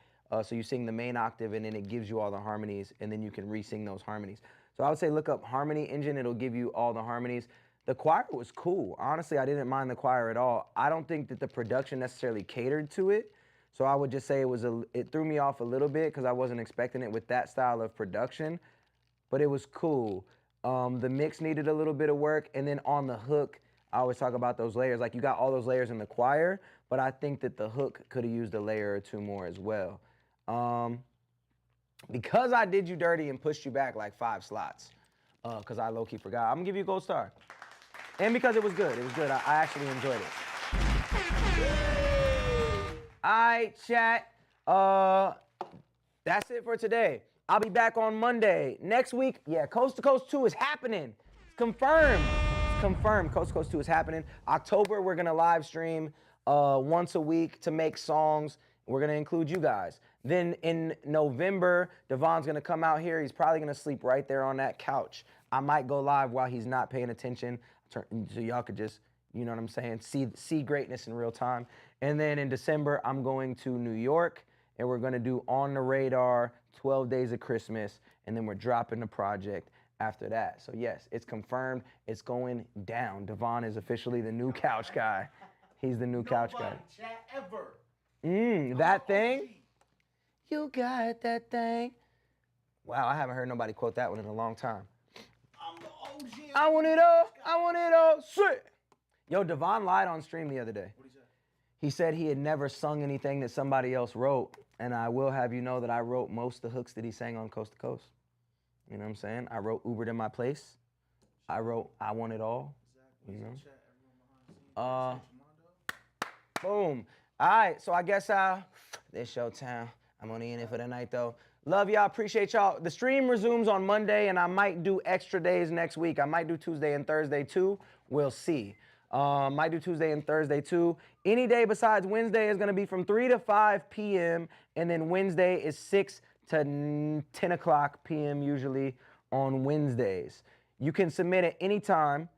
So you sing the main octave, and then it gives you all the harmonies, and then you can re-sing those harmonies. So I would say look up Harmony Engine. It'll give you all the harmonies. The choir was cool. Honestly, I didn't mind the choir at all. I don't think that the production necessarily catered to it. So I would just say it threw me off a little bit because I wasn't expecting it with that style of production, but it was cool. The mix needed a little bit of work, and then on the hook, I always talk about those layers. Like, you got all those layers in the choir, but I think that the hook could have used a layer or two more as well. Because I did you dirty and pushed you back like 5 slots, because I low-key forgot, I'm gonna give you a gold star. And because it was good. It was good. I actually enjoyed it. All right, chat. That's it for today. I'll be back on Monday. Next week, yeah, Coast to Coast 2 is happening. It's confirmed. It's confirmed. Coast to Coast 2 is happening. October, we're going to live stream once a week to make songs. We're going to include you guys. Then in November, Devon's going to come out here. He's probably going to sleep right there on that couch. I might go live while he's not paying attention, so y'all could just, you know what I'm saying, see greatness in real time. And then in December, I'm going to New York, and we're going to do On the Radar, 12 Days of Christmas, and then we're dropping the project after that. So yes, it's confirmed. It's going down. Devon is officially the new couch guy. He's the new couch guy. Chat ever. That thing? You got that thing. Wow, I haven't heard nobody quote that one in a long time. I'm the OG. I want it all. I want it all. Shit. Yo, Devon lied on stream the other day. What did he say? He said he had never sung anything that somebody else wrote. And I will have you know that I wrote most of the hooks that he sang on Coast to Coast. You know what I'm saying? I wrote Ubered in My Place. I wrote I Want It All. You know? Boom. All right, so I guess this showtime. I'm only in it for the night though. Love y'all, appreciate y'all. The stream resumes on Monday and I might do extra days next week. I might do Tuesday and Thursday too. We'll see. Might do Tuesday and Thursday too. Any day besides Wednesday is gonna be from 3 to 5 p.m. and then Wednesday is 6 to 10 o'clock p.m. usually on Wednesdays. You can submit at any time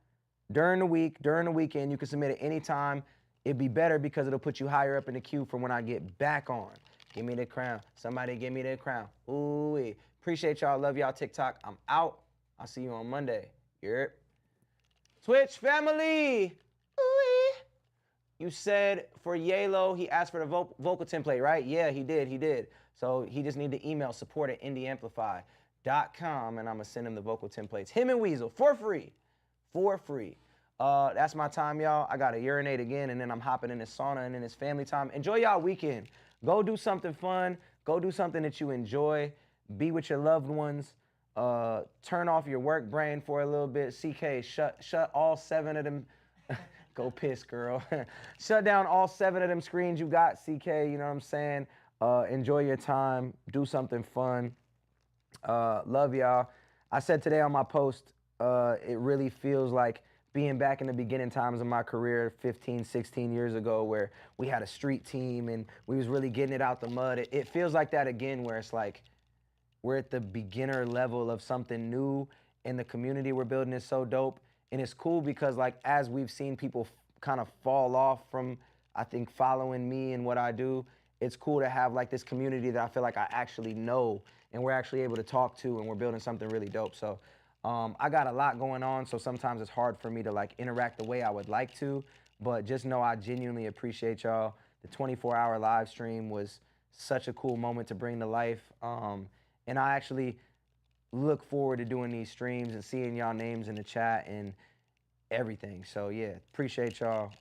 during the week, during the weekend. You can submit at any time. It'd be better because it'll put you higher up in the queue for when I get back on. Give me the crown. Somebody give me the crown. Ooh-wee. Appreciate y'all. Love y'all, TikTok. I'm out. I'll see you on Monday. Yerp. Twitch family. Ooh-wee. You said for Yalo, he asked for the vocal template, right? Yeah, he did. So he just need to email support@indieamplify.com and I'm going to send him the vocal templates. Him and Weasel for free. For free. That's my time, y'all. I got to urinate again, and then I'm hopping in this sauna, and then it's family time. Enjoy y'all weekend. Go do something fun. Go do something that you enjoy. Be with your loved ones. Turn off your work brain for a little bit. CK, shut all 7 of them. Go piss, girl. Shut down all 7 of them screens you got, CK. You know what I'm saying? Enjoy your time. Do something fun. Love y'all. I said today on my post, it really feels like being back in the beginning times of my career 15, 16 years ago where we had a street team and we was really getting it out the mud. It feels like that again where it's like we're at the beginner level of something new and the community we're building is so dope. And it's cool because like as we've seen people kind of fall off from, I think, following me and what I do, it's cool to have like this community that I feel like I actually know and we're actually able to talk to and we're building something really dope. So I got a lot going on, so sometimes it's hard for me to like interact the way I would like to, but just know I genuinely appreciate y'all. The 24-hour live stream was such a cool moment to bring to life, and I actually look forward to doing these streams and seeing y'all names in the chat and everything. So yeah, appreciate y'all.